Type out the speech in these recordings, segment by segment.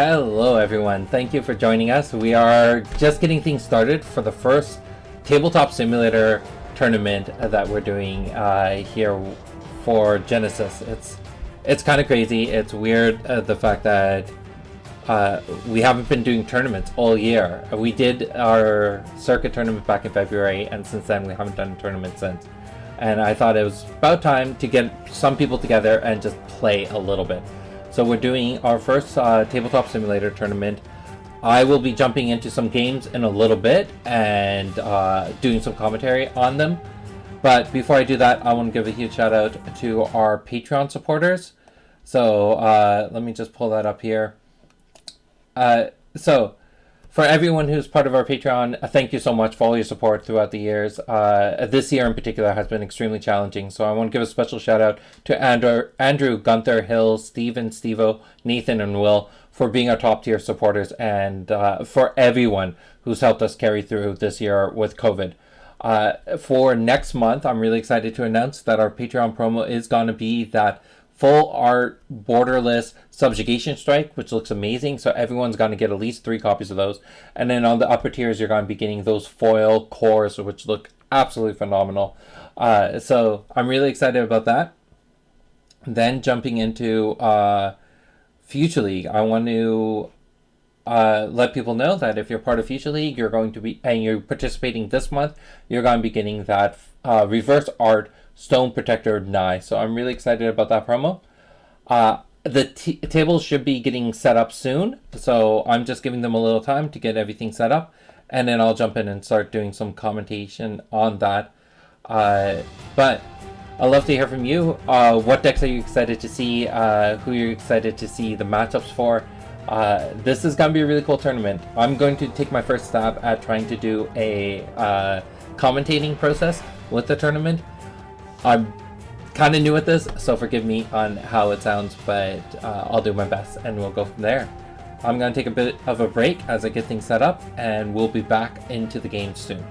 Hello everyone, thank you for joining us. We are just getting things started for the first Tabletop Simulator tournament that we're doing here for Genesis. It's kind of crazy. It's weird the fact that we haven't been doing tournaments all year. We did our circuit tournament back in February, and since then we haven't done a tournament since. And I thought it was about time to get some people together and just play a little bit. So we're doing our first Tabletop Simulator tournament. I will be jumping into some games in a little bit and doing some commentary on them. But before I do that, I want to give a huge shout out to our Patreon supporters. So let me just pull that up here. So for everyone who's part of our Patreon, thank you so much for all your support throughout the years. This year in particular has been extremely challenging, so I want to give a special shout out to Andrew, Gunther, Hill, Steven, Stevo, Nathan, and Will for being our top tier supporters, and for everyone who's helped us carry through this year with COVID. For next month, I'm really excited to announce that our Patreon promo is going to be that full art borderless subjugation strike, which looks amazing. So everyone's going to get at least 3 copies of those. And then on the upper tiers, you're going to be getting those foil cores, which look absolutely phenomenal. So I'm really excited about that. Then jumping into Future League, I want to let people know that if you're part of Future League, you're going to be, and you're participating this month, you're going to be getting that reverse art Stone Protector Nye. So I'm really excited about that promo. The tables should be getting set up soon, so I'm just giving them a little time to get everything set up, and then I'll jump in and start doing some commentation on that. But I'd love to hear from you. What decks are you excited to see? Who you're excited to see the matchups for? This is going to be a really cool tournament. I'm going to take my first stab at trying to do a commentating process with the tournament. I'm kind of new at this, so forgive me on how it sounds, but I'll do my best and we'll go from there. I'm going to take a bit of a break as I get things set up, and we'll be back into the game soon.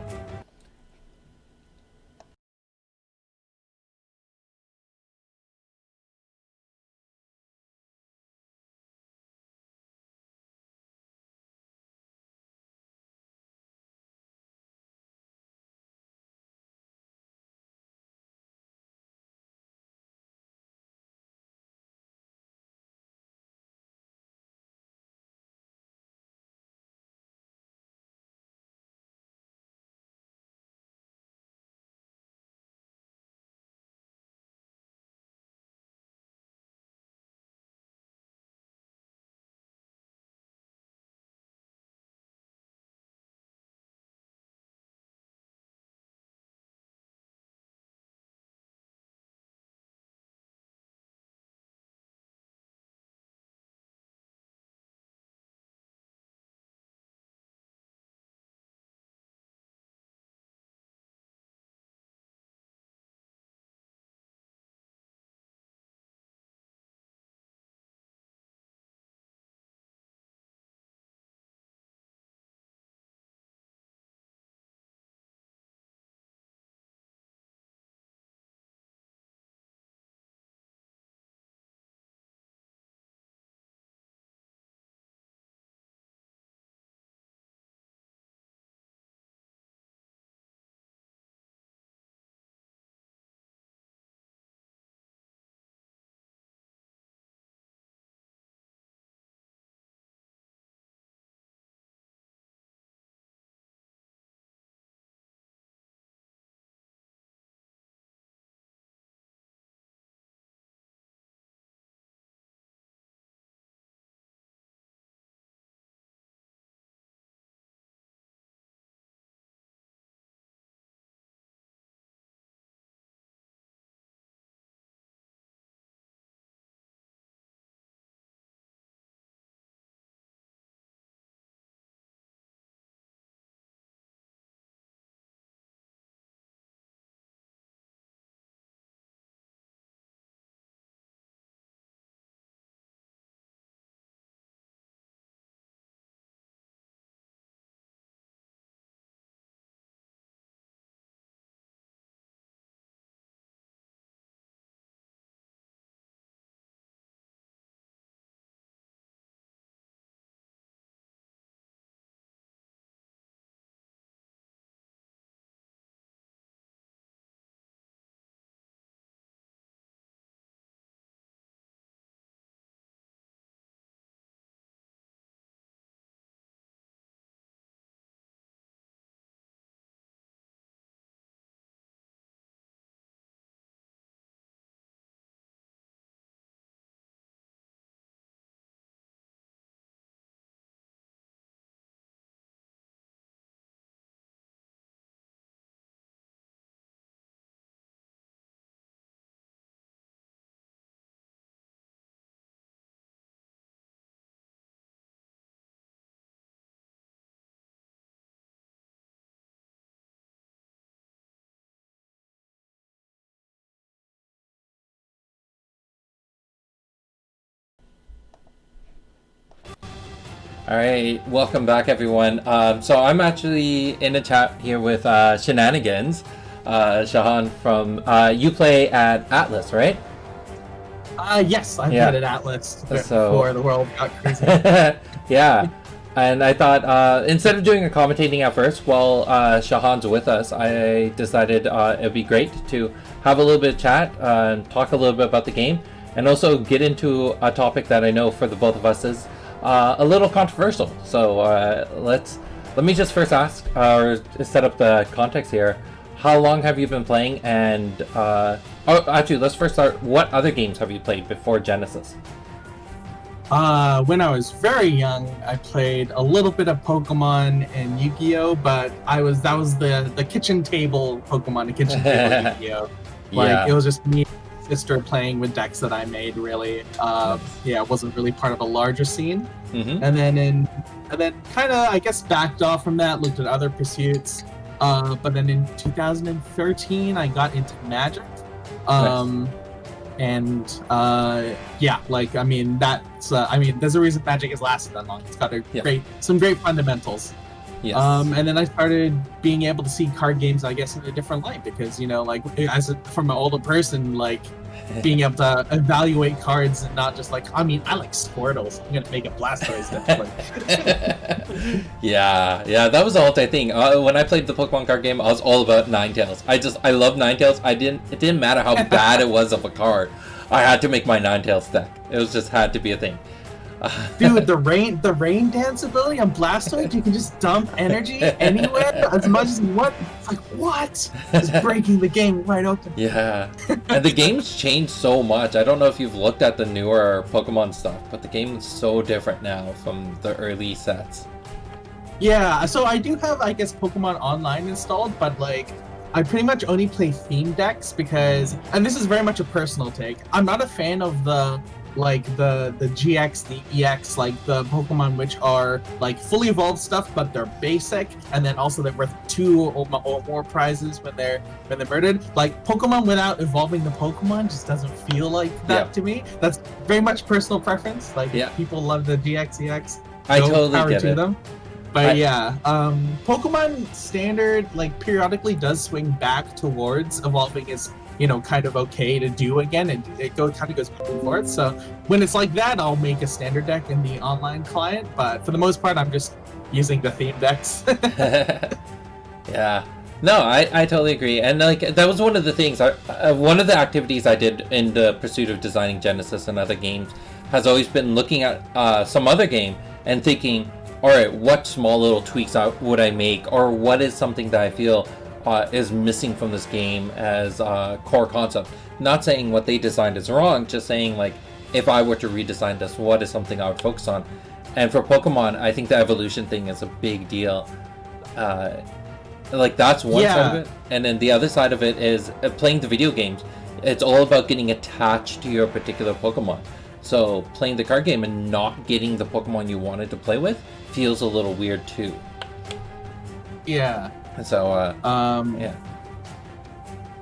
All right, welcome back, everyone. So I'm actually in a chat here with Shenanigans, Shahan from you play at Atlas, right? Yes, I played at Atlas before the world got crazy. Yeah, and I thought instead of doing a commentating at first while Shahan's with us, I decided it'd be great to have a little bit of chat and talk a little bit about the game, and also get into a topic that I know for the both of us is a little controversial. So let me just first ask or set up the context here. How long have you been playing? And actually, let's first start. What other games have you played before Genesis? When I was very young, I played a little bit of Pokemon and Yu-Gi-Oh, but that was the kitchen table Pokemon, the kitchen table Yu-Gi-Oh. It was just me and my sister playing with decks that I made. Really, it wasn't really part of a larger scene. Mm-hmm. And then kind of, I guess, backed off from that, looked at other pursuits. But then in 2013, I got into Magic. Nice. There's a reason Magic has lasted that long. It's got some great fundamentals. Yes. And then I started being able to see card games, I guess, in a different light because, from an older person, being able to evaluate cards and not just I like Squirtle, so I'm gonna make a Blastoise deck. Yeah, that was the whole thing. When I played the Pokemon card game, I was all about Ninetales. I love Ninetales. It didn't matter how bad it was of a card. I had to make my Ninetales deck. It just had to be a thing. Dude, the rain dance ability on Blastoise, you can just dump energy anywhere as much as you want. It's like, what? It's breaking the game right open. Yeah. And the game's changed so much. I don't know if you've looked at the newer Pokemon stuff, but the game is so different now from the early sets. Yeah, so I do have, I guess, Pokemon Online installed, but I pretty much only play theme decks because, and this is very much a personal take, I'm not a fan of the GX, the EX, the Pokemon which are fully evolved stuff, but they're basic, and then also they're worth 2 or more prizes when they're murdered. Pokemon without evolving the Pokemon just doesn't feel like that to me. That's very much personal preference. If people love the GX, EX, I totally get to it. them. But Pokemon Standard periodically does swing back towards evolving is kind of okay to do again, and it kind of goes back and forth. So when it's like that, I'll make a standard deck in the online client, but for the most part, I'm just using the theme decks. Yeah. No, I totally agree. And that was one of the things, one of the activities I did in the pursuit of designing Genesis and other games has always been looking at some other game and thinking, all right, what small little tweaks would I make, or what is something that I feel is missing from this game as a core concept. Not saying what they designed is wrong, just saying if I were to redesign this, what is something I would focus on. And for Pokemon, I think the evolution thing is a big deal. That's one side of it, and then the other side of it is playing the video games. It's all about getting attached to your particular Pokemon. So playing the card game and not getting the Pokemon you wanted to play with feels a little weird too. Yeah. So,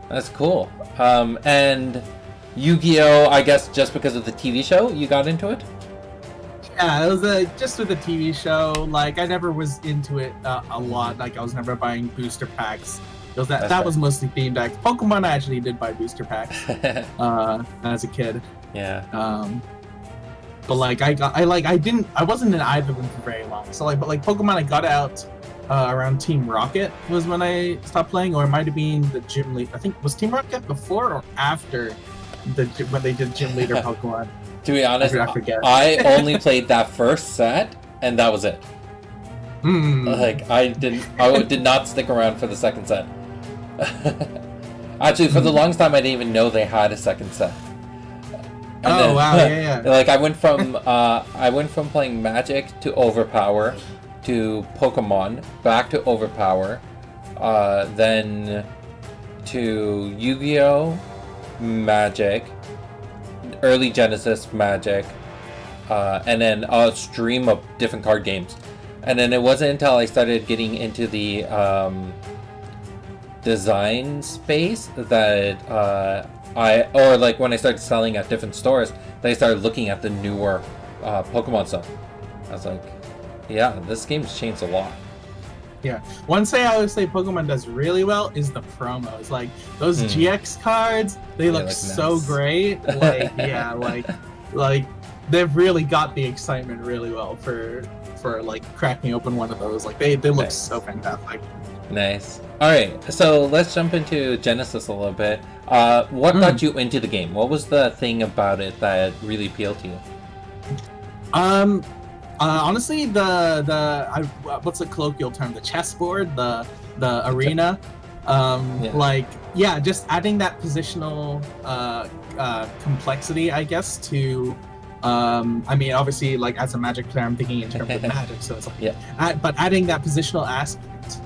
that's cool. And Yu-Gi-Oh, I guess just because of the TV show, you got into it? Yeah, it was just with the TV show. I never was into it a lot. I was never buying booster packs. It was that was mostly theme decks. Pokemon, I actually did buy booster packs as a kid. Yeah. But I wasn't in either of them for very long. So but Pokemon, I got out around Team Rocket was when I stopped playing, or it might have been the Gym Leader. I think was Team Rocket before or after when they did Gym Leader Pokemon. To be honest, I forget. I only played that first set, and that was it. I did not stick around for the second set. Actually, for the longest time, I didn't even know they had a second set. And wow, yeah. I went from playing Magic to Overpower, to Pokemon, back to Overpower, then to Yu-Gi-Oh, Magic, early Genesis Magic, and then a stream of different card games. And then it wasn't until I started getting into the design space that when I started selling at different stores, that I started looking at the newer Pokemon stuff. I was like, Yeah, this game's changed a lot. Yeah. One thing I would say Pokemon does really well is the promos. Like those GX cards, they look so nice. great. Like yeah, like they've really got the excitement really well for like cracking open one of those. Like they look so fantastic. Nice. All right, so let's jump into Genesis a little bit. What got you into the game? What was the thing about it that really appealed to you? Honestly, what's the colloquial term? The chessboard, the arena. Just adding that positional complexity, I guess, to. I mean, obviously, like as a Magic player, I'm thinking in terms of Magic, so it's like, but adding that positional aspect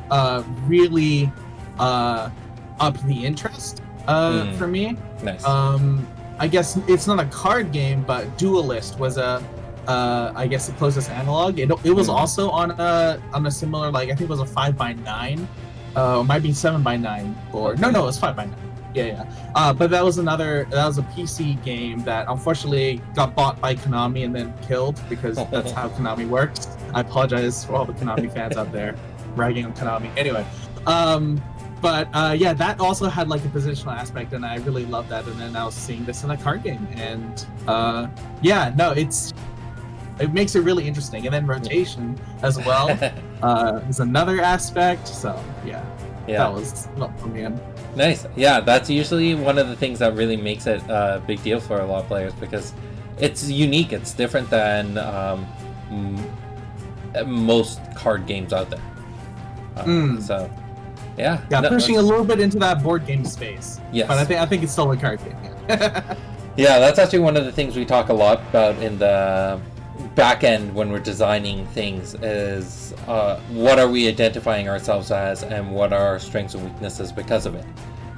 really upped the interest for me. Nice. I guess it's not a card game, but Duelist was I guess the closest analog. It was also on a similar, like I think it was a 5x9, it might be 7x9 board. No, it was 5x9. Yeah. But that was a PC game that unfortunately got bought by Konami and then killed because that's how Konami works. I apologize for all the Konami fans out there ragging on Konami. Anyway, that also had like a positional aspect, and I really loved that. And then I was seeing this in a card game, and it makes it really interesting. And then rotation as well is another aspect. So that was for me. Nice. Yeah, that's usually one of the things that really makes it a big deal for a lot of players because it's unique. It's different than most card games out there. So, yeah. Yeah, pushing a little bit into that board game space. Yes. But I think it's still a card game. Yeah, that's actually one of the things we talk a lot about in the back end when we're designing things is what are we identifying ourselves as and what are our strengths and weaknesses because of it.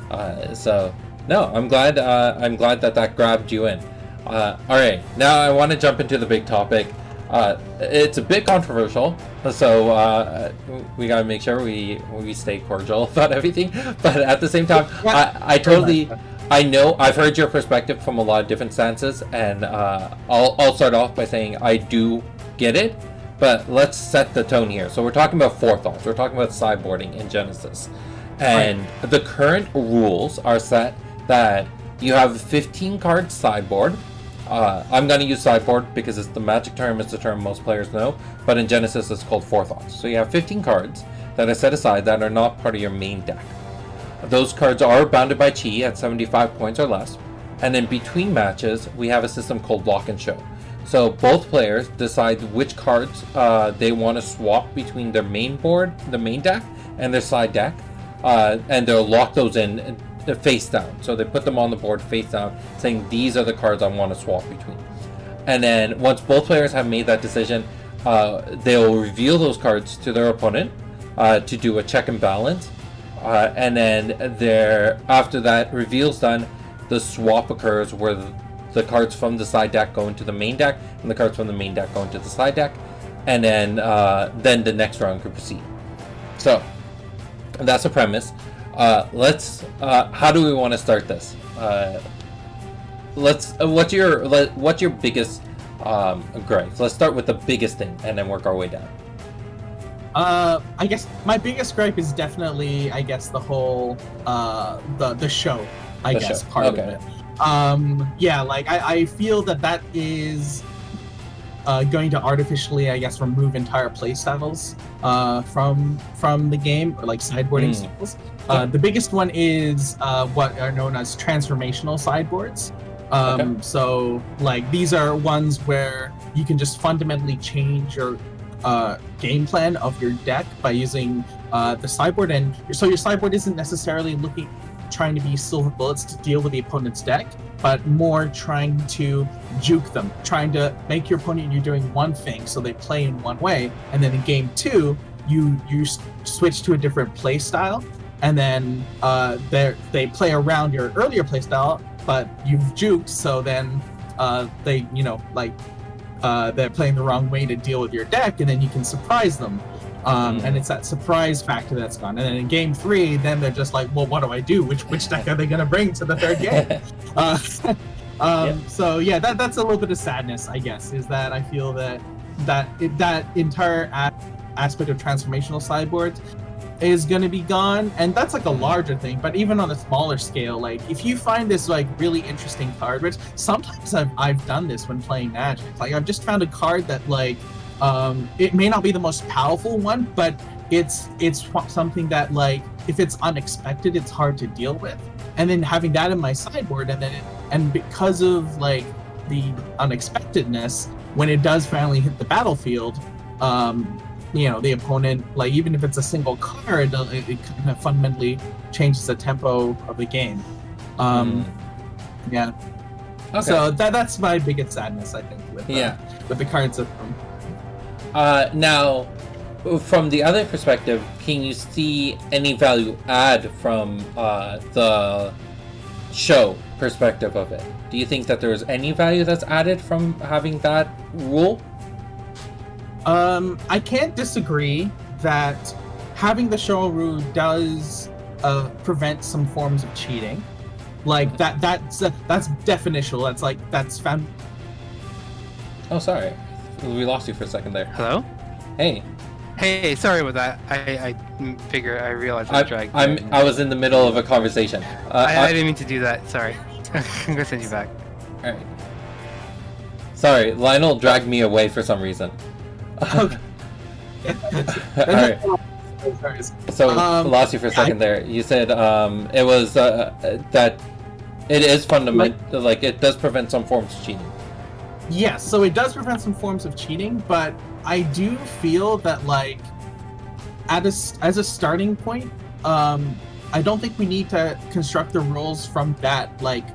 I'm glad that grabbed you in. All right, now I want to jump into the big topic. It's a bit controversial, so we gotta make sure we stay cordial about everything, but at the same time, I know I've heard your perspective from a lot of different stances, and I'll start off by saying I do get it, but let's set the tone here. So we're talking about forethoughts, we're talking about sideboarding in Genesis, and the current rules are set that you have a 15 card sideboard. I'm going to use sideboard because it's the Magic term, it's the term most players know, but in Genesis it's called forethoughts. So you have 15 cards that are set aside that are not part of your main deck. Those cards are bounded by chi at 75 points or less, and then between matches we have a system called lock and show. So both players decide which cards they want to swap between their main board, the main deck, and their side deck, and they'll lock those in face down. So they put them on the board face down, saying these are the cards I want to swap between. And then once both players have made that decision, they'll reveal those cards to their opponent to do a check and balance. And then after that reveal's done, the swap occurs where the cards from the side deck go into the main deck, and the cards from the main deck go into the side deck, and then the next round could proceed. So that's the premise. How do we want to start this? What's your biggest gripe? Let's start with the biggest thing and then work our way down. I guess my biggest gripe is definitely, I guess, the whole the show, part of it. I feel that is going to artificially, I guess, remove entire play styles from the game, or like sideboarding styles. The biggest one is what are known as transformational sideboards. So like these are ones where you can just fundamentally change your game plan of your deck by using the sideboard, and so your sideboard isn't necessarily trying to be silver bullets to deal with the opponent's deck, but more trying to juke them, trying to make your opponent, you're doing one thing so they play in one way, and then in game two you switch to a different play style, and then they play around your earlier play style, but you've juked, so then they're playing the wrong way to deal with your deck, and then you can surprise them. And it's that surprise factor that's gone. And then in game three, then they're just like, well, what do I do? Which deck are they going to bring to the third game? So yeah, that's a little bit of sadness, I guess, is that I feel that that entire aspect of transformational sideboards is going to be gone, and that's like a larger thing. But even on a smaller scale, like if you find this like really interesting card, which sometimes I've done this when playing Magic, like I've just found a card that like it may not be the most powerful one, but it's something that like if it's unexpected, it's hard to deal with, and then having that in my sideboard, and because of like the unexpectedness, when it does finally hit the battlefield, the opponent, like even if it's a single card, it kind of fundamentally changes the tempo of the game. Yeah. Okay. So that's my biggest sadness, I think, with the card system. Now, from the other perspective, can you see any value add from the show perspective of it? Do you think that there's any value that's added from having that rule? I can't disagree that having the show rule does prevent some forms of cheating. Like that's definitional. That's found. Oh, sorry, we lost you for a second there. Hello? Hey, sorry about that. I realized I dragged. I was in the middle of a conversation. I didn't mean to do that. Sorry. I'm gonna send you back. All right. Sorry, Lionel dragged me away for some reason. Okay. Alright. So lost you for a second there. You said it was that it is fundamental, like it does prevent some forms of cheating. Yes, so it does prevent some forms of cheating, but I do feel that like as a starting point, I don't think we need to construct the rules from that like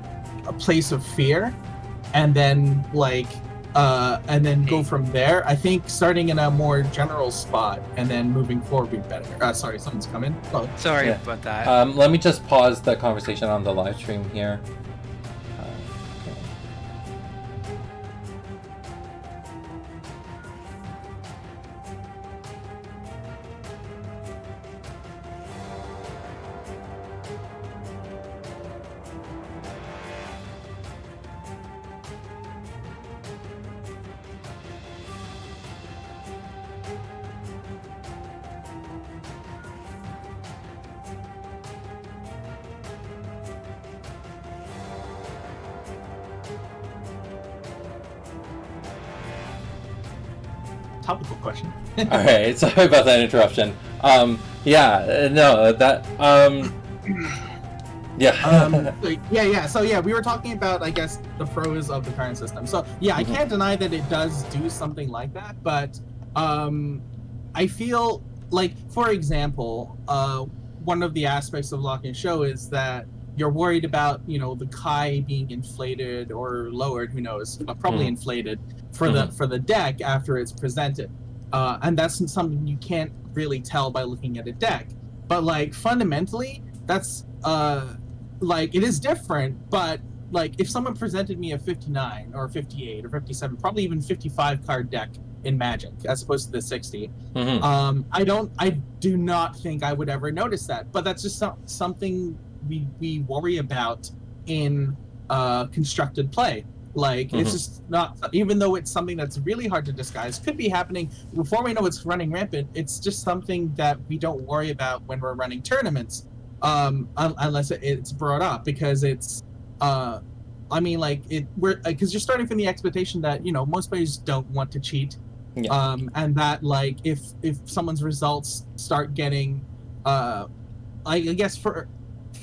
a place of fear, and then go from there. I think starting in a more general spot and then moving forward would be better. Sorry, someone's coming. Oh. Sorry about that. Let me just pause the conversation on the live stream here. Topical question. All right, sorry about that interruption. So we were talking about, I guess, the pros of the current system. So I can't deny that it does do something like that, but I feel like, for example, one of the aspects of Lock and Show is that you're worried about, the Kai being inflated or lowered, who knows, probably inflated for the deck after it's presented. And that's something you can't really tell by looking at a deck. But like fundamentally, that's it is different, but like if someone presented me a 59 or 58 or 57, probably even 55 card deck in Magic as opposed to the 60, I do not think I would ever notice that. But that's just something we worry about in constructed play. Like it's just not, even though it's something that's really hard to disguise, could be happening before we know it's running rampant. It's just something that we don't worry about when we're running tournaments, unless it's brought up, because it's because you're starting from the expectation that most players don't want to cheat, and that like if someone's results start getting I guess for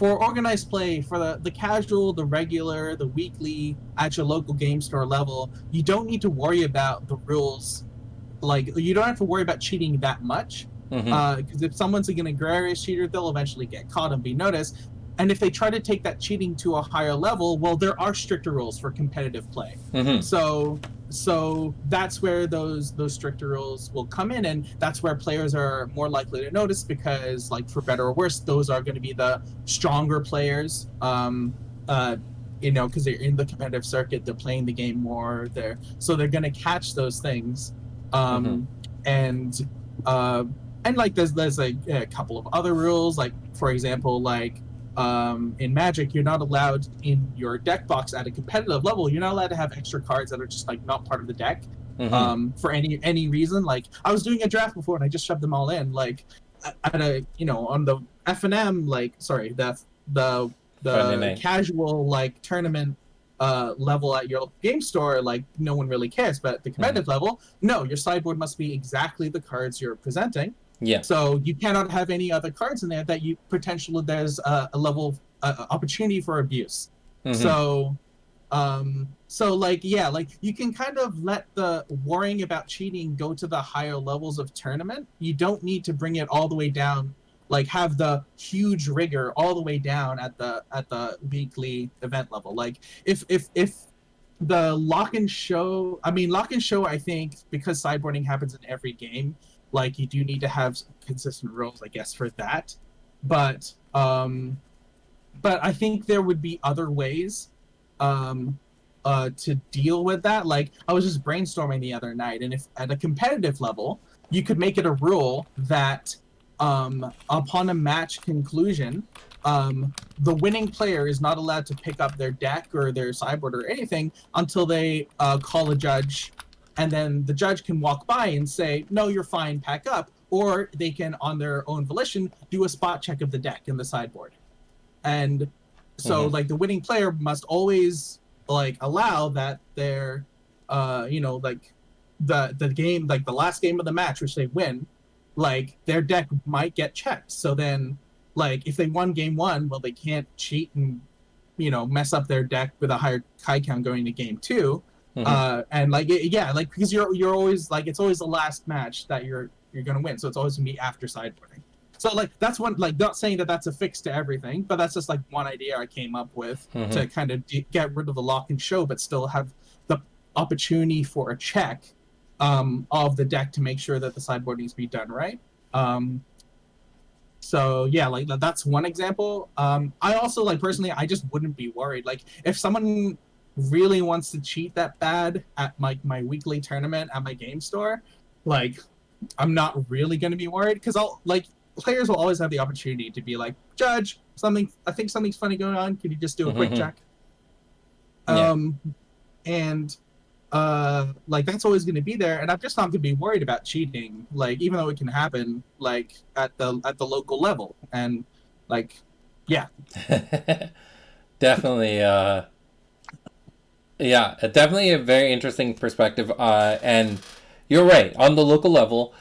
organized play, for the casual, the regular, the weekly, at your local game store level, you don't need to worry about the rules. Like, you don't have to worry about cheating that much. Because if someone's an egregious cheater, they'll eventually get caught and be noticed. And if they try to take that cheating to a higher level, well, there are stricter rules for competitive play. So that's where those stricter rules will come in, and that's where players are more likely to notice, because, like, for better or worse, those are going to be the stronger players. Because they're in the competitive circuit, they're playing the game more. They're going to catch those things. And like there's a couple of other rules, like for example, like in Magic, you're not allowed in your deck box at a competitive level. You're not allowed to have extra cards that are just like not part of the deck. for any reason. Like I was doing a draft before and I just shoved them all in. Like at a on the F&M, like sorry, the Friday night. casual like tournament level at your game store, like no one really cares. But at the competitive level, no, your sideboard must be exactly the cards you're presenting. Yeah. So you cannot have any other cards in there that you potentially there's a level of opportunity for abuse. So like yeah, like you can kind of let the worrying about cheating go to the higher levels of tournament. You don't need to bring it all the way down, like have the huge rigor all the way down at the weekly event level. Like if the lock and show, I think because sideboarding happens in every game, like you do need to have consistent rules, I guess, for that. But I think there would be other ways to deal with that. Like I was just brainstorming the other night, and if at a competitive level, you could make it a rule that upon a match conclusion, the winning player is not allowed to pick up their deck or their sideboard or anything until they call a judge, and then the judge can walk by and say, no, you're fine, pack up, or they can on their own volition do a spot check of the deck and the sideboard. And so like the winning player must always like allow that their like the game, like the last game of the match which they win, like their deck might get checked. So then like if they won game 1, well, they can't cheat and mess up their deck with a higher high count going to game 2. And like yeah, like because you're always like it's always the last match that you're gonna win, so it's always gonna be after sideboarding. So like that's one, like not saying that that's a fix to everything, but that's just like one idea I came up with to kind of get rid of the lock and show, but still have the opportunity for a check of the deck to make sure that the sideboard needs to be done right. So yeah, like that's one example. I also like personally, I just wouldn't be worried. Like if someone really wants to cheat that bad at my weekly tournament at my game store, like I'm not really going to be worried because I'll like players will always have the opportunity to be like, judge, I think something's funny going on. Could you just do a quick check? And like that's always going to be there, and I'm just not going to be worried about cheating. Like even though it can happen, like at the local level, and like yeah, definitely. Yeah, definitely a very interesting perspective. And you're right on the local level.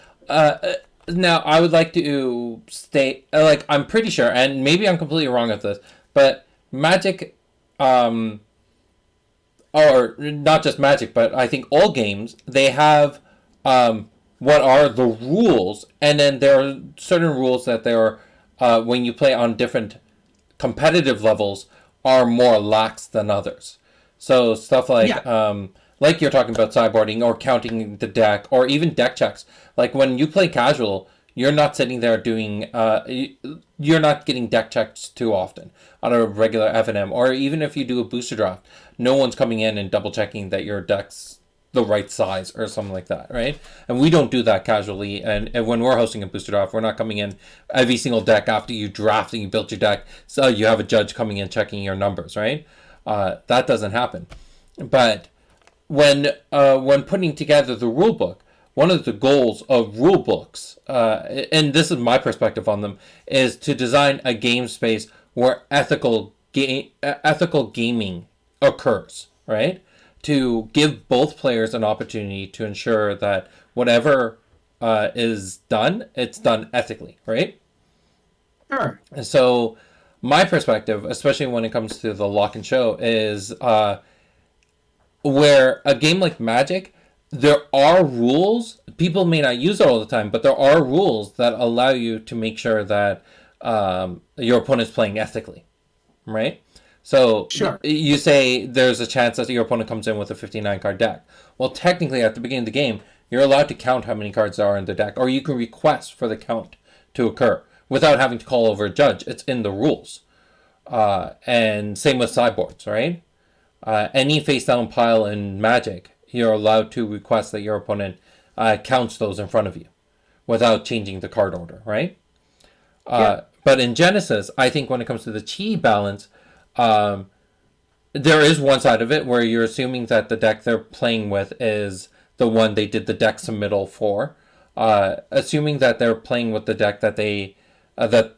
Now, I would like to state, like, I'm pretty sure, and maybe I'm completely wrong with this, but Magic, or not just Magic, but I think all games, they have what are the rules, and then there are certain rules that there are, when you play on different competitive levels, are more lax than others. So stuff like like you're talking about sideboarding or counting the deck or even deck checks. Like when you play casual, you're not sitting there doing you're not getting deck checks too often on a regular F&M, or even if you do a booster draft, no one's coming in and double checking that your deck's the right size or something like that, right? And we don't do that casually. And when we're hosting a booster draft, we're not coming in every single deck after you draft and you built your deck, so you have a judge coming in checking your numbers, right? That doesn't happen. But when putting together the rule book, one of the goals of rule books, and this is my perspective on them, is to design a game space where ethical gaming occurs, right? To give both players an opportunity to ensure that whatever is done, it's done ethically, right? Sure. And so my perspective, especially when it comes to the lock and show, is where a game like Magic, there are rules. People may not use it all the time, but there are rules that allow you to make sure that your opponent's playing ethically, right? So sure. You say there's a chance that your opponent comes in with a 59 card deck. Well, technically, at the beginning of the game, you're allowed to count how many cards there are in the deck, or you can request for the count to occur without having to call over a judge. It's in the rules. And same with sideboards, right? Any face down pile in Magic, you're allowed to request that your opponent counts those in front of you without changing the card order, right? But in Genesis, I think when it comes to the chi balance, there is one side of it where you're assuming that the deck they're playing with is the one they did the deck submittal for. Assuming that they're playing with the deck that they that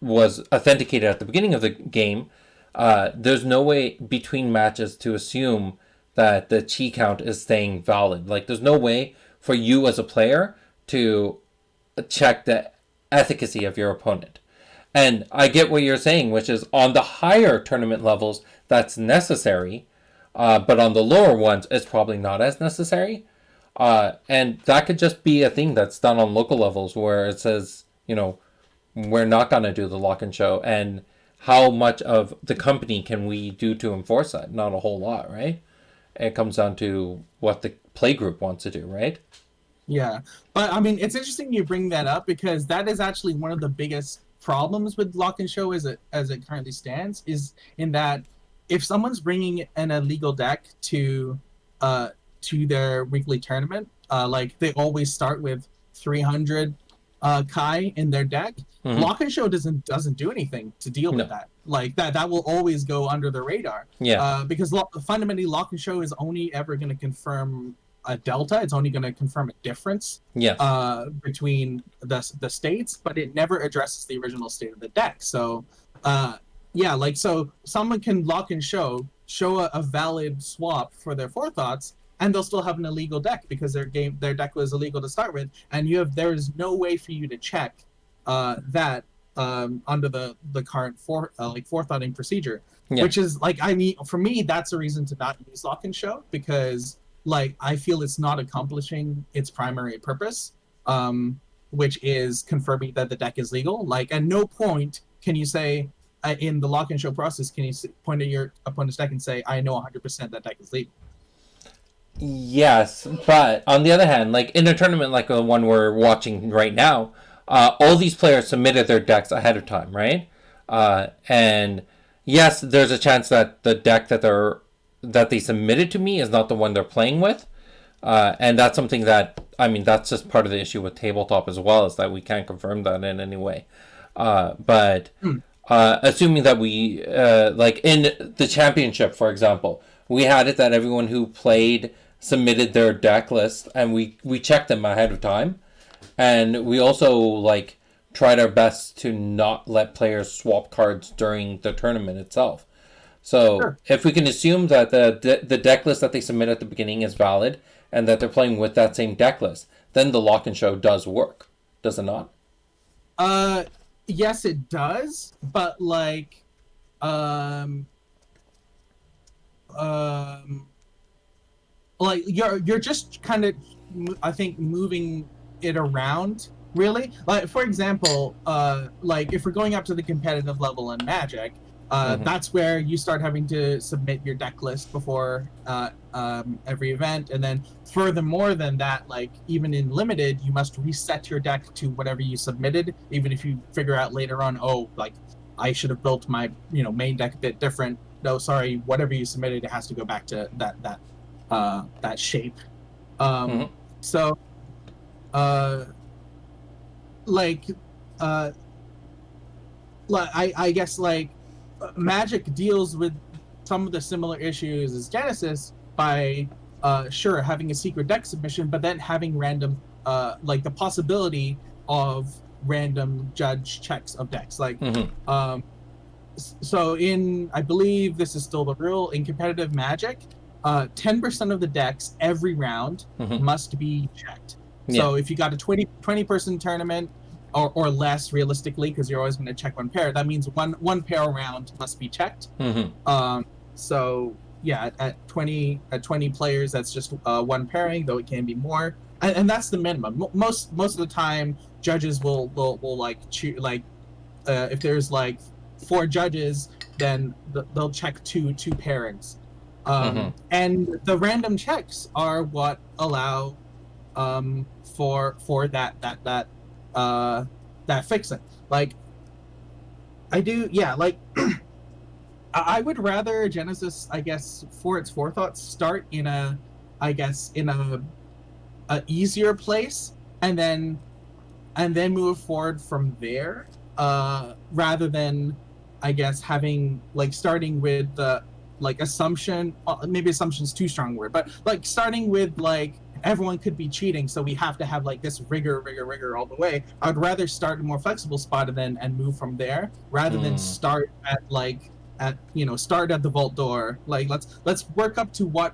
was authenticated at the beginning of the game, there's no way between matches to assume that the chi count is staying valid. Like, there's no way for you as a player to check the efficacy of your opponent. And I get what you're saying, which is on the higher tournament levels, that's necessary, but on the lower ones, it's probably not as necessary. And that could just be a thing that's done on local levels where it says, we're not going to do the lock and show. And how much of the company can we do to enforce that? Not a whole lot, right? It comes down to what the play group wants to do, right? Yeah, but I mean, it's interesting you bring that up because that is actually one of the biggest problems with lock and show as it currently stands, is in that if someone's bringing an illegal deck to their weekly tournament, like they always start with 300 Kai in their deck, lock and show doesn't do anything to deal with that. Like that will always go under the radar. Yeah. Because fundamentally, lock and show is only ever going to confirm a delta. It's only going to confirm a difference. Yes. Between the states, but it never addresses the original state of the deck. So, so someone can lock and show a valid swap for their forethoughts, and they'll still have an illegal deck because their deck was illegal to start with, and there is no way for you to check that under the current forethoughting procedure, which is for me that's a reason to not use lock and show, because I feel it's not accomplishing its primary purpose, which is confirming that the deck is legal. At no point can you say in the lock and show process can you point at your opponent's deck and say, I know 100% that deck is legal. Yes, but on the other hand, in a tournament like the one we're watching right now, all these players submitted their decks ahead of time, right? And yes, there's a chance that the deck that they submitted to me is not the one they're playing with, and that's something that that's just part of the issue with tabletop as well, is that we can't confirm that in any way. But assuming that we in the championship, for example, we had it that everyone who played submitted their deck list, and we checked them ahead of time, and we also tried our best to not let players swap cards during the tournament itself. So sure. If we can assume that the deck list that they submit at the beginning is valid and that they're playing with that same deck list, then the lock and show does work, does it not? Yes, it does, but you're just kind of, I think, moving it around, really. For example, if we're going up to the competitive level in Magic, that's where you start having to submit your deck list before every event, and then furthermore than that, even in Limited, you must reset your deck to whatever you submitted, even if you figure out later on, I should have built my main deck a bit different. No, sorry, whatever you submitted, it has to go back to that shape. So, I guess Magic deals with some of the similar issues as Genesis by having a secret deck submission, but then having random the possibility of random judge checks of decks. So I believe this is still the rule in competitive Magic, 10% of the decks every round must be checked. So if you got a 20 person tournament or less, realistically, because you're always going to check one pair, that means one pair round must be checked. So yeah, at 20 players, that's just one pairing, though it can be more, and that's the minimum. Most of the time, judges will choose, if there's 4 judges, then they'll check two pairings. And the random checks are what allow for that fixing. I would rather Genesis, I guess, for its forethought, start in a easier place and then move forward from there, rather than, I guess, having starting with the assumption. Maybe assumption's too strong a word, but starting with everyone could be cheating, so we have to have like this rigor all the way. I'd rather start a more flexible spot and move from there, rather than start at start at the vault door. Like let's work up to what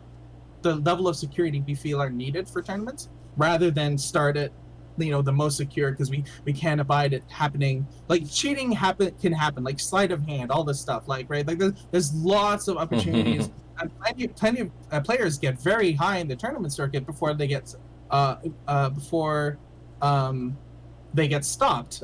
the level of security we feel are needed for tournaments, rather than start at the most secure, because we can't abide it happening. Like cheating can happen, like sleight of hand, all this stuff, like right, like there's lots of opportunities. And plenty of players get very high in the tournament circuit before they get stopped.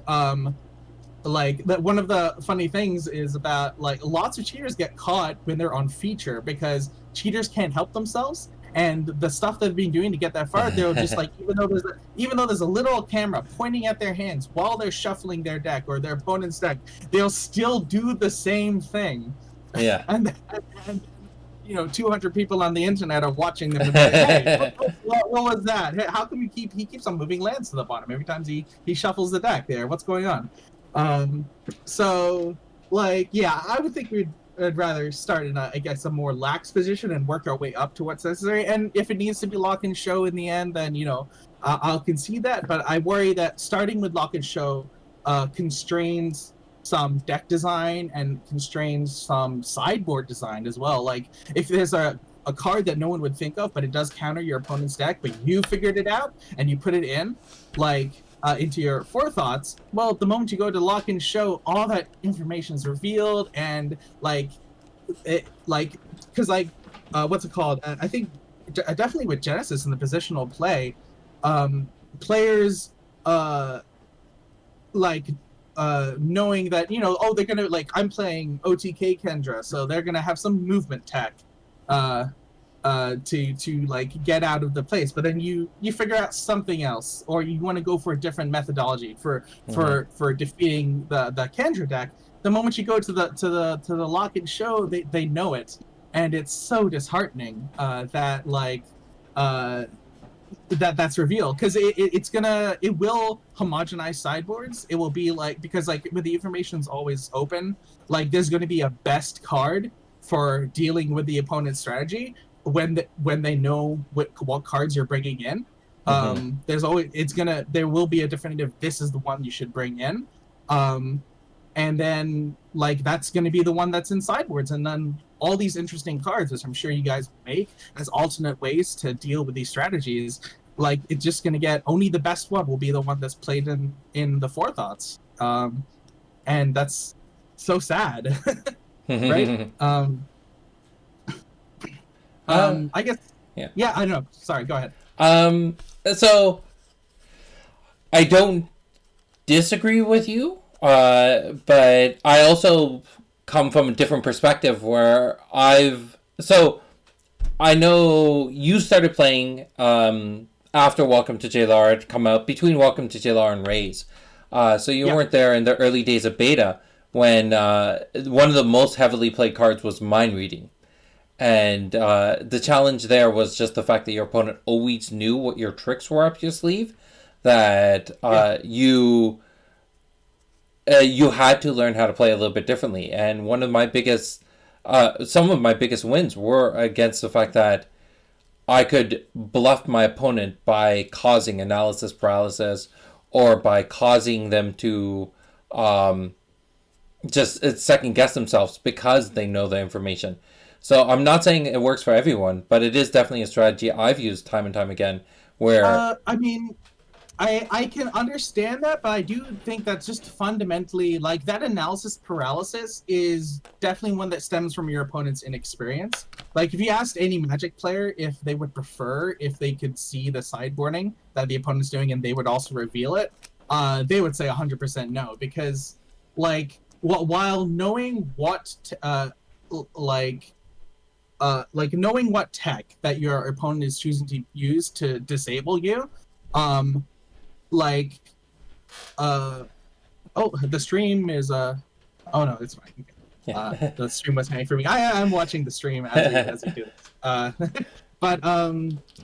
Like that, one of the funny things is about like lots of cheaters get caught when they're on feature, because cheaters can't help themselves, and the stuff they've been doing to get that far, they'll just like even though there's a literal camera pointing at their hands while they're shuffling their deck or their opponent's deck, they'll still do the same thing. Yeah. and 200 people on the internet are watching them and like, hey, what was that? Hey, how come he keeps on moving lands to the bottom every time he shuffles the deck there? What's going on? So like, yeah, I would think I'd rather start in a more lax position and work our way up to what's necessary. And if it needs to be lock and show in the end, then I'll concede that. But I worry that starting with lock and show constrains some deck design and constrains some sideboard design as well. Like if there's a card that no one would think of, but it does counter your opponent's deck, but you figured it out and you put it in, like into your forethoughts, well, the moment you go to lock and show, all that information is revealed, and because what's it called? I think definitely with Genesis and the positional play, players knowing that they're gonna, like, I'm playing OTK Kendra, so they're gonna have some movement tech to like get out of the place, but then you figure out something else, or you want to go for a different methodology for defeating the Kendra deck. The moment you go to the lock and show, they know it, and it's so disheartening that's revealed, because it will homogenize sideboards. It will be like, because like when the information's always open, like there's going to be a best card for dealing with the opponent's strategy when they know what cards you're bringing in. There's always there will be a definitive, this is the one you should bring in, and then like that's going to be the one that's in sideboards, and then all these interesting cards, which I'm sure you guys make as alternate ways to deal with these strategies, like it's just going to get only the best one will be the one that's played in the forethoughts, and that's so sad. Right? I guess. Yeah. I don't know. Sorry. Go ahead. So I don't disagree with you, but I also come from a different perspective where I know you started playing after Welcome to JLR had come out, between Welcome to JLR and Raise. So you weren't there in the early days of beta when one of the most heavily played cards was Mind Reading. And the challenge there was just the fact that your opponent always knew what your tricks were up your sleeve, that you had to learn how to play a little bit differently. And one of my biggest, some of my biggest wins were against the fact that I could bluff my opponent by causing analysis paralysis, or by causing them to just second guess themselves because they know the information. So I'm not saying it works for everyone, but it is definitely a strategy I've used time and time again. Where I can understand that, but I do think that's just fundamentally, like, that analysis paralysis is definitely one that stems from your opponent's inexperience. Like, if you asked any Magic player if they would prefer if they could see the sideboarding that the opponent's doing and they would also reveal it, they would say 100% no, because, like, while knowing what knowing what tech that your opponent is choosing to use to disable you, the stream is oh no, it's fine. The stream was hanging for me. I'm watching the stream as we do this. But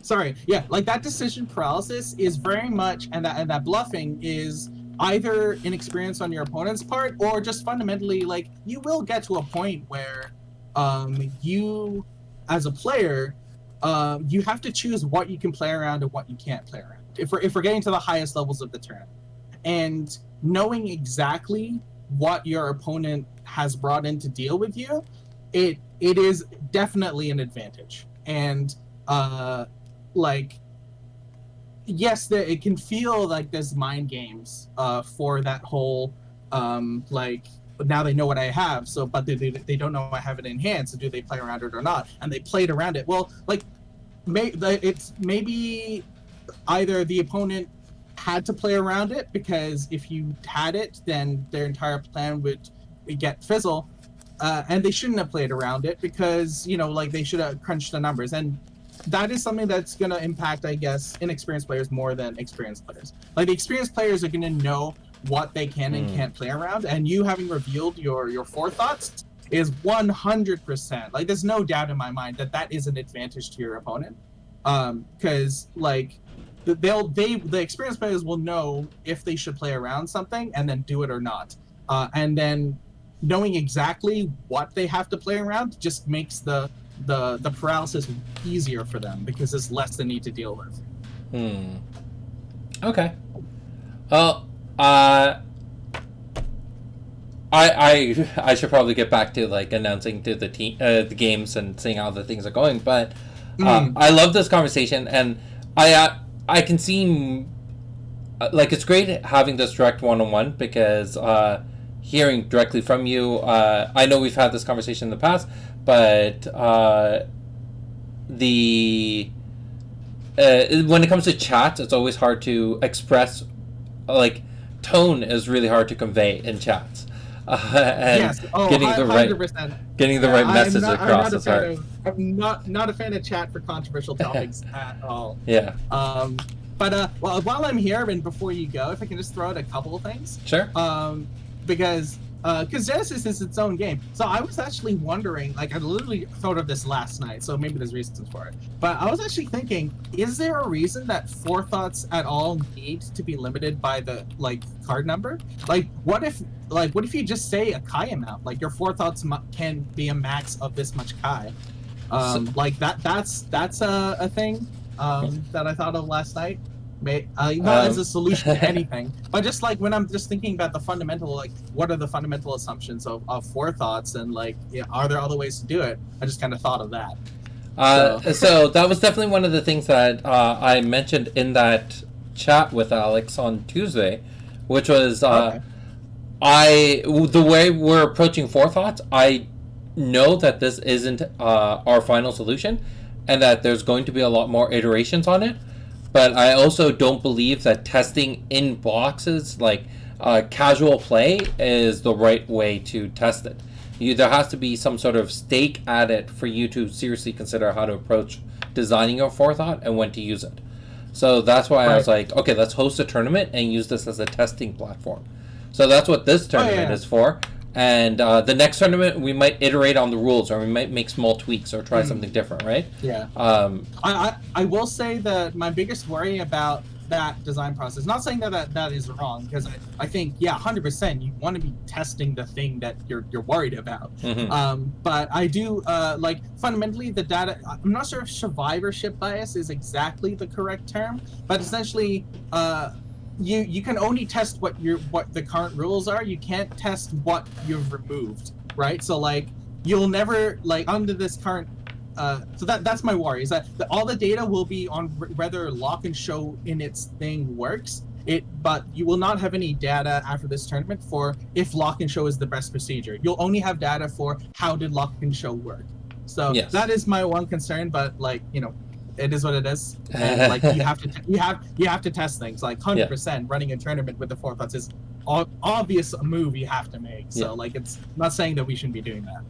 sorry, yeah, like that decision paralysis is very much, and that bluffing is either inexperience on your opponent's part, or just fundamentally, like, you will get to a point where you as a player you have to choose what you can play around and what you can't play around. If we're getting to the highest levels of the tournament, and knowing exactly what your opponent has brought in to deal with you, it is definitely an advantage. And like, yes, it can feel like there's mind games for that whole like, now they know what I have, so but they don't know I have it in hand, so do they play around it or not? And they played around it. Well, like, it's maybe either the opponent had to play around it, because if you had it, then their entire plan would get fizzle, and they shouldn't have played around it, because, you know, like, they should have crunched the numbers. And that is something that's going to impact, I guess, inexperienced players more than experienced players. Like, the experienced players are going to know what they can and can't play around, and you having revealed your forethoughts is 100%, like, there's no doubt in my mind that is an advantage to your opponent, because like, the experienced players will know if they should play around something and then do it or not, and then knowing exactly what they have to play around just makes the paralysis easier for them, because there's less they need to deal with. Okay. Well, I should probably get back to, like, announcing to the team the games and seeing how the things are going, but I love this conversation, and I can see, like, it's great having this direct one-on-one, because hearing directly from you, I know we've had this conversation in the past, but when it comes to chat, it's always hard to express, like, tone is really hard to convey in chats, and yes. getting the 100%. Right message across is hard. I'm not a fan of chat for controversial topics at all. Yeah. But well, while I'm here and before you go, if I can just throw out a couple of things. Sure. Because Genesis is its own game. So I was actually wondering, like, I literally thought of this last night, so maybe there's reasons for it. But I was actually thinking, is there a reason that forethoughts at all need to be limited by the, like, card number? Like, what if you just say a Kai amount? Like, your forethoughts can be a max of this much Kai. Like, that's a thing that I thought of last night. Not as a solution to anything, but just like when I'm just thinking about the fundamental, like, what are the fundamental assumptions of forethoughts, and, like, are there other ways to do it? I just kind of thought of that. So that was definitely one of the things that I mentioned in that chat with Alex on Tuesday, which was the way we're approaching forethoughts. I know that this isn't our final solution, and that there's going to be a lot more iterations on it. But I also don't believe that testing in boxes, like casual play, is the right way to test it. There has to be some sort of stake at it for you to seriously consider how to approach designing your forethought and when to use it. So that's why I was like, okay, let's host a tournament and use this as a testing platform. So that's what this tournament is for. And the next tournament, we might iterate on the rules, or we might make small tweaks or try something different, right? Yeah. I will say that my biggest worry about that design process, not saying that is wrong, because I think, 100%, you want to be testing the thing that you're worried about. But I do, like, fundamentally, the data, I'm not sure if survivorship bias is exactly the correct term, but essentially, you can only test what the current rules are. You can't test what you've removed, right? So, like, you'll never, like, under this current so that's my worry, is that all the data will be on whether lock and show in its thing works, but you will not have any data after this tournament for if lock and show is the best procedure. You'll only have data for how did lock and show work. So that is my one concern, but, like, you know, it is what it is, and, like, you have to test things, like, 100%. Running a tournament with the forethoughts is obvious move you have to make. So like, it's not saying that we shouldn't be doing that.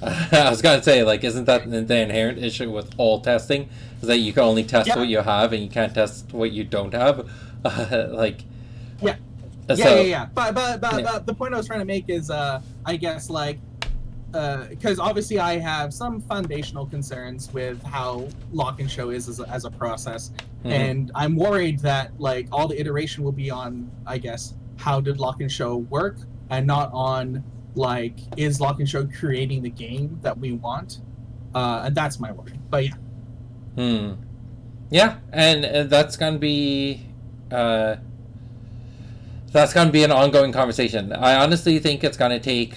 I was gonna say, like, isn't that the inherent issue with all testing, is that you can only test what you have and you can't test what you don't have? Like, but the point I was trying to make is I guess, like, because obviously I have some foundational concerns with how lock and show is as a process, and I'm worried that, like, all the iteration will be on, I guess, how did lock and show work, and not on, like, is lock and show creating the game that we want, and that's my worry. But Hmm. Yeah, and uh, that's gonna be an ongoing conversation. I honestly think it's gonna take.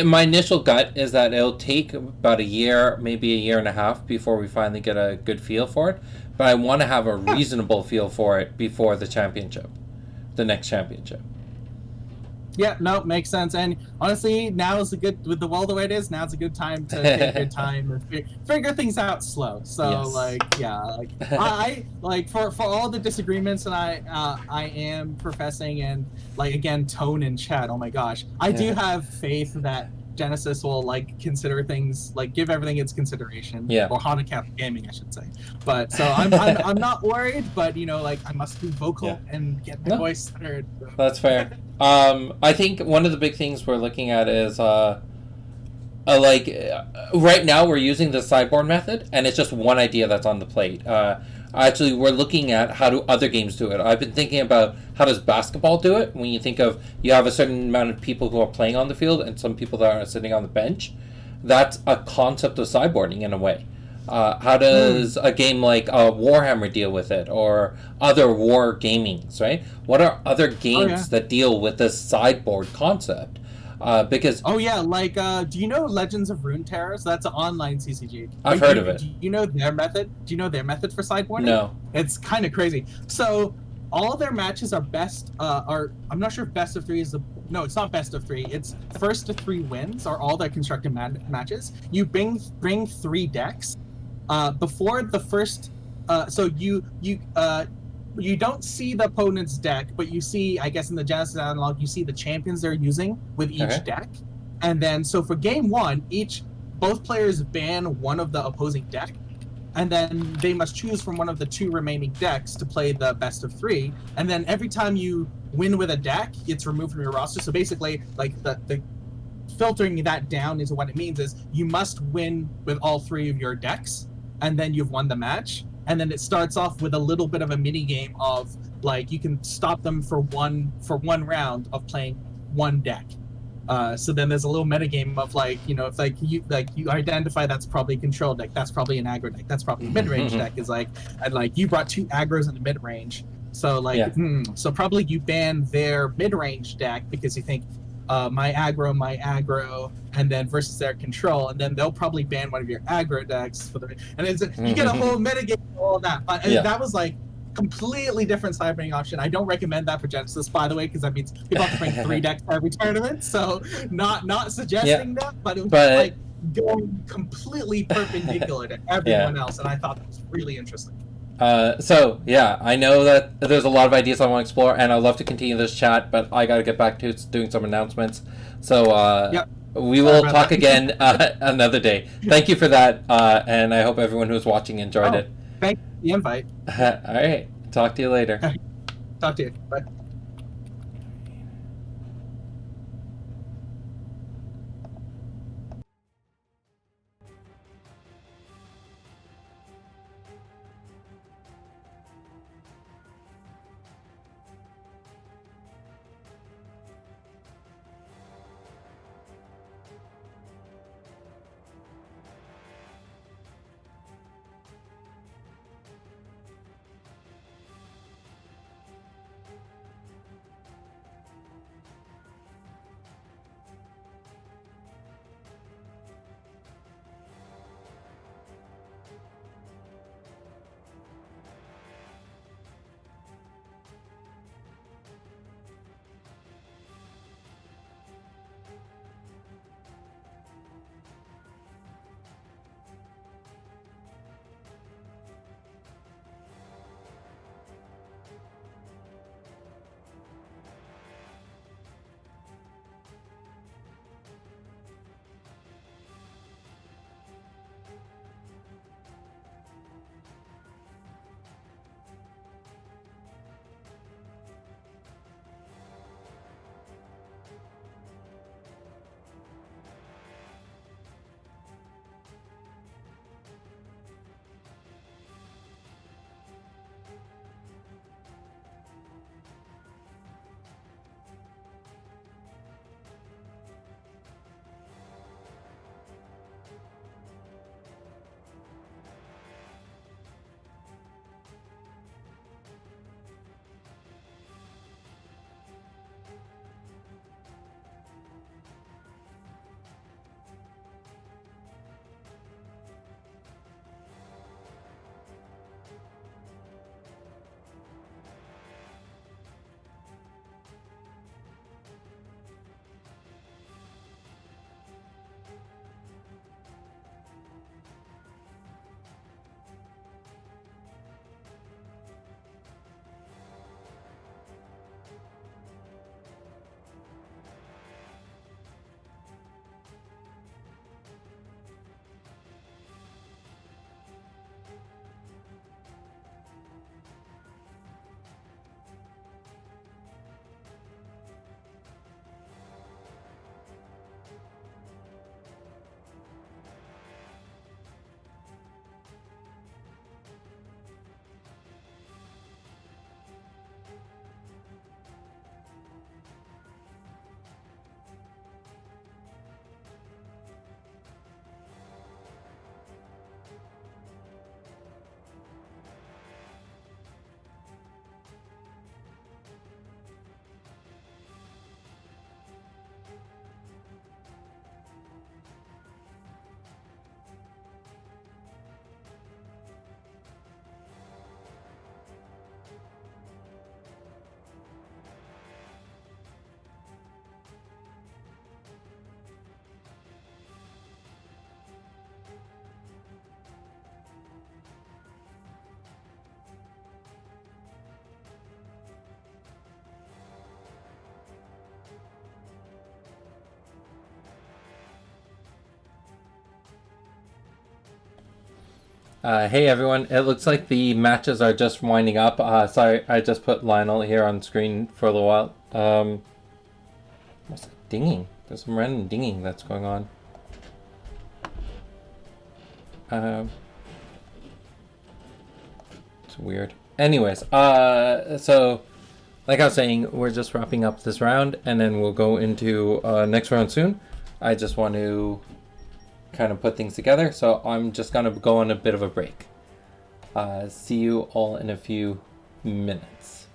My initial gut is that it'll take about a year, maybe a year and a half, before we finally get a good feel for it. But I want to have a reasonable feel for it before the championship, the next championship. Yeah, no, makes sense. And honestly, now is a good with the world the way it is. Now's a good time to take your time and figure things out slow. So Yes. like, yeah, like I like for all the disagreements that I am professing and like again tone and chat. Oh my gosh, I do have faith that Genesis will like consider things like give everything its consideration, Yeah. or Hanukkah Gaming, I should say. But so I'm not worried, but you know, like I must be Yeah. vocal and get my No, voice heard. that's fair. I think one of the big things we're looking at is right now we're using the sideboard method, and it's just one idea that's on the plate. Actually, we're looking at how do other games do it. I've been thinking about how does basketball do it. When you think of you have a certain amount of people who are playing on the field and some people that are sitting on the bench, that's a concept of sideboarding in a way. How does a game like Warhammer deal with it, or other war gamings, right? What are other games that deal with this sideboard concept? Because Oh yeah, like do you know Legends of Runeterra? So that's an online CCG. I've heard of it. Do you know their method? Do you know their method for sideboarding? No. It's kind of crazy. So all their matches are are I'm not sure if best of three is the no, it's not best of three. It's first to three wins are all their constructed matches. You bring three decks. Before the first, so you don't see the opponent's deck, but you see, I guess in the Genesis analog, you see the champions they're using with each deck. And then, so for game one, both players ban one of the opposing deck, and then they must choose from one of the two remaining decks to play the best of three. And then every time you win with a deck, it's removed from your roster. So basically, like the filtering that down into what it means is you must win with all three of your decks, and then you've won the match. And then it starts off with a little bit of a mini game of like you can stop them for one round of playing one deck. So then there's a little meta game of like, you know, if you identify that's probably a control deck, that's probably an aggro deck, that's probably a mid-range deck, is like, and like you brought two aggros in the mid-range, so like so probably you ban their mid-range deck because you think my aggro, and then versus their control, and then they'll probably ban one of your aggro decks for the, and it's you get a whole metagame of all that. But that was like completely different sideboarding option. I don't recommend that for Genesis, by the way, because that means people have to bring three decks for every tournament. So not suggesting that, but it was like going completely perpendicular to everyone else, and I thought that was really interesting. So yeah, I know that there's a lot of ideas I want to explore, and I'd love to continue this chat, but I gotta get back to doing some announcements. So we will talk again another day. Thank you for that, and I hope everyone who's watching enjoyed it. Thank you for the invite. All right, talk to you later. Talk to you. Bye. Hey everyone, it looks like the matches are just winding up. Sorry, I just put Lionel here on screen for a little while. What's that dinging? There's some random dinging that's going on. It's weird. Anyways, so like I was saying, we're just wrapping up this round, and then we'll go into next round soon. I just want to kind of put things together, so I'm just gonna go on a bit of a break. See you all in a few minutes.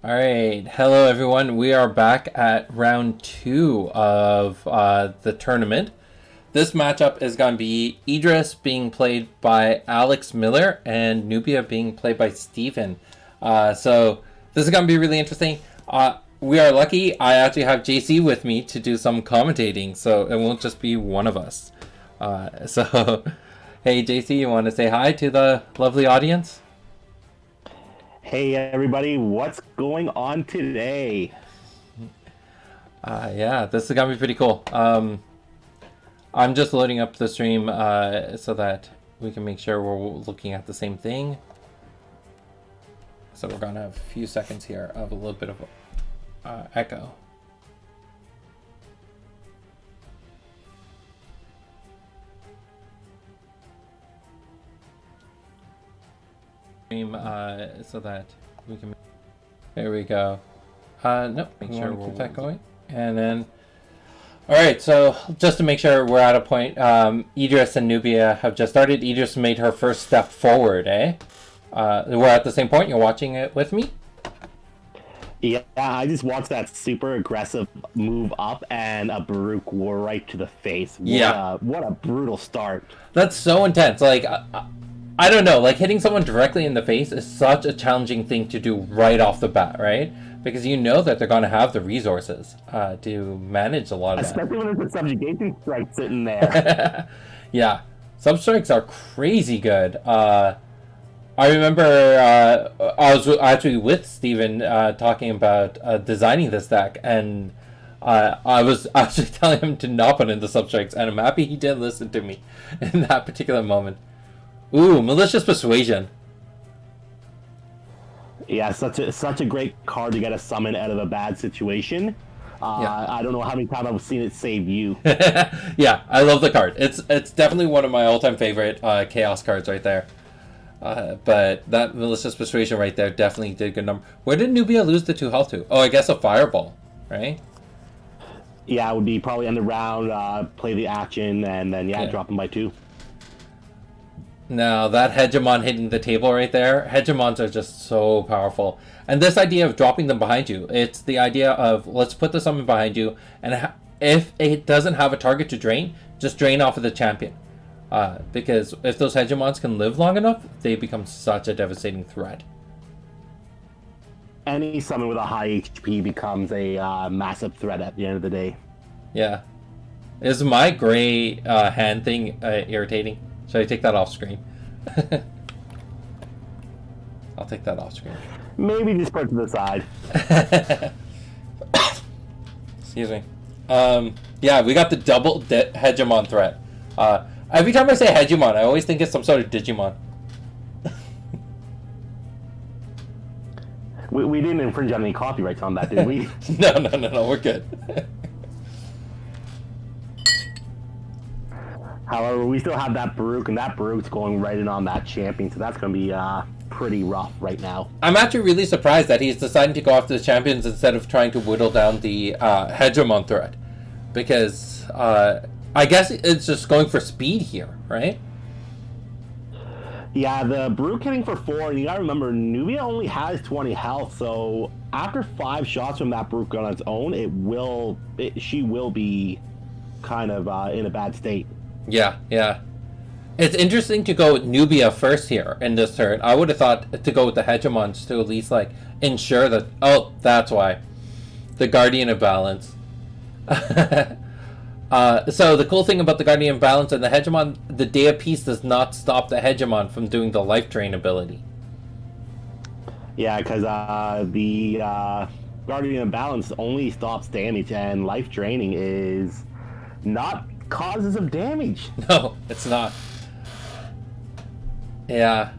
All right, hello everyone. We are back at round 2 of the tournament. This matchup is going to be Idris being played by Alex Miller and Nubia being played by Steven. So this is going to be really interesting. We are lucky I actually have JC with me to do some commentating, so it won't just be one of us. So, hey JC, you want to say hi to the lovely audience? Hey everybody, what's going on today? Yeah, this is gonna be pretty cool. I'm just loading up the stream so that we can make sure we're looking at the same thing. So we're gonna have a few seconds here of a little bit of echo. So that we can. There we go. Nope. Make sure we'll keep that going. And then, all right. So just to make sure we're at a point, Idris and Nubia have just started. Idris made her first step forward. We're at the same point. You're watching it with me. Yeah, I just watched that super aggressive move up and a Baruch right to the face. What a brutal start. That's so intense. Like. I don't know, like hitting someone directly in the face is such a challenging thing to do right off the bat, right? Because you know that they're going to have the resources to manage a lot of that. Especially when there's a subjugation strike sitting there. Yeah, substrikes are crazy good. I remember I was actually with Steven talking about designing this deck, and I was actually telling him to not put in the substrikes, and I'm happy he did listen to me in that particular moment. Ooh, Malicious Persuasion. Yeah, such a great card to get a summon out of a bad situation. Yeah. I don't know how many times I've seen it save you. Yeah, I love the card. It's definitely one of my all-time favorite Chaos cards right there. But that Malicious Persuasion right there definitely did a good number. Where did Nubia lose the 2 health to? Oh, I guess a Fireball, right? Yeah, it would be probably end the round, play the action, and then drop him by 2. Now, that Hegemon hitting the table right there, Hegemons are just so powerful. And this idea of dropping them behind you, it's the idea of, let's put the summon behind you, and if it doesn't have a target to drain, just drain off of the champion. Because if those Hegemons can live long enough, they become such a devastating threat. Any summon with a high HP becomes a massive threat at the end of the day. Yeah. Is my gray hand thing irritating? Should I take that off screen? I'll take that off screen. Maybe just put it to the side. Excuse me. Yeah, we got the double Hegemon threat. Every time I say Hegemon, I always think it's some sort of Digimon. we didn't infringe on any copyrights on that, did we? No, we're good. However, we still have that Baruch, and that Baruch's going right in on that champion, so that's going to be pretty rough right now. I'm actually really surprised that he's deciding to go after the champions instead of trying to whittle down the Hegemon threat. Because I guess it's just going for speed here, right? Yeah, the Baruch hitting for 4, and you gotta remember, Nubia only has 20 health, so after 5 shots from that Baruch on its own, she will be kind of in a bad state. Yeah. It's interesting to go with Nubia first here in this turn. I would have thought to go with the Hegemons to at least like ensure that. Oh, that's why. The Guardian of Balance. So the cool thing about the Guardian of Balance and the Hegemon, the Day of Peace does not stop the Hegemon from doing the life drain ability. Yeah, because the Guardian of Balance only stops damage, and life draining is not causes of damage. No, it's not. Yeah.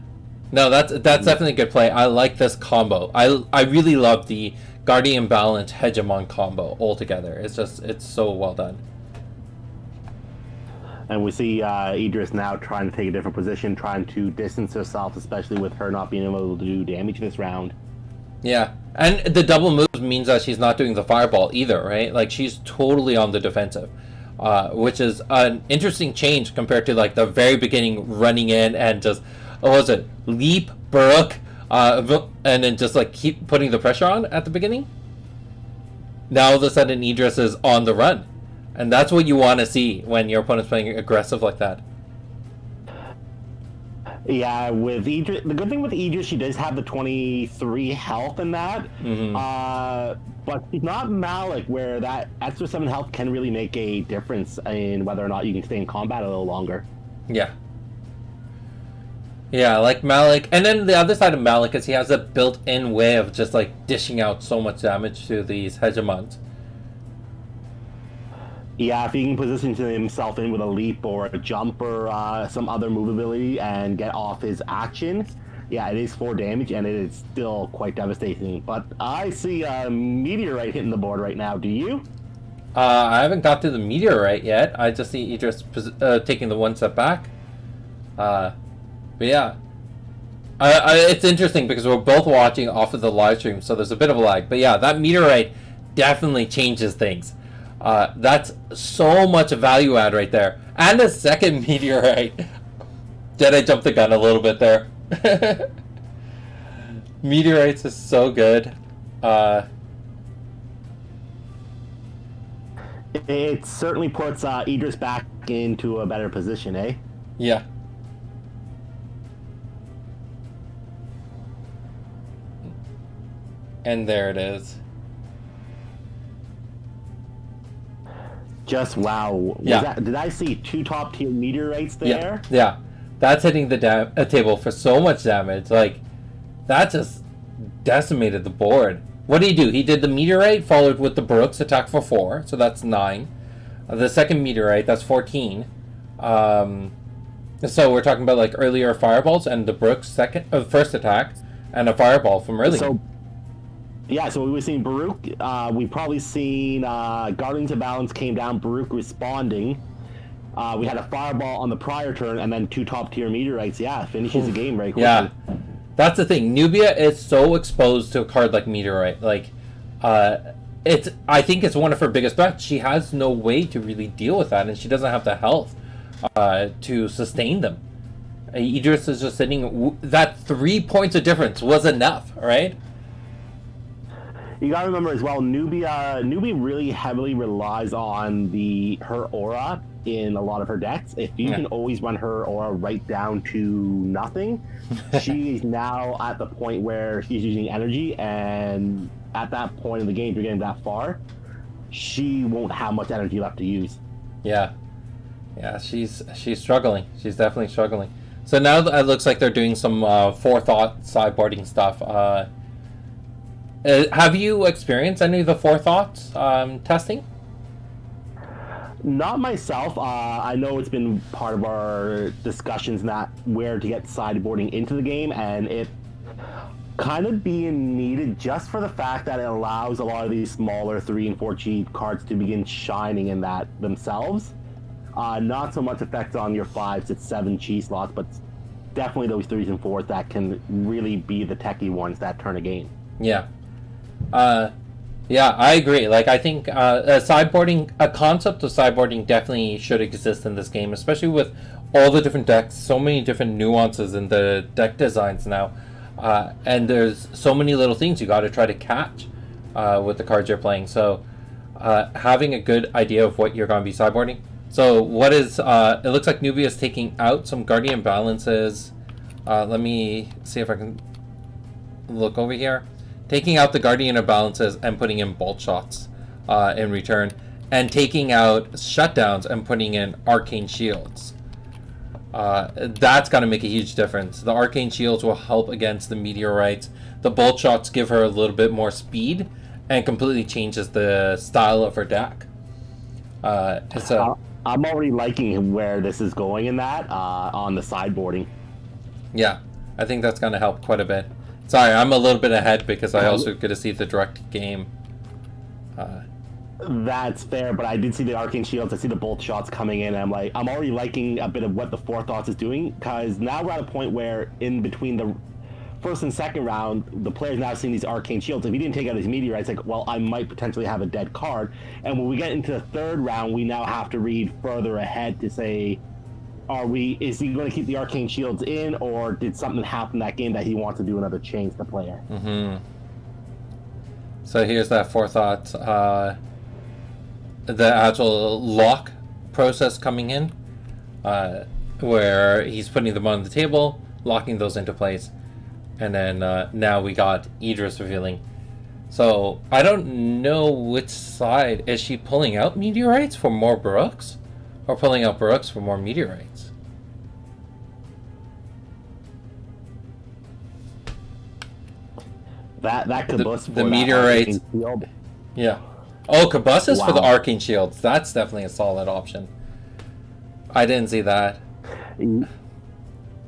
No, that's definitely a good play. I like this combo. I really love the Guardian Balance Hegemon combo altogether. It's so well done. And we see Idris now trying to take a different position, trying to distance herself, especially with her not being able to do damage this round. Yeah, and the double move means that she's not doing the fireball either, right? Like, she's totally on the defensive, which is an interesting change compared to, like, the very beginning running in and just, what was it, leap, Baruch, and then just like keep putting the pressure on at the beginning. Now all of a sudden Idris is on the run, and that's what you want to see when your opponent's playing aggressive like that. Yeah, with Idris, the good thing with Idris, she does have the 23 health in that. But she's not Malik, where that extra 7 health can really make a difference in whether or not you can stay in combat a little longer. Yeah. Yeah, like Malik. And then the other side of Malik is he has a built-in way of just like dishing out so much damage to these hegemons. Yeah, if he can position himself in with a leap or a jump or some other move ability and get off his action, yeah, it is 4 damage and it is still quite devastating. But I see a meteorite hitting the board right now. Do you? I haven't got to the meteorite yet. I just see Idris taking the one step back. But yeah. It's interesting because we're both watching off of the live stream, so there's a bit of a lag. But yeah, that meteorite definitely changes things. That's so much value add right there. And a second meteorite. Did I jump the gun a little bit there? Meteorites is so good. It certainly puts Idris back into a better position, eh? Yeah. And there it is. Just wow. Yeah. Did I see 2 top tier meteorites there? Yeah. That's hitting the table for so much damage. Like, that just decimated the board. What did he do? He did the meteorite, followed with the Brooks attack for 4, so that's 9. The second meteorite, that's 14. So we're talking about like earlier fireballs and the Brooks first attack, and a fireball from earlier. So we were seeing Baruch. We've probably seen Guardians of Balance came down, Baruch responding. We had a fireball on the prior turn, and then 2 top tier meteorites. Yeah, finishes the game very quickly. Yeah, that's the thing. Nubia is so exposed to a card like Meteorite. Like, I think it's one of her biggest threats. She has no way to really deal with that, and she doesn't have the health to sustain them. Idris is just sitting. That 3 points of difference was enough, right? You gotta remember as well, Nubia really heavily relies on her aura in a lot of her decks. If you can always run her aura right down to nothing, she's now at the point where she's using energy, and at that point in the game, if you're getting that far, she won't have much energy left to use. Yeah, she's struggling. She's definitely struggling. So now it looks like they're doing some forethought sideboarding stuff. Have you experienced any of the forethoughts testing? Not myself. I know it's been part of our discussions not where to get sideboarding into the game, and it kind of being needed just for the fact that it allows a lot of these smaller 3 and 4 cheat cards to begin shining in that themselves. Not so much effects on your 5, 6, 7 cheat slots, but definitely those 3s and 4s that can really be the techie ones that turn a game. Yeah. Yeah, I agree. Like, I think sideboarding, a concept of sideboarding definitely should exist in this game, especially with all the different decks, so many different nuances in the deck designs now. And there's so many little things you got to try to catch with the cards you're playing. So having a good idea of what you're going to be sideboarding. So what is, it looks like Nubia is taking out some Guardian Balances. Let me see if I can look over here. Taking out the Guardian of Balances and putting in Bolt Shots in return. And taking out Shutdowns and putting in Arcane Shields. That's going to make a huge difference. The Arcane Shields will help against the Meteorites. The Bolt Shots give her a little bit more speed and completely changes the style of her deck. I'm already liking where this is going in that on the sideboarding. Yeah, I think that's going to help quite a bit. Sorry, I'm a little bit ahead because I also get to see the direct game. That's fair, but I did see the Arcane Shields. I see the Bolt Shots coming in, and I'm already liking a bit of what the Forethoughts is doing, because now we're at a point where in between the first and second round, the player's now seeing these Arcane Shields. If he didn't take out his Meteorites, like, well, I might potentially have a dead card. And when we get into the third round, we now have to read further ahead to say, Is he going to keep the arcane shields in, or did something happen that game that he wants to do another change to player? So here's that forethought. The actual lock process coming in, where he's putting them on the table, locking those into place, and then now we got Idris revealing. So I don't know which side. Is she pulling out meteorites for more Brooks, or pulling out Brooks for more meteorites? That Caboose the meteorites. Yeah. Oh, Cabussus for the arcane shields. That's definitely a solid option. I didn't see that.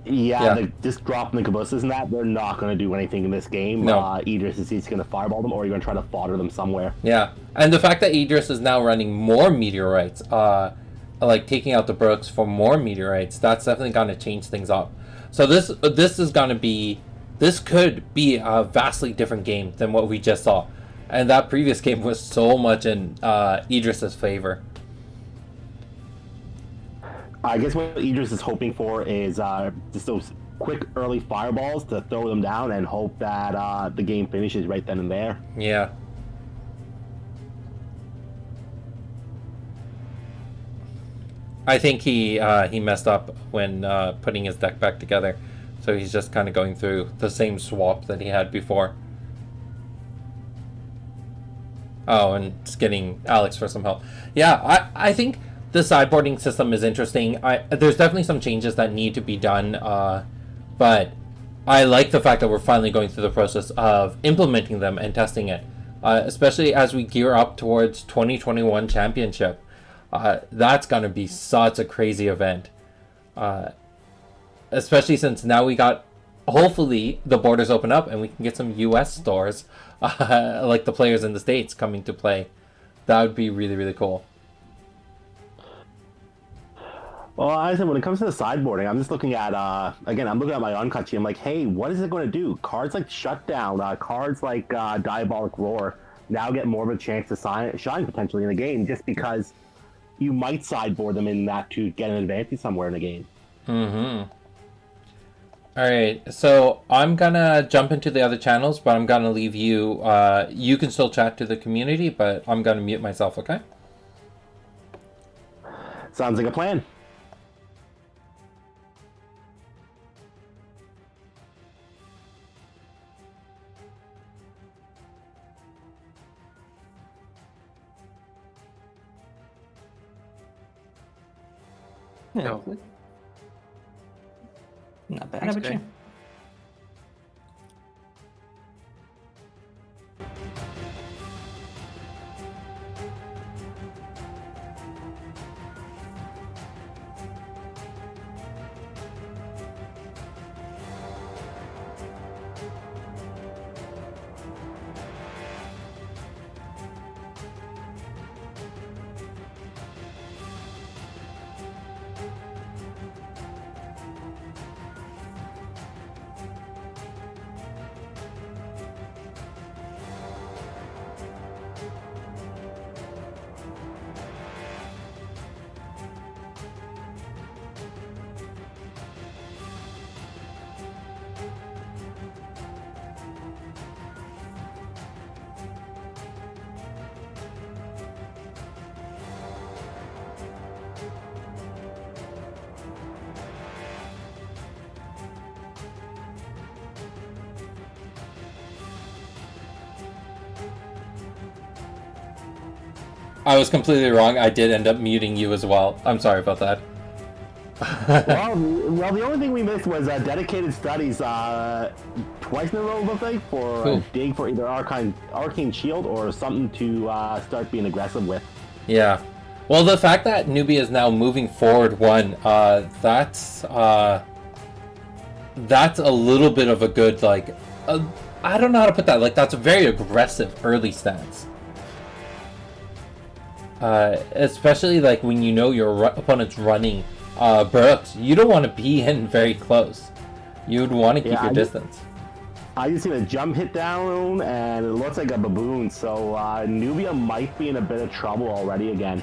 Yeah. Just dropping the Cabussus and that, they're not going to do anything in this game. No. Idris is going to fireball them, or you're going to try to fodder them somewhere. Yeah. And the fact that Idris is now running more meteorites, like taking out the Brooks for more meteorites, that's definitely going to change things up. So this is going to be... This could be a vastly different game than what we just saw. And that previous game was so much in Idris's favor. I guess what Idris is hoping for is just those quick early fireballs to throw them down and hope that the game finishes right then and there. Yeah. I think he messed up when putting his deck back together. So he's just kind of going through the same swap that he had before. Oh, and just getting Alex for some help. Yeah, I think the sideboarding system is interesting. There's definitely some changes that need to be done, but I like the fact that we're finally going through the process of implementing them and testing it, especially as we gear up towards 2021 championship. That's going to be such a crazy event. Especially since now we got, hopefully, the borders open up and we can get some U.S. stores, like the players in the States coming to play. That would be really, really cool. Well, I said when it comes to the sideboarding, I'm just looking at, again, I'm looking at my uncut sheet. I'm like, hey, what is it going to do? Cards like Shutdown, cards like Diabolic Roar now get more of a chance to shine potentially in the game, just because you might sideboard them in that to get an advantage somewhere in the game. Mm-hmm. Alright, so I'm gonna jump into the other channels, but I'm gonna leave you, you can still chat to the community, but I'm gonna mute myself, okay? Sounds like a plan. Yeah. Oh. Not bad. That's How about good. you? I was completely wrong. I did end up muting you as well. I'm sorry about that. well, the only thing we missed was dedicated studies twice in a row, I think, for Cool. a dig for either arcane shield or something to start being aggressive with. Yeah. Well, the fact that Nubia is now moving forward one, that's a little bit of a good, like, I don't know how to put that. Like, that's a very aggressive early stance. Especially, like, when you know your opponent's running Brooks. You don't want to be in very close. You would want to keep your distance. I just seen a jump hit down, and it looks like a baboon, so Nubia might be in a bit of trouble already again.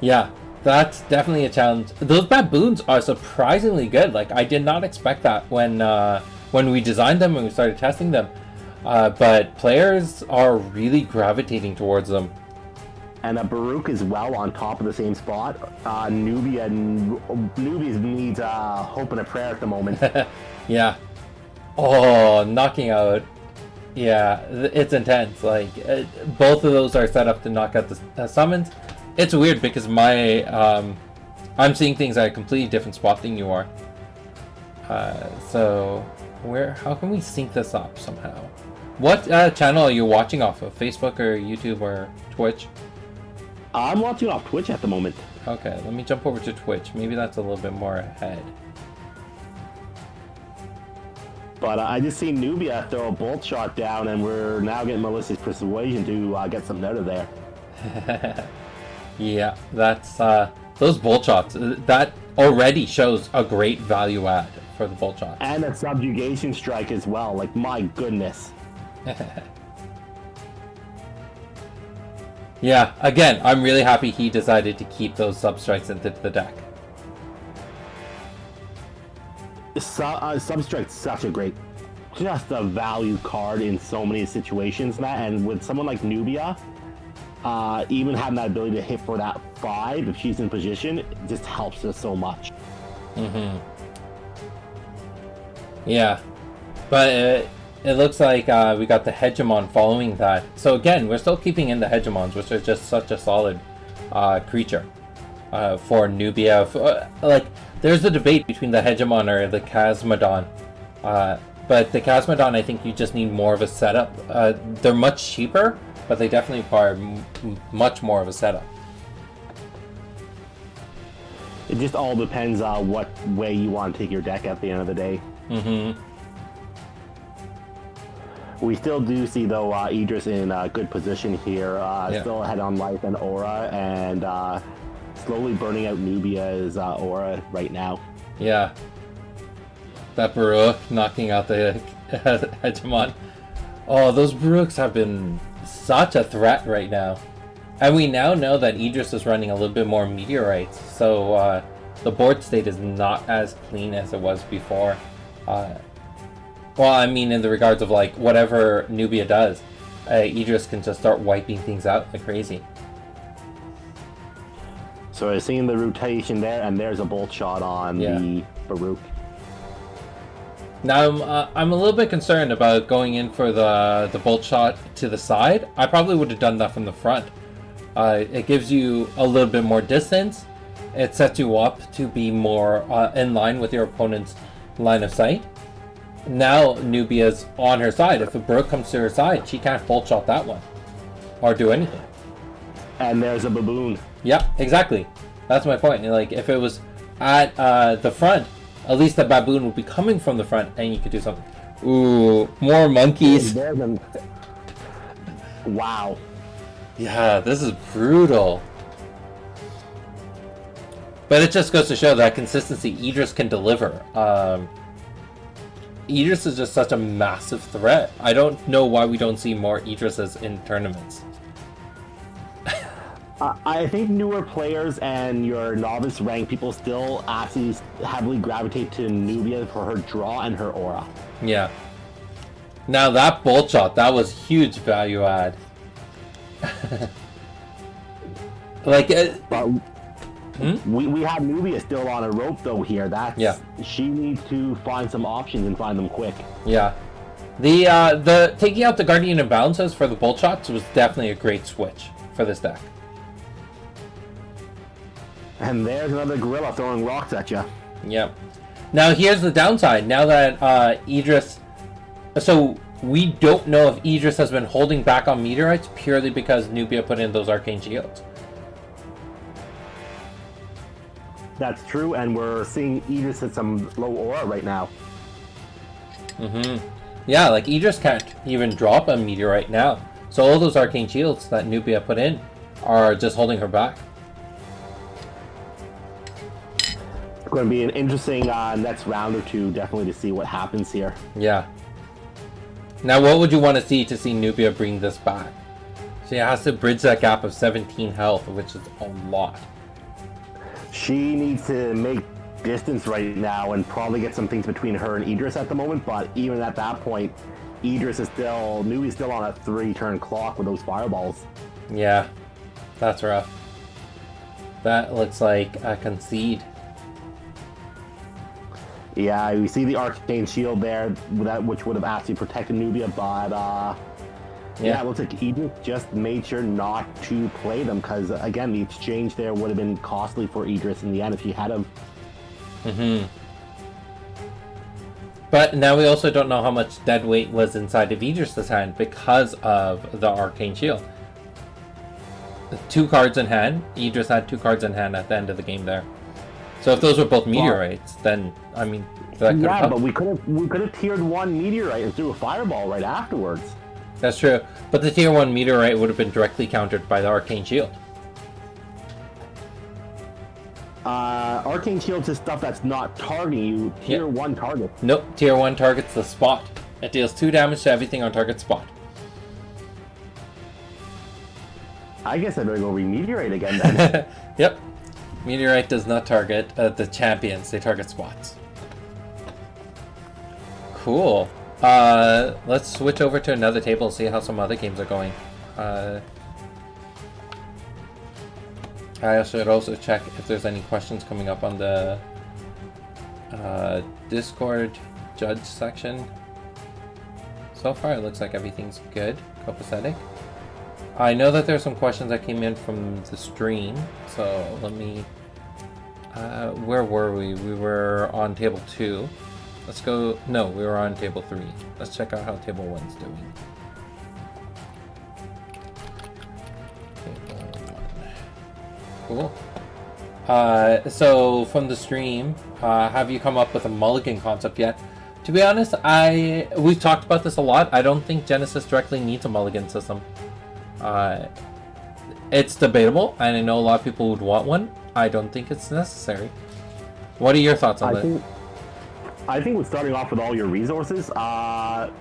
Yeah. That's definitely a challenge. Those baboons are surprisingly good. Like, I did not expect that when we designed them and we started testing them. But players are really gravitating towards them. And a Baruch is well on top of the same spot. Nubia needs hope and a prayer at the moment. Yeah. Oh, knocking out. Yeah, it's intense. Like, both of those are set up to knock out the summons. It's weird because I'm seeing things at a completely different spot than you are. So, how can we sync this up somehow? What channel are you watching off of? Facebook or YouTube or Twitch? I'm watching off Twitch at the moment. Okay, let me jump over to Twitch. Maybe that's a little bit more ahead. But I just seen Nubia throw a bolt shot down, and we're now getting Melissa's persuasion to get something out of there. Yeah, that's those bolt shots. That already shows a great value add for the bolt shots. And a subjugation strike as well. Like, my goodness. Yeah, again, I'm really happy he decided to keep those sub-strikes into the deck. Substrike's such a great, just a value card in so many situations, Matt. And with someone like Nubia, even having that ability to hit for that 5 if she's in position, it just helps us so much. Mm-hmm. Yeah, but it looks like we got the Hegemon following that. So again, we're still keeping in the Hegemons, which are just such a solid creature for Nubia. Like, there's a debate between the Hegemon or the Chasmodon. But the Chasmodon, I think you just need more of a setup. They're much cheaper, but they definitely require much more of a setup. It just all depends on what way you want to take your deck at the end of the day. Mm-hmm. We still do see, though, Idris in a good position here. Yeah. Still ahead on life and aura, and slowly burning out Nubia's aura right now. Yeah. That Baruch knocking out the Hegemon. Oh, those Baruchs have been such a threat right now. And we now know that Idris is running a little bit more meteorites, so the board state is not as clean as it was before. Well, I mean, in the regards of, like, whatever Nubia does, Idris can just start wiping things out like crazy. So I've seen the rotation there, and there's a bolt shot on the Baruch. Now, I'm a little bit concerned about going in for the bolt shot to the side. I probably would have done that from the front. It gives you a little bit more distance. It sets you up to be more in line with your opponent's line of sight. Now Nubia's on her side. If a Baruch comes to her side, she can't bolt shot that one or do anything. And there's a baboon. Yeah, exactly. That's my point. Like, if it was at the front, at least the baboon would be coming from the front, and you could do something. Ooh, more monkeys. Wow. Yeah, this is brutal. But it just goes to show that consistency Idris can deliver. Idris is just such a massive threat. I don't know why we don't see more Idrises in tournaments. I think newer players and your novice rank people still actually heavily gravitate to Nubia for her draw and her aura. Yeah. Now that bolt shot, that was huge value add. Like, we have Nubia still on a rope though here. She needs to find some options and find them quick. Yeah. The taking out the Guardian Imbalances for the bolt shots was definitely a great switch for this deck. And there's another gorilla throwing rocks at you. Yep. Now here's the downside. Now that Idris... So we don't know if Idris has been holding back on meteorites purely because Nubia put in those arcane shields. That's true, and we're seeing Idris hit some low aura right now. Mm-hmm. Yeah, like Idris can't even drop a meteorite now. So all those arcane shields that Nubia put in are just holding her back. It's going to be an interesting next round or two, definitely, to see what happens here. Yeah. Now, what would you want to see Nubia bring this back? She has to bridge that gap of 17 health, which is a lot. She needs to make distance right now and probably get some things between her and Idris at the moment, but even at that point, Nubi's still on a 3-turn clock with those fireballs. Yeah, that's rough. That looks like a concede. Yeah, we see the arcane shield there, which would have actually protected Nubia, but yeah, it looks like Idris just made sure not to play them, because again, the exchange there would have been costly for Idris in the end if he had him. But now we also don't know how much dead weight was inside of Idris' hand because of the arcane shield. 2 cards in hand. Idris had 2 cards in hand at the end of the game there. So if those were both meteorites, then I mean that could have but we could have tiered 1 meteorite and threw a fireball right afterwards. That's true. But the tier 1 meteorite would have been directly countered by the arcane shield. Arcane shield's is stuff that's not targeting you. Tier 1 target. Nope, tier 1 targets the spot. It deals 2 damage to everything on target spot. I guess I better go read meteorite again then. Yep. Meteorite does not target the champions, they target spots. Cool. Let's switch over to another table and see how some other games are going. I should also check if there's any questions coming up on the Discord judge section. So far it looks like everything's good, copacetic. I know that there's some questions that came in from the stream, so let me... where were we? We were on table 2. Let's go... No, we were on table 3. Let's check out how table 1's doing. Table 1. Cool. So from the stream, have you come up with a mulligan concept yet? To be honest, we've talked about this a lot. I don't think Genesis directly needs a mulligan system. It's debatable, and I know a lot of people would want one. I don't think it's necessary. What are your thoughts on that? I think with starting off with all your resources, it's kind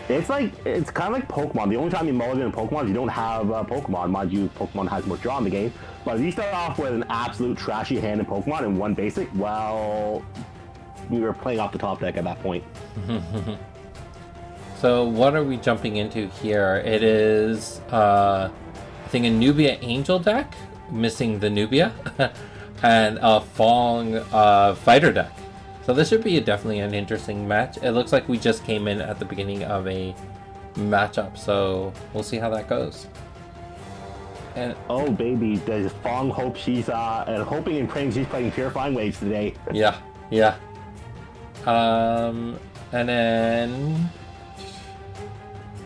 of like Pokemon. The only time you mulligan in Pokemon is you don't have Pokemon. Mind you, Pokemon has more draw in the game. But if you start off with an absolute trashy hand in Pokemon and 1 basic, well, we were playing off the top deck at that point. So what are we jumping into here? It is, I think, a Nubia Angel deck, missing the Nubia, and a Fong fighter deck. So this should be definitely an interesting match. It looks like we just came in at the beginning of a matchup, so we'll see how that goes. And oh baby, does Fong hope she's hoping and praying she's playing Purifying Waves today? Yeah. And then...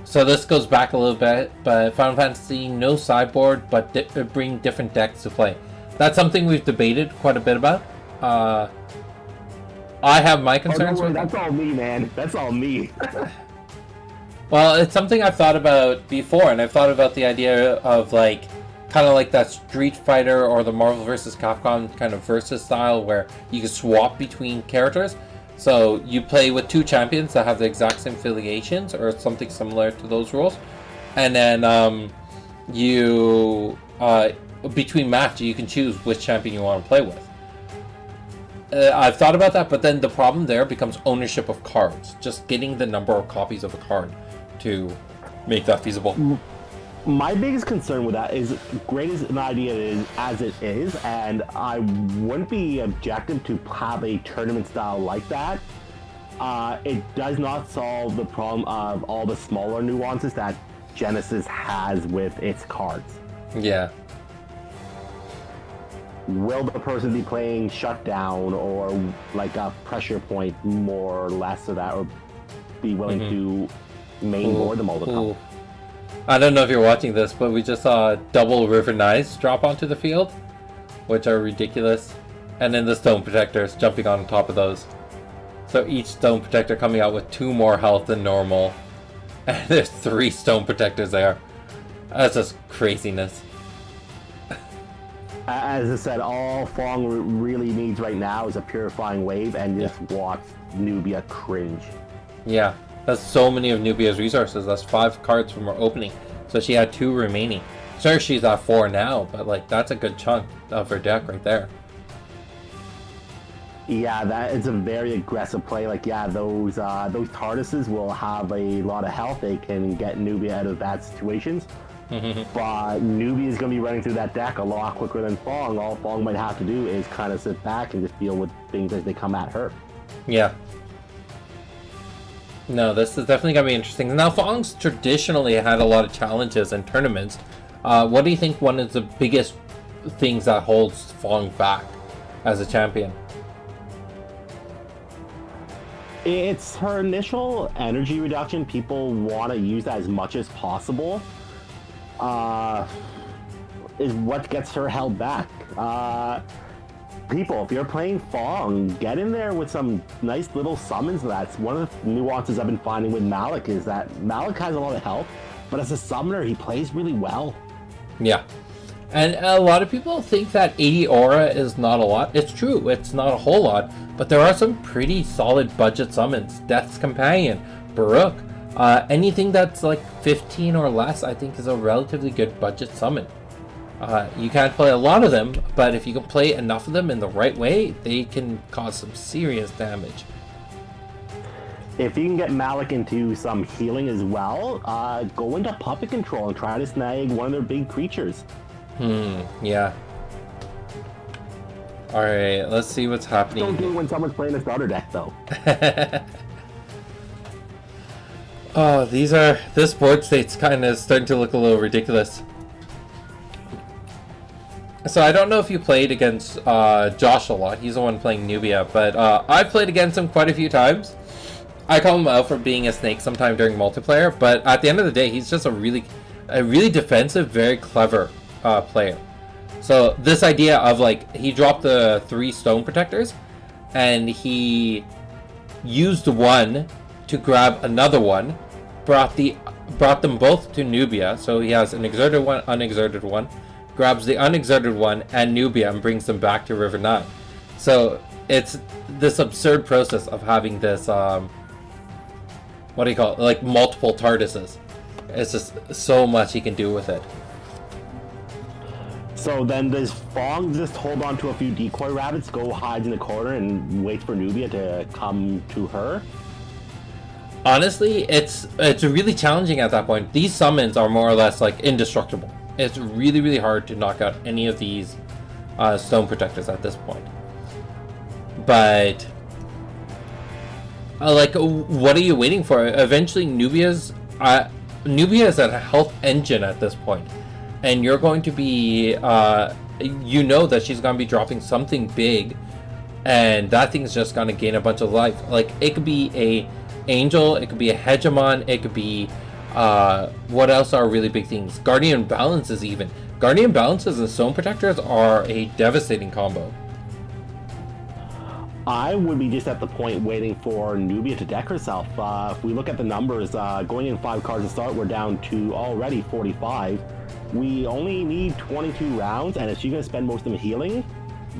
So this goes back a little bit, but Final Fantasy, no sideboard, but bring different decks to play. That's something we've debated quite a bit about. I have my concerns with that's all me, man. That's all me. Well, it's something I've thought about before, and I've thought about the idea of kind of like that Street Fighter or the Marvel vs. Capcom kind of versus style where you can swap between characters. So you play with 2 champions that have the exact same affiliations or something similar to those rules, and then you between match you can choose which champion you want to play with. I've thought about that, but then the problem there becomes ownership of cards. Just getting the number of copies of a card to make that feasible. My biggest concern with that is, great as an idea as it is, and I wouldn't be objective to have a tournament style like that. It does not solve the problem of all the smaller nuances that Genesis has with its cards. Yeah. Will the person be playing Shutdown or like a Pressure Point more or less of that, or be willing to mainboard them all the time? I don't know if you're watching this, but we just saw double River Knights drop onto the field, which are ridiculous. And then the Stone Protectors jumping on top of those. So each Stone Protector coming out with 2 more health than normal. And there's 3 Stone Protectors there. That's just craziness. As I said, all Fong really needs right now is a Purifying Wave and just watch Nubia cringe. Yeah, that's so many of Nubia's resources. That's 5 cards from her opening. So she had 2 remaining. Sure, she's at 4 now, but that's a good chunk of her deck right there. Yeah, that it's a very aggressive play. Like, yeah, those TARDISes will have a lot of health. They can get Nubia out of bad situations. But Nubia is going to be running through that deck a lot quicker than Fong. All Fong might have to do is kind of sit back and just deal with things as they come at her. Yeah. No, this is definitely going to be interesting. Now, Fong's traditionally had a lot of challenges in tournaments. What do you think one of the biggest things that holds Fong back as a champion? It's her initial energy reduction. People want to use that as much as possible. Is what gets her held back. People, if you're playing Fong, get in there with some nice little summons. That's one of the nuances I've been finding with Malik, is that Malik has a lot of health, but as a summoner, he plays really well. Yeah. And a lot of people think that 80 aura is not a lot. It's true, it's not a whole lot, but there are some pretty solid budget summons. Death's Companion, Baruch, anything that's like 15 or less, I think is a relatively good budget summon. You can't play a lot of them, but if you can play enough of them in the right way, they can cause some serious damage. If you can get Malik into some healing as well, go into puppet control and try to snag one of their big creatures. Yeah. Alright, let's see what's happening. Don't do it when someone's playing a starter deck, though. Oh, this board state's kind of starting to look a little ridiculous. So I don't know if you played against Josh a lot. He's the one playing Nubia, but I've played against him quite a few times. I call him out for being a snake sometime during multiplayer, but at the end of the day, he's just a really defensive, very clever player. So this idea of, like, he dropped the 3 stone protectors, and he used one to grab another one, brought them both to Nubia. So he has an exerted one, unexerted one, grabs the unexerted one and Nubia and brings them back to River 9. So it's this absurd process of having this what do you call it, like multiple TARDISes. It's just so much he can do with it. So then does Fong just hold on to a few decoy rabbits, go hide in the corner and wait for Nubia to come to her? Honestly, it's really challenging at that point. These summons are more or less like indestructible. It's really, really hard to knock out any of these stone protectors at this point. But like, what are you waiting for? Eventually, Nubia is at a health engine at this point, and you're going to be, you know that she's going to be dropping something big, and that thing's just going to gain a bunch of life. Like, it could be a angel, it could be a hegemon, it could be what else are really big things? Guardian Balances even. Guardian Balances and Stone Protectors are a devastating combo. I would be just at the point waiting for Nubia to deck herself. If we look at the numbers, going in 5 cards to start, we're down to already 45. We only need 22 rounds, and if she's going to spend most of them healing,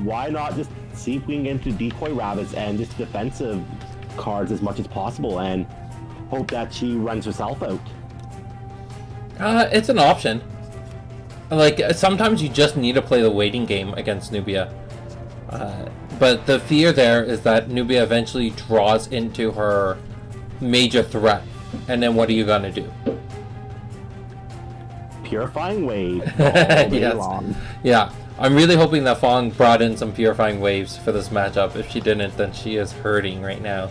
why not just see if we can get into decoy rabbits and just defensive cards as much as possible and hope that she runs herself out? It's an option. Like, sometimes you just need to play the waiting game against Nubia. But the fear there is that Nubia eventually draws into her major threat. And then what are you gonna do? Purifying Wave all day long. Yeah. I'm really hoping that Fong brought in some Purifying Waves for this matchup. If she didn't, then she is hurting right now.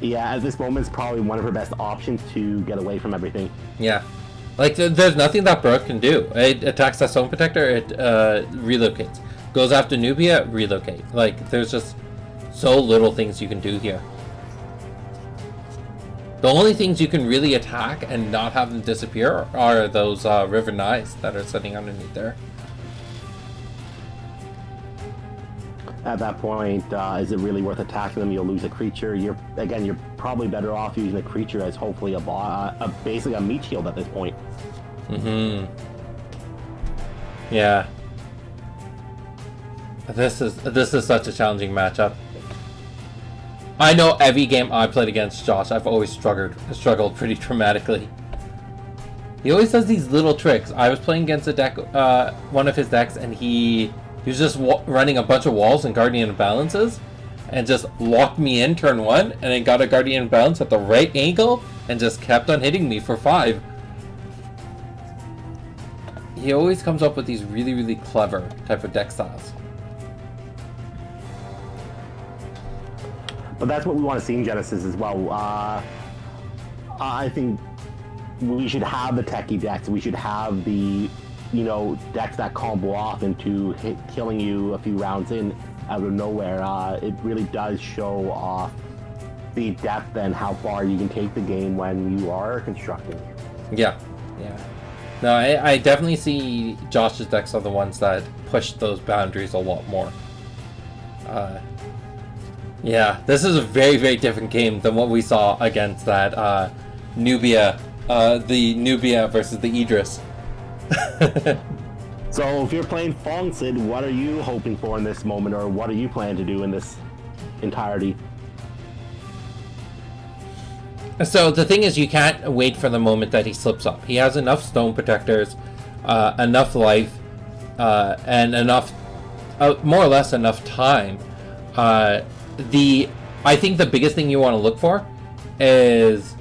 Yeah, at this moment, it's probably one of her best options to get away from everything. Yeah. Like, there's nothing that Brooke can do. It attacks that Stone Protector, it relocates. Goes after Nubia, relocate. Like, there's just so little things you can do here. The only things you can really attack and not have them disappear are those River Knights that are sitting underneath there. At that point, is it really worth attacking them? You'll lose a creature. You're probably better off using a creature as hopefully basically a meat shield at this point. Yeah. This is such a challenging matchup. I know every game I played against Josh, I've always struggled pretty dramatically. He always does these little tricks. I was playing against a deck, one of his decks, and he He was just running a bunch of walls and Guardian Balances, and just locked me in turn 1, and then got a Guardian Balance at the right angle, and just kept on hitting me for 5. He always comes up with these really, really clever type of deck styles. But that's what we want to see in Genesis as well. I think we should have the techie decks. We should have the, decks that combo off into killing you a few rounds in out of nowhere. It really does show off the depth and how far you can take the game when you are constructing. Yeah. No, I definitely see Josh's decks are the ones that push those boundaries a lot more. Yeah, this is a very, very different game than what we saw against that Nubia, the Nubia versus the Idris. So if you're playing Fong Sid, what are you hoping for in this moment, or what are you planning to do in this entirety? So the thing is, you can't wait for the moment that he slips up. He has enough stone protectors, enough life, and enough, more or less enough time. I think the biggest thing you want to look for is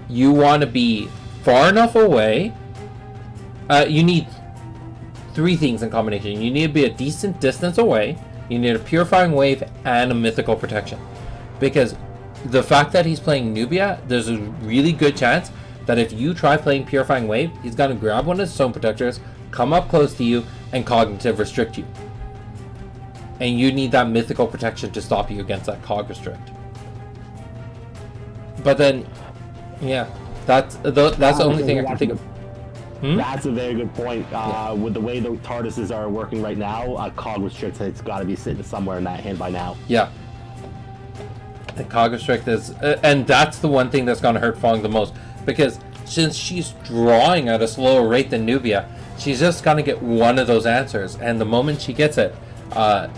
you want to be far enough away. You need 3 things in combination. You need to be a decent distance away, you need a Purifying Wave, and a Mythical Protection. Because the fact that he's playing Nubia, there's a really good chance that if you try playing Purifying Wave, he's going to grab one of his Stone Protectors, come up close to you, and Cognitive Restrict you. And you need that Mythical Protection to stop you against that Cog Restrict. But then, yeah, that's the only thing I can think of. That's a very good point. With the way the TARDISes are working right now, Cog Restrict, it's got to be sitting somewhere in that hand by now. Yeah. The Cog Restrict is... and that's the one thing that's going to hurt Fong the most. Because since she's drawing at a slower rate than Nubia, she's just going to get one of those answers. And the moment she gets it,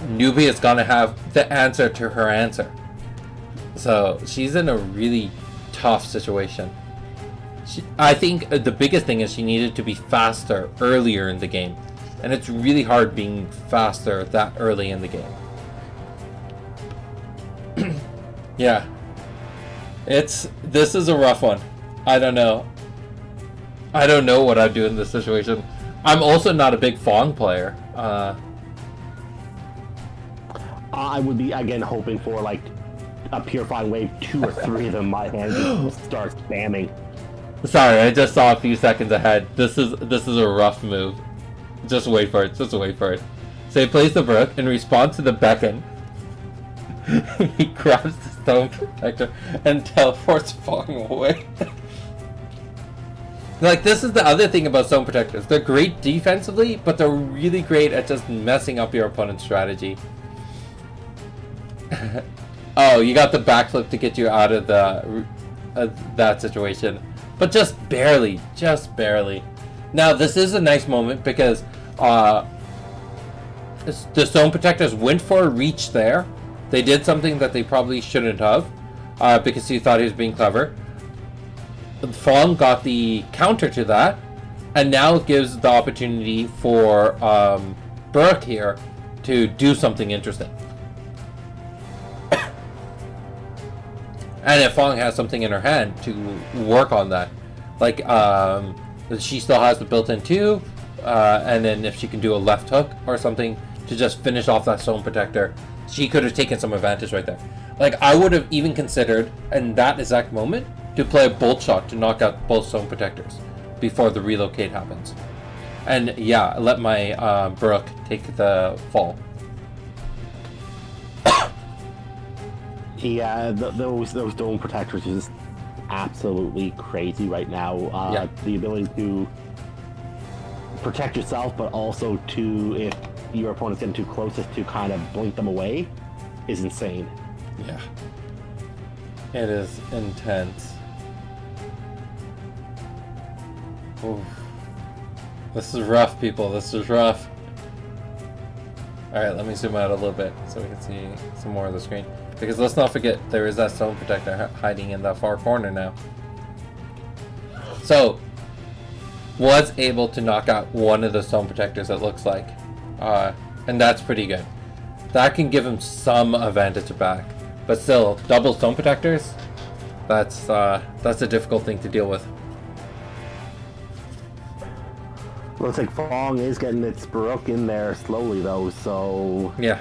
Nubia is going to have the answer to her answer. So she's in a really tough situation. I think the biggest thing is she needed to be faster earlier in the game. And it's really hard being faster that early in the game. Yeah. This is a rough one. I don't know. I don't know what I'd do in this situation. I'm also not a big Fong player. I would be, again, hoping for, like, a Purifying Wave, 2 or 3 of them. My hand just starts spamming. Sorry, I just saw a few seconds ahead. This is a rough move. Just wait for it. Just wait for it. So he plays the Brook in response to the beckon. He grabs the Stone Protector and teleports Fong away. Like, this is the other thing about Stone Protectors. They're great defensively, but they're really great at just messing up your opponent's strategy. Oh, you got the backflip to get you out of the that situation. But just barely. Just barely. Now, this is a nice moment because the Stone Protectors went for a reach there. They did something that they probably shouldn't have because he thought he was being clever. Fong got the counter to that, and now it gives the opportunity for Burke here to do something interesting. And if Fong has something in her hand to work on that, like she still has the built-in 2, and then if she can do a left hook or something to just finish off that Stone Protector, she could have taken some advantage right there. Like, I would have even considered in that exact moment to play a bolt shot to knock out both Stone Protectors before the relocate happens. And yeah, let my Brooke take the fall. Yeah, those Stone Protectors are just absolutely crazy right now. Yeah. The ability to protect yourself, but also to, if your opponent's getting too close, to kind of blink them away is insane. Yeah. It is intense. Oof. This is rough, people. This is rough. Alright, let me zoom out a little bit so we can see some more of the screen. Because let's not forget, there is that Stone Protector hiding in that far corner now. So, was able to knock out one of the Stone Protectors, it looks like. and that's pretty good. That can give him some advantage back, but still, double stone protectors. That's a difficult thing to deal with. Looks like Fong is getting its Baroque in there slowly though, so Yeah.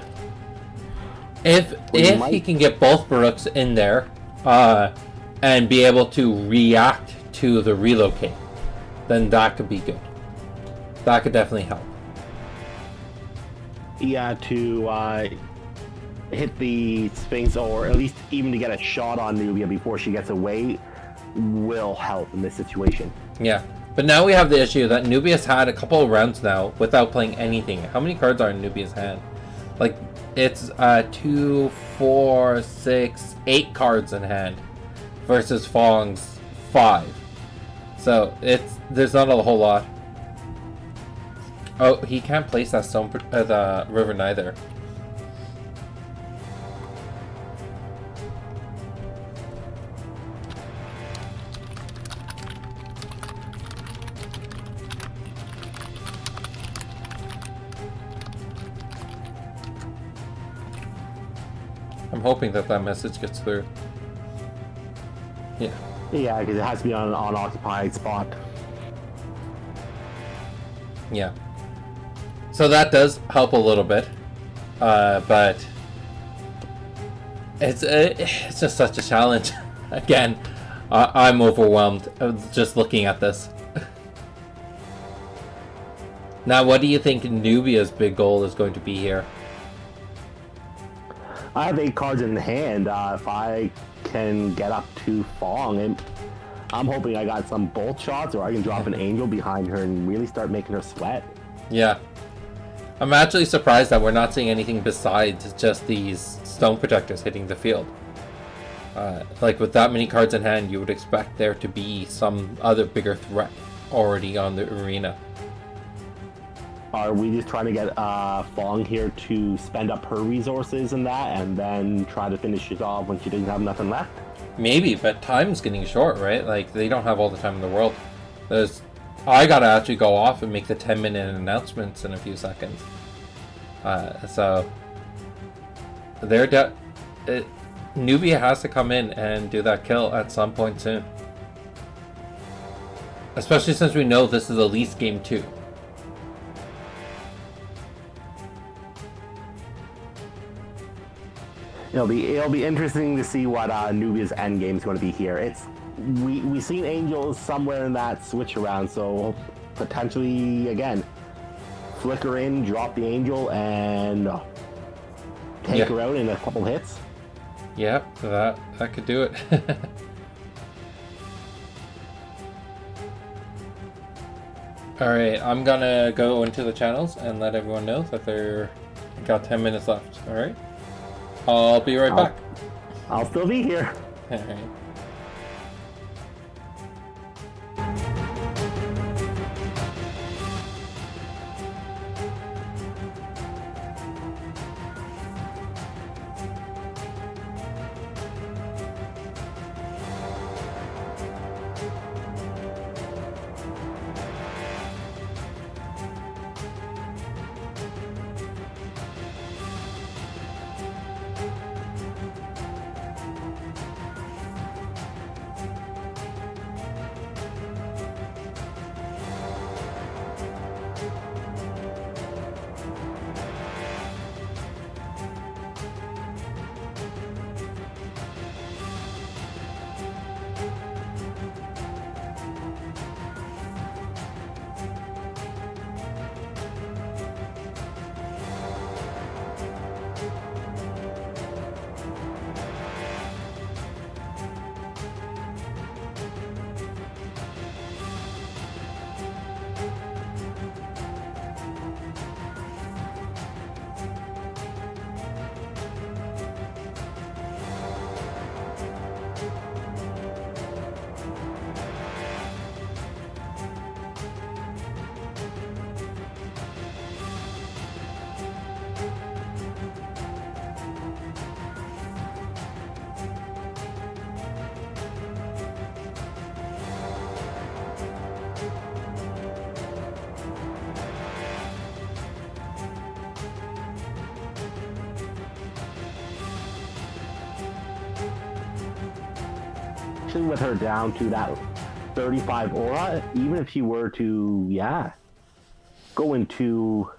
If he can get both Baruchs in there, and be able to react to the relocate, then that could be good. That could definitely help. yeah, to hit the Sphinx, or at least even to get a shot on Nubia before she gets away, will help in this situation. Yeah. But now we have the issue that Nubia's had a couple of rounds now without playing anything. How many cards are in Nubia's hand? Like, it's 2, 4, 6, 8 cards in hand versus Fong's 5. So there's not a whole lot. Oh, he can't place that stone the river neither. I'm hoping that message gets through. Yeah. Yeah, because it has to be on an unoccupied spot. Yeah. So that does help a little bit. But it's just such a challenge. Again, I'm overwhelmed just looking at this. Now, what do you think Nubia's big goal is going to be here? I have 8 cards in hand. If I can get up to Fong, and I'm hoping I got some bolt shots, or I can drop an angel behind her and really start making her sweat. Yeah. I'm actually surprised that we're not seeing anything besides just these stone protectors hitting the field. Like, with that many cards in hand, you would expect there to be some other bigger threat already on the arena. Are we just trying to get Fong here to spend up her resources in that, and then try to finish it off when she doesn't have nothing left? Maybe, but time's getting short, right? Like, they don't have all the time in the world. I gotta actually go off and make the 10-minute announcements in a few seconds. So Nubia has to come in and do that kill at some point soon. Especially since we know this is at least game 2. It'll be interesting to see what Nubia's endgame is going to be here. We've seen angels somewhere in that switch around, so potentially again flicker in, drop the angel, and take her out in a couple hits. Yep, that could do it. Alright, I'm gonna go into the channels and let everyone know that they're got 10 minutes left. Alright? I'll be right back. I'll still be here. Alright. especially with her down to that 35 aura, even if she were to, go into...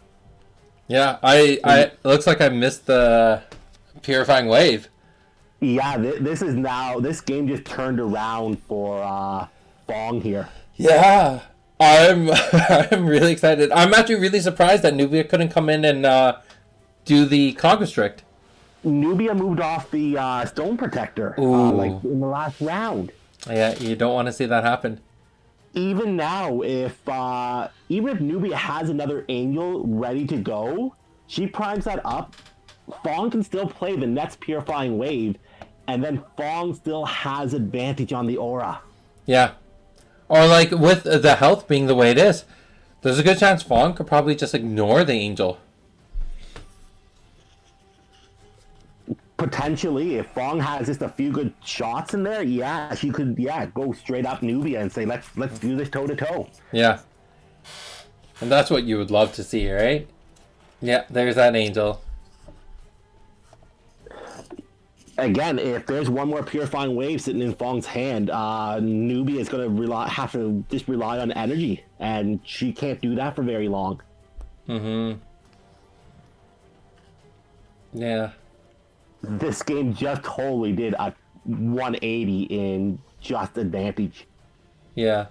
Yeah, I looks like I missed the Purifying Wave. Yeah, this game just turned around for Fong here. Yeah, I'm I'm really excited. I'm actually really surprised that Nubia couldn't come in and do the Conquer Strict. Nubia moved off the Stone Protector, like in the last round. Yeah, you don't want to see that happen. Even now, even if Nubia has another Angel ready to go, she primes that up. Fong can still play the next Purifying Wave, and then Fong still has advantage on the aura. Yeah. Or like with the health being the way it is, there's a good chance Fong could probably just ignore the Angel. Potentially, if Fong has just a few good shots in there, she could go straight up Nubia and say let's do this toe to toe. Yeah. And that's what you would love to see, right? Yeah, there's that Angel. Again, if there's one more Purifying Wave sitting in Fong's hand, Nubia is going to have to just rely on energy, and she can't do that for very long. Mm-hmm. Yeah. This game just totally did a 180 in just advantage. Yeah.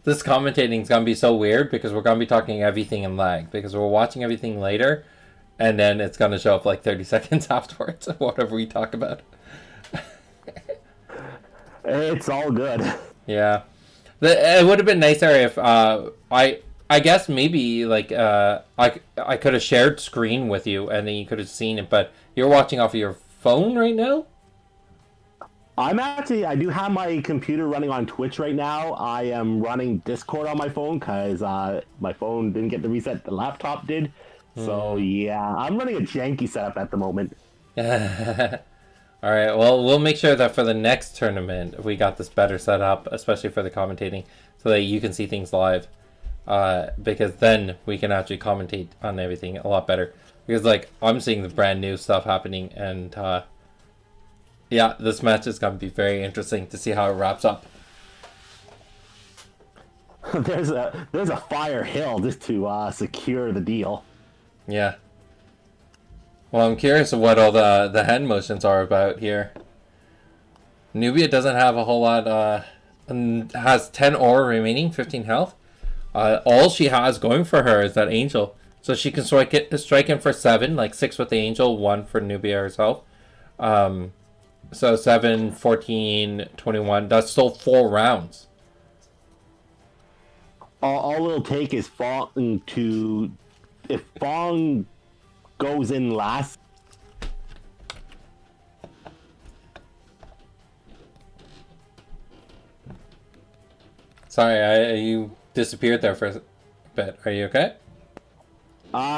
This commentating is going to be so weird because we're going to be talking everything in lag because we're watching everything later and then it's going to show up like 30 seconds afterwards of whatever we talk about. It's all good. Yeah. It would have been nicer if I guess maybe like I could have shared screen with you and then you could have seen it, but you're watching off of your phone right now? I do have my computer running on Twitch right now. I am running Discord on my phone because my phone didn't get the reset the laptop did. So yeah, I'm running a janky setup at the moment. All right, well, we'll make sure that for the next tournament we got this better set up, especially for the commentating, so that you can see things live. Because then we can actually commentate on everything a lot better. Because, like, I'm seeing the brand new stuff happening, and, yeah, this match is going to be very interesting to see how it wraps up. There's a fire hill just to secure the deal. Yeah. Well, I'm curious of what all the hand motions are about here. Nubia doesn't have a whole lot, has 10 aura remaining, 15 health. All she has going for her is that Angel. So she can strike in for 7, like 6 with the Angel, 1 for Nubia herself. So 7, 14, 21. That's still 4 rounds. All it'll take is Fong to... If Fong goes in last... Sorry, you disappeared there for a bit. Are you okay?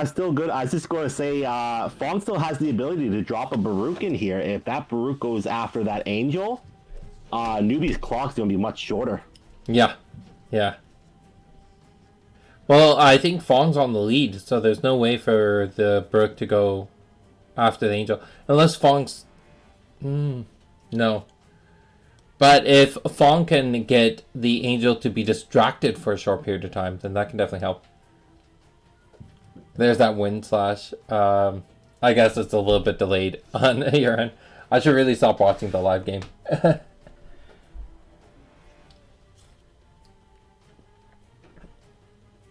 Still good. I was just going to say, Fong still has the ability to drop a Baruch in here. If that Baruch goes after that Angel, Nubia's clock's going to be much shorter. Yeah. Yeah. Well, I think Fong's on the lead, so there's no way for the Baruch to go after the Angel. Unless Fong's... no. But if Fong can get the Angel to be distracted for a short period of time, then that can definitely help. There's that wind slash. I guess it's a little bit delayed on your end. I should really stop watching the live game.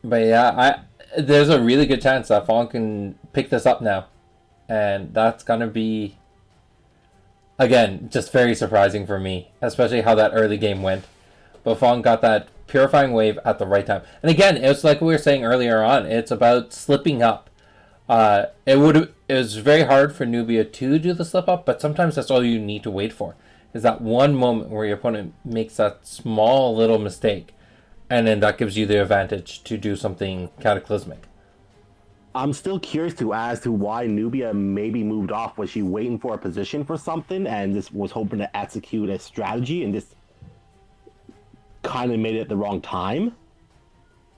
But yeah, there's a really good chance that Fong can pick this up now. And that's going to be, again, just very surprising for me. Especially how that early game went. But Fong got that Purifying Wave at the right time. And again, it's like we were saying earlier on. It's about slipping up. It was very hard for Nubia to do the slip up. But sometimes that's all you need to wait for. Is that one moment where your opponent makes that small little mistake. And then that gives you the advantage to do something cataclysmic. I'm still curious as to why Nubia maybe moved off. Was she waiting for a position for something and just was hoping to execute a strategy and just kind of made it at the wrong time?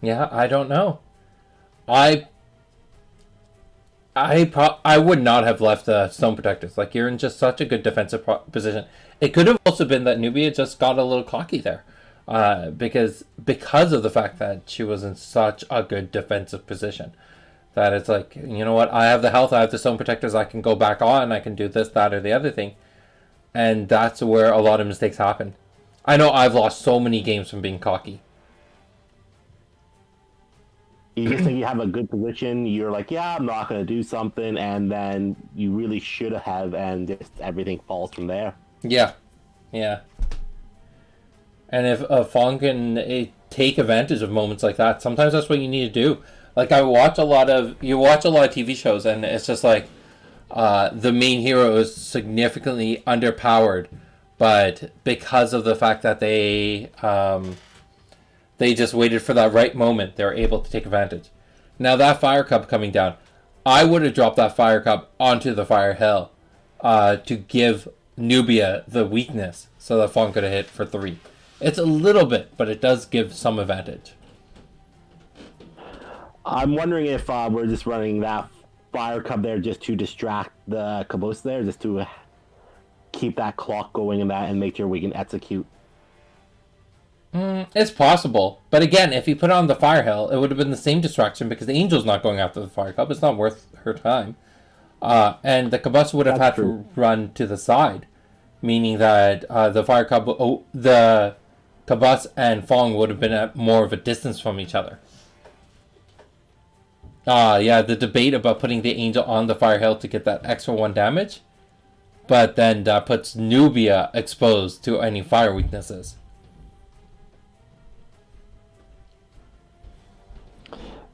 Yeah, I don't know. I I would not have left the stone protectors. Like, you're in just such a good defensive position. It could have also been that Nubia just got a little cocky there, because of the fact that she was in such a good defensive position. That it's like, you know what, I have the health, I have the stone protectors, I can go back on, I can do this, that, or the other thing. And that's where a lot of mistakes happen. I know I've lost so many games from being cocky. You just think you have a good position, you're like, yeah, I'm not going to do something, and then you really should have, and just everything falls from there. Yeah. Yeah. And if Fong can take advantage of moments like that, sometimes that's what you need to do. Like, you watch a lot of TV shows, and it's just like, the main hero is significantly underpowered, but because of the fact that they just waited for that right moment, they're able to take advantage. Now, that fire cup coming down, I would have dropped that fire cup onto the fire hill to give Nubia the weakness so that Fong could have hit for 3. It's a little bit, but it does give some advantage. I'm wondering if we're just running that fire cup there just to distract the caboose there, just to keep that clock going and make sure we can execute. It's possible, but again, if you put it on the fire hill, it would have been the same distraction because the Angel's not going after the fire cup. It's not worth her time, and the caboose would have had to run to the side, meaning that the caboose and Fong would have been at more of a distance from each other. Yeah, the debate about putting the Angel on the fire hill to get that extra 1 damage, but then that puts Nubia exposed to any fire weaknesses.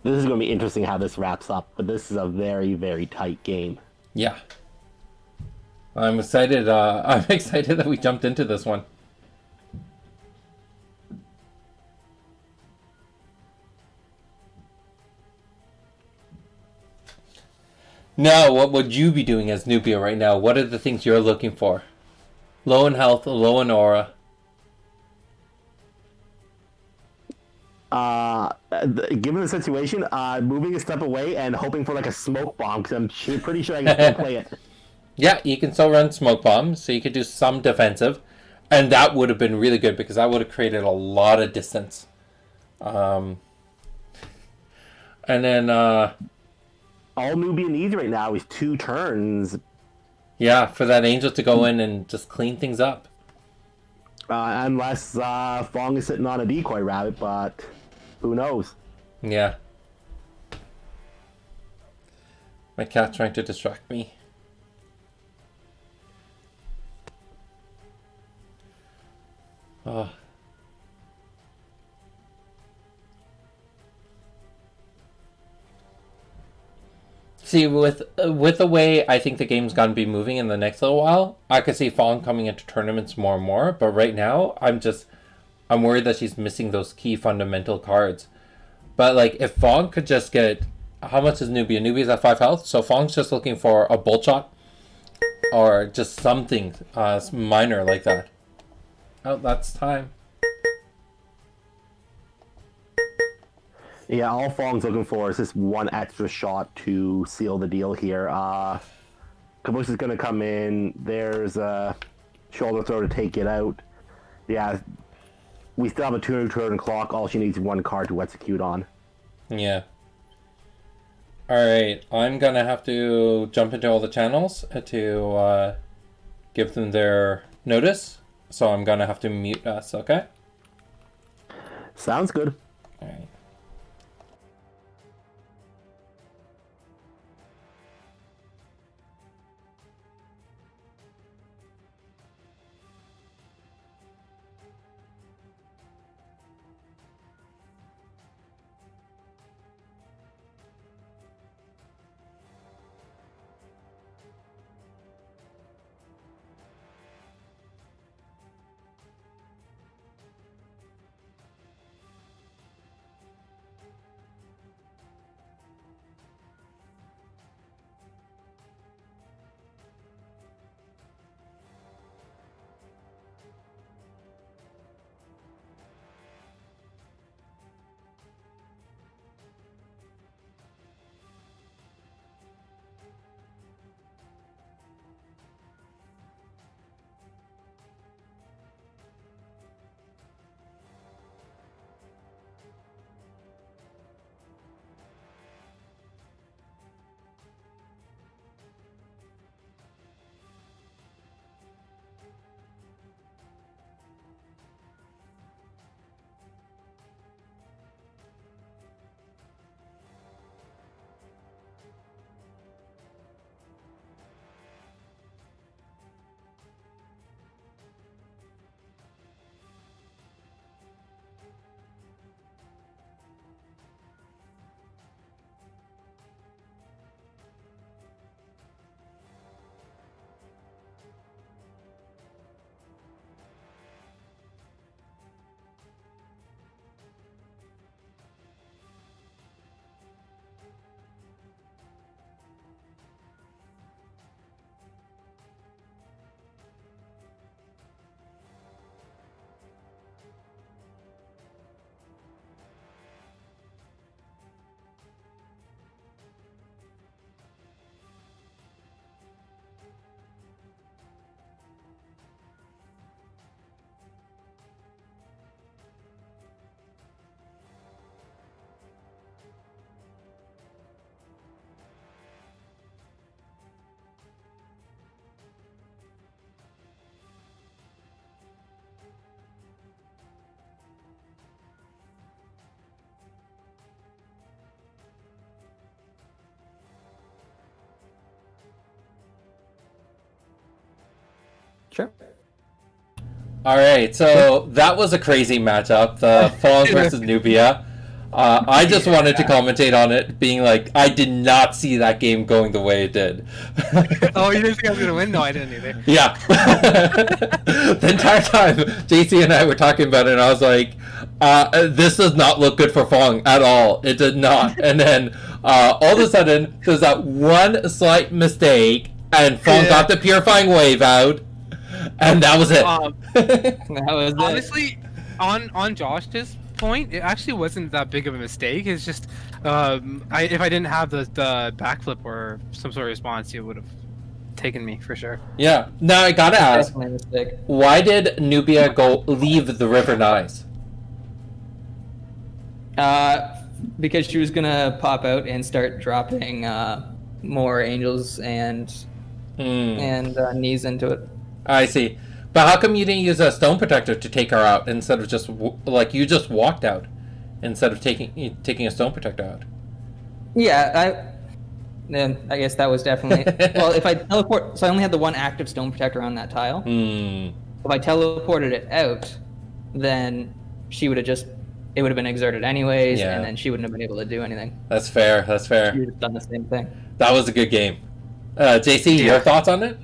This is going to be interesting how this wraps up, but this is a very, very tight game. Yeah. I'm excited. I'm excited that we jumped into this one. Now, what would you be doing as Nubia right now? What are the things you're looking for? Low in health, low in aura. Given the situation, moving a step away and hoping for like a smoke bomb, because I'm pretty sure I can still play it. Yeah, you can still run smoke bombs, so you could do some defensive, and that would have been really good because that would have created a lot of distance. And then all Nubia needs right now is 2 turns. Yeah, for that Angel to go in and just clean things up. Unless Fong is sitting on a decoy rabbit, but who knows? Yeah. My cat's trying to distract me. Oh. See, with the way I think the game's gonna be moving in the next little while, I could see Fawn coming into tournaments more and more. But right now, I'm worried that she's missing those key fundamental cards. But like, if Fawn could just get, how much is Nubia? Nubia's at 5 health, so Fawn's just looking for a bolt shot or just something minor like that. Oh, that's time. Yeah, all Fong's looking for is this 1 extra shot to seal the deal here. Caboose is going to come in. There's a shoulder throw to take it out. Yeah, we still have a 2-turn clock. All she needs is 1 card to execute on. Yeah. Alright, I'm going to have to jump into all the channels to give them their notice. So I'm going to have to mute us, okay? Sounds good. Alright. Sure. All right, so that was a crazy matchup, the Fong versus Nubia. I just wanted to commentate on it, being like, I did not see that game going the way it did. Oh, you didn't think I was gonna win? No, I didn't either. Yeah. The entire time, JC and I were talking about it, and I was like, this does not look good for Fong at all. It did not. And then all of a sudden, there's that one slight mistake, and Fong got the purifying wave out, and that was it. That was Honestly, on Josh's point, it actually wasn't that big of a mistake. It's just, if I didn't have the backflip or some sort of response, it would have taken me for sure. Yeah. Now I gotta ask, definitely a mistake. why did Nubia leave the River Nice? Because she was gonna pop out and start dropping more angels and knees into it. I see. But how come you didn't use a stone protector to take her out instead of just like you just walked out instead of taking a stone protector out? Yeah, I guess that was definitely well. If I teleport, so I only had the one active stone protector on that tile. If I teleported it out, then she would have it would have been exerted anyways, and then she wouldn't have been able to do anything. That's fair. That's fair. She would have done the same thing. That was a good game. JC, your thoughts on it?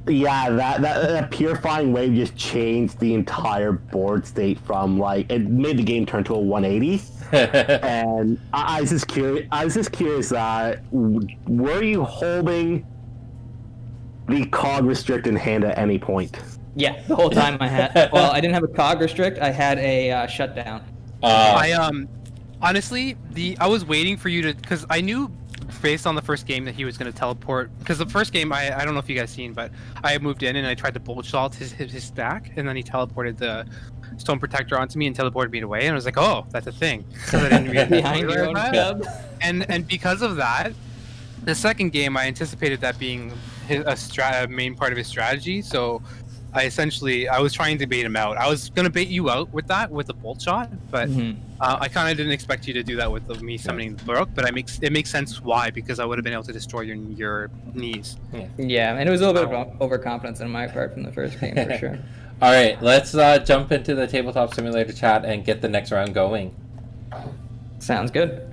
Yeah, that purifying wave just changed the entire board state from like it made the game turn to a 180. And I was just curious. Were you holding the cog restrict in hand at any point? Yeah, the whole time I had. Well, I didn't have a cog restrict. I had a shutdown. Honestly, I was waiting for you to, because I knew based on the first game that he was going to teleport. Because the first game, I don't know if you guys seen, but I moved in and I tried to bolt shot his stack, and then he teleported the stone protector onto me and teleported me away, and I was like, oh, that's a thing. Because I didn't really Behind your own cub. And because of that, the second game I anticipated that being a main part of his strategy, so I was trying to bait him out. I was gonna bait you out with the bolt shot, but I kind of didn't expect you to do that with me summoning the Brook. But it makes sense why, because I would have been able to destroy your knees. Yeah, and it was a little bit of overconfidence on my part from the first game for sure. All right, let's jump into the Tabletop Simulator chat and get the next round going. Sounds good.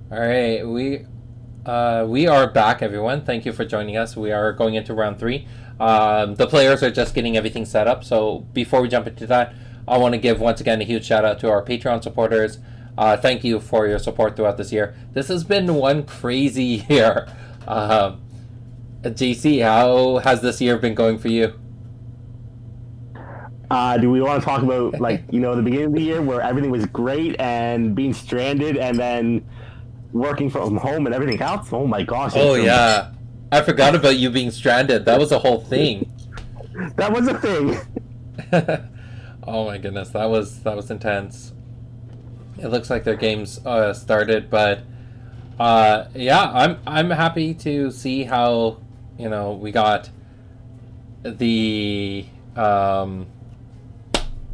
All right, we are back, everyone. Thank you for joining us. We are going into round 3. The players are just getting everything set up. So before we jump into that, I want to give once again a huge shout out to our Patreon supporters. Thank you for your support throughout this year. This has been one crazy year. JC, how has this year been going for you? Do we want to talk about, like, the beginning of the year where everything was great and being stranded and then working from home and everything else? Oh my gosh. Oh, yeah. I forgot about you being stranded. That was a whole thing. That was a thing. Oh my goodness, that was intense. It looks like their game's started, but yeah, I'm happy to see how we got the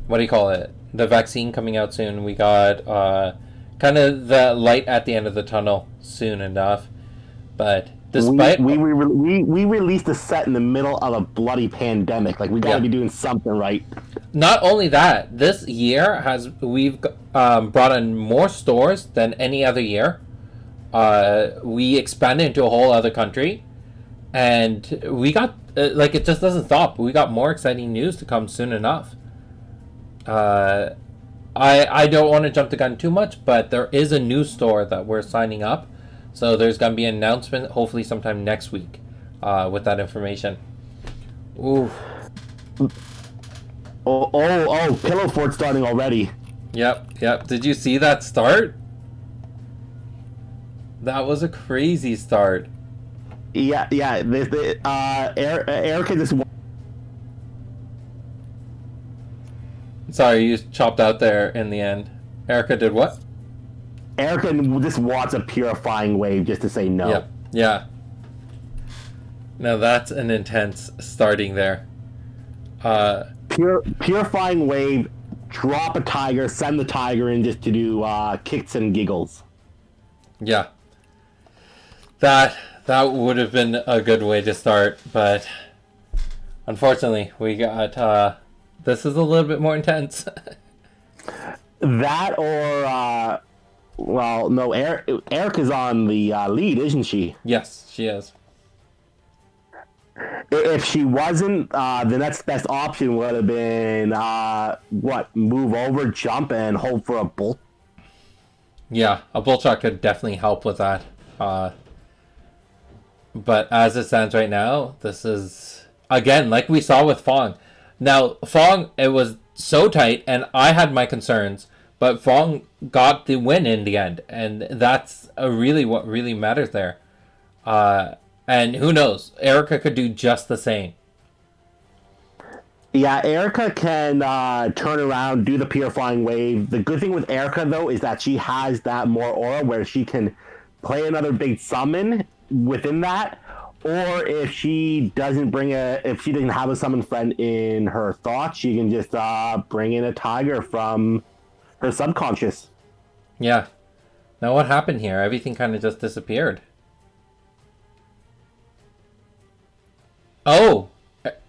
what do you call it? The vaccine coming out soon. We got kind of the light at the end of the tunnel soon enough, but despite we released a set in the middle of a bloody pandemic. Like, we got to be doing something right. Not only that, this year we've brought in more stores than any other year. We expanded into a whole other country, and we got it just doesn't stop. We got more exciting news to come soon enough. I don't want to jump the gun too much, but there is a new store that we're signing up, so there's gonna be an announcement hopefully sometime next week with that information. Ooh. Oh, Pillow Fort starting already. Yep. Did you see that start? That was a crazy start. Yeah. Erica just... Sorry, you chopped out there in the end. Erica did what? Erica just wants a purifying wave just to say no. Yep. Yeah. Now that's an intense starting there. Purifying wave, drop a tiger, send the tiger in just to do kicks and giggles. Yeah. That would have been a good way to start, but unfortunately we got this is a little bit more intense. That or well, no, Erica's on the lead, isn't she? Yes, she is. If she wasn't, the next best option would have been move over, jump, and hold for a bolt. Yeah, a bull shot could definitely help with that. But as it stands right now, this is, again, like we saw with Fong. Now, Fong, it was so tight, and I had my concerns, but Fong got the win in the end, and that's really what really matters there. And who knows, Erica could do just the same. Yeah, Erica can turn around, do the purifying wave. The good thing with Erica, though, is that she has that more aura where she can play another big summon within that, or if she doesn't have a summon friend in her thoughts, she can just bring in a tiger from her subconscious. Yeah. Now what happened here? Everything kind of just disappeared. Oh,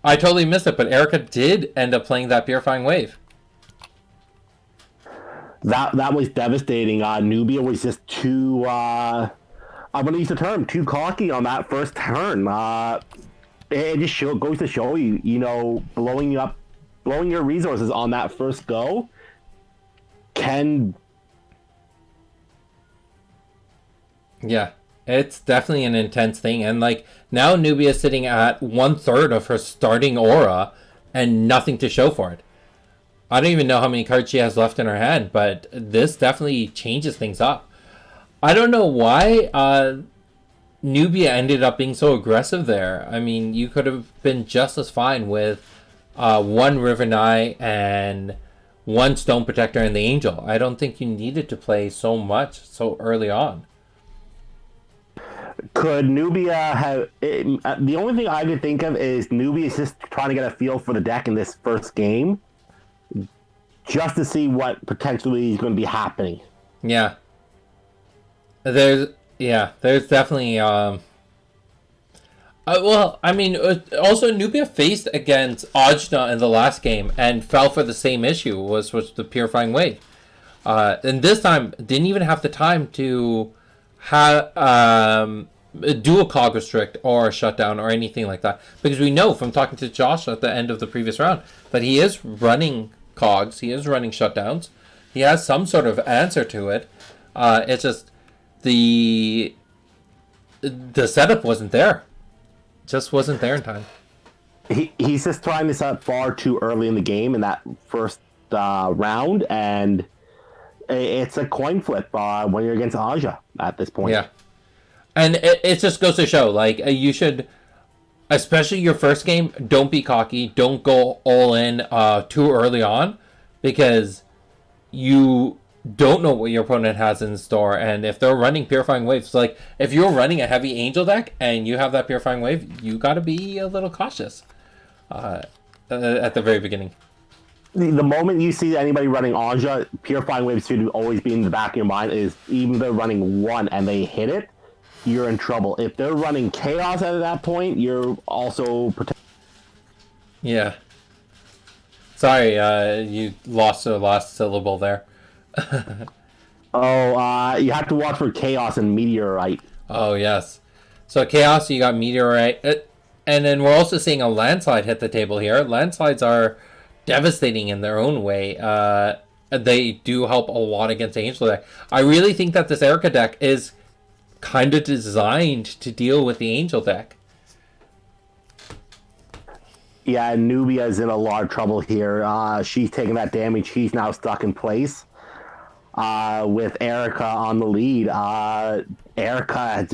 I totally missed it, but Erica did end up playing that purifying wave. That was devastating. Nubia was just too I'm gonna use the term, too cocky on that first turn. It just goes to show you, blowing your resources on that first go can... Yeah, it's definitely an intense thing. And now Nubia is sitting at 1/3 of her starting aura and nothing to show for it. I don't even know how many cards she has left in her hand, but this definitely changes things up. I don't know why Nubia ended up being so aggressive there. I mean, you could have been just as fine with one River Knight and one Stone Protector and the Angel. I don't think you needed to play so much so early on. Could Nubia have... the only thing I could think of is Nubia's just trying to get a feel for the deck in this first game, just to see what potentially is going to be happening. Yeah. There's definitely well, I mean, also Nubia faced against Ajna in the last game and fell for the same issue, was the purifying wave. And this time didn't even have the time to do a cog restrict or a shutdown or anything like that, because we know from talking to Josh at the end of the previous round that he is running cogs, he is running shutdowns, he has some sort of answer to it. It's just the setup wasn't there, just wasn't there in time. He's just trying this out far too early in the game in that first round, and it's a coin flip when you're against Aja at this point. Yeah. And it just goes to show, like, you should, especially your first game, don't be cocky. Don't go all in too early on, because you don't know what your opponent has in store. And if they're running Purifying Waves, like, if you're running a heavy Angel deck and you have that Purifying Wave, you got to be a little cautious at the very beginning. The moment you see anybody running Aja, Purifying Waves should always be in the back of your mind. Is even if they're running one and they hit it, you're in trouble. If they're running Chaos at that point, you're also protected. Yeah. Sorry, you lost the last syllable there. You have to watch for Chaos and Meteorite. Oh, yes. So Chaos, you got Meteorite. And then we're also seeing a Landslide hit the table here. Landslides are devastating in their own way. They do help a lot against Angel deck. I really think that this Erica deck is kind of designed to deal with the Angel deck. Yeah, Nubia's in a lot of trouble here. She's taking that damage. He's now stuck in place. With Erica on the lead. Erica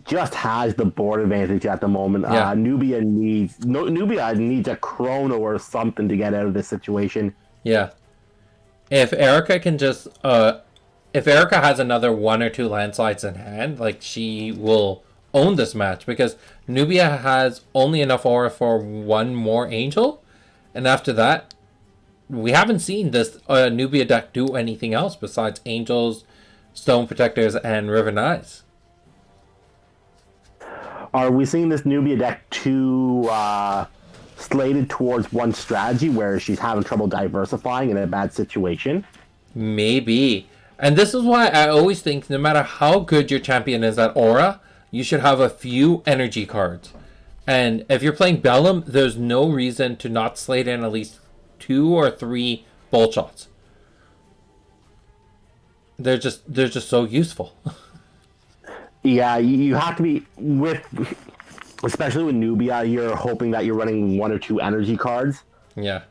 just has the board advantage at the moment. Yeah. Nubia needs a chrono or something to get out of this situation. Yeah. If Erica can just if Erica has another one or two landslides in hand, like, she will own this match, because Nubia has only enough aura for one more Angel, and after that, we haven't seen this Nubia deck do anything else besides Angels, Stone Protectors, and River Knights. Are we seeing this Nubia deck too slated towards one strategy where she's having trouble diversifying in a bad situation? Maybe. And this is why I always think no matter how good your champion is at aura, you should have a few energy cards. And if you're playing Bellum, there's no reason to not slate in at least 2 or 3 bolt shots. They're just so useful. Yeah, you have to be especially with Nubia, you're hoping that you're running 1 or 2 energy cards. Yeah.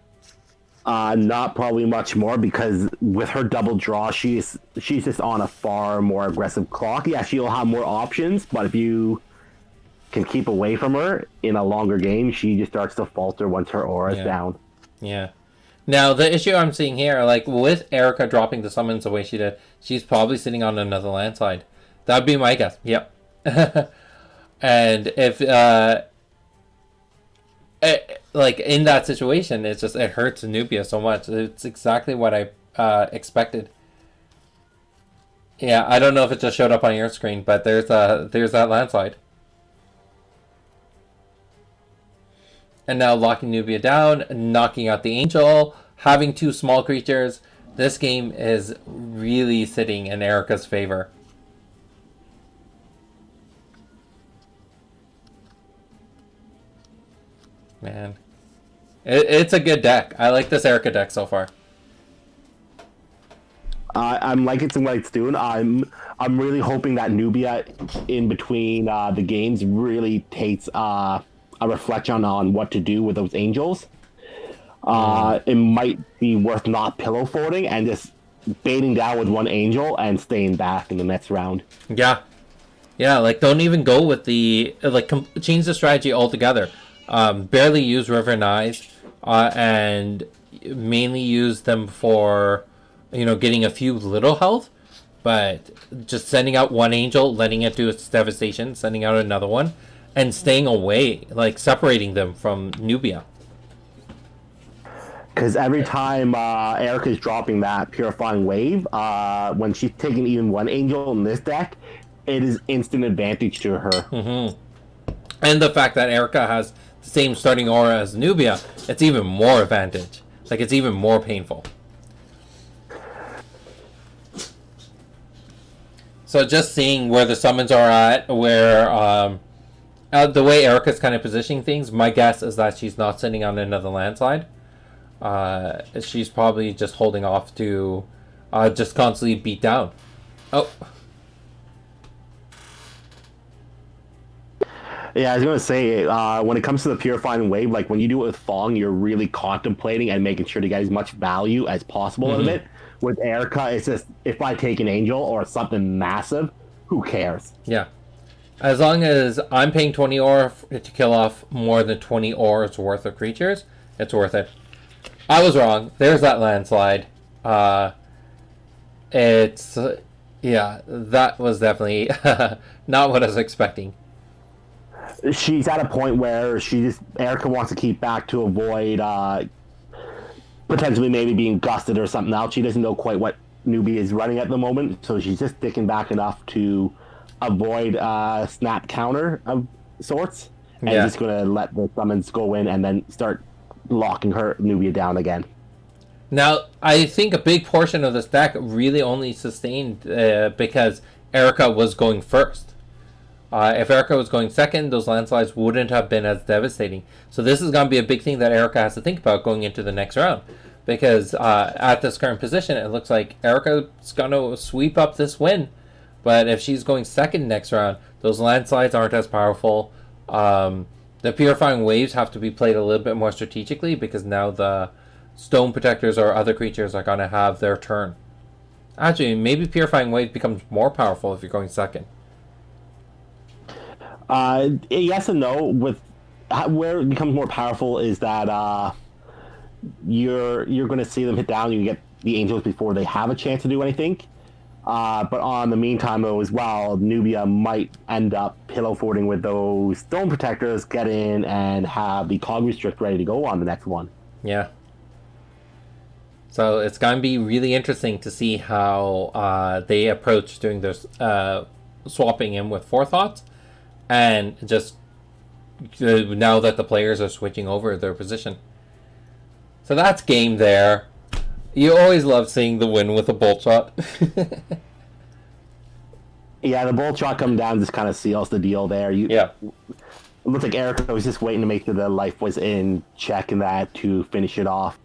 Not probably much more, because with her double draw, she's just on a far more aggressive clock. Yeah, she'll have more options, but if you can keep away from her in a longer game, she just starts to falter once her aura's down. Yeah. Now, the issue I'm seeing here, like, with Erica dropping the summons the way she did, she's probably sitting on another landslide. That'd be my guess. Yep. And if like, in that situation, it hurts Nubia so much. It's exactly what I expected. Yeah, I don't know if it just showed up on your screen, but there's that landslide. And now locking Nubia down, knocking out the Angel, having 2 small creatures. This game is really sitting in Erica's favor. Man. It's a good deck. I like this Erica deck so far. I'm liking what it's doing. I'm really hoping that Nubia, in between the games, really takes a reflection on what to do with those Angels. It might be worth not pillow forwarding and just baiting down with 1 Angel and staying back in the next round. Yeah. Yeah, like, don't even go with the... Like, change the strategy altogether. Barely use River Knights, and mainly use them for, getting a few little health, but just sending out 1 Angel, letting it do its devastation, sending out another one, and staying away, like, separating them from Nubia. Because every time Erica's dropping that Purifying Wave, when she's taking even 1 Angel in this deck, it is instant advantage to her. Mm-hmm. And the fact that Erica has the same starting aura as Nubia, it's even more advantage. Like, it's even more painful. So just seeing where the summons are at, where the way Erica's kind of positioning things, my guess is that she's not sitting on another landslide. She's probably just holding off to just constantly beat down. Oh. Yeah, I was gonna say, when it comes to the purifying wave, like when you do it with Fong, you're really contemplating and making sure to get as much value as possible out of it. With Erica, it's just, if I take an angel or something massive, who cares? Yeah. As long as I'm paying 20 ore to kill off more than 20 ores worth of creatures, it's worth it. I was wrong. There's that landslide. It's... yeah, that was definitely not what I was expecting. She's at a point where Erica wants to keep back to avoid potentially maybe being gusted or something else. She doesn't know quite what Nubia is running at the moment, so she's just sticking back enough to avoid snap counter of sorts, and just going to let the summons go in and then start locking her Nubia down again. Now, I think a big portion of this deck really only sustained because Erica was going first. If Erica was going second, those landslides wouldn't have been as devastating. So this is going to be a big thing that Erica has to think about going into the next round. Because at this current position, it looks like Erica's going to sweep up this win. But if she's going second next round, those landslides aren't as powerful. The Purifying Waves have to be played a little bit more strategically because now the Stone Protectors or other creatures are going to have their turn. Actually, maybe Purifying Wave becomes more powerful if you're going second. Yes and no. With where it becomes more powerful is that you're going to see them hit down. You get the angels before they have a chance to do anything. But on the meantime, though, as well, Nubia might end up pillow forting with those Stone Protectors, get in and have the Cog Restrict ready to go on the next one. Yeah. So it's going to be really interesting to see how they approach doing this swapping in with Forethoughts. And just now that the players are switching over their position. So that's game there. You always love seeing the win with a bolt shot. Yeah, the bolt shot come down just kind of seals the deal there. Yeah. It looks like Erica was just waiting to make sure the life was in check and that to finish it off.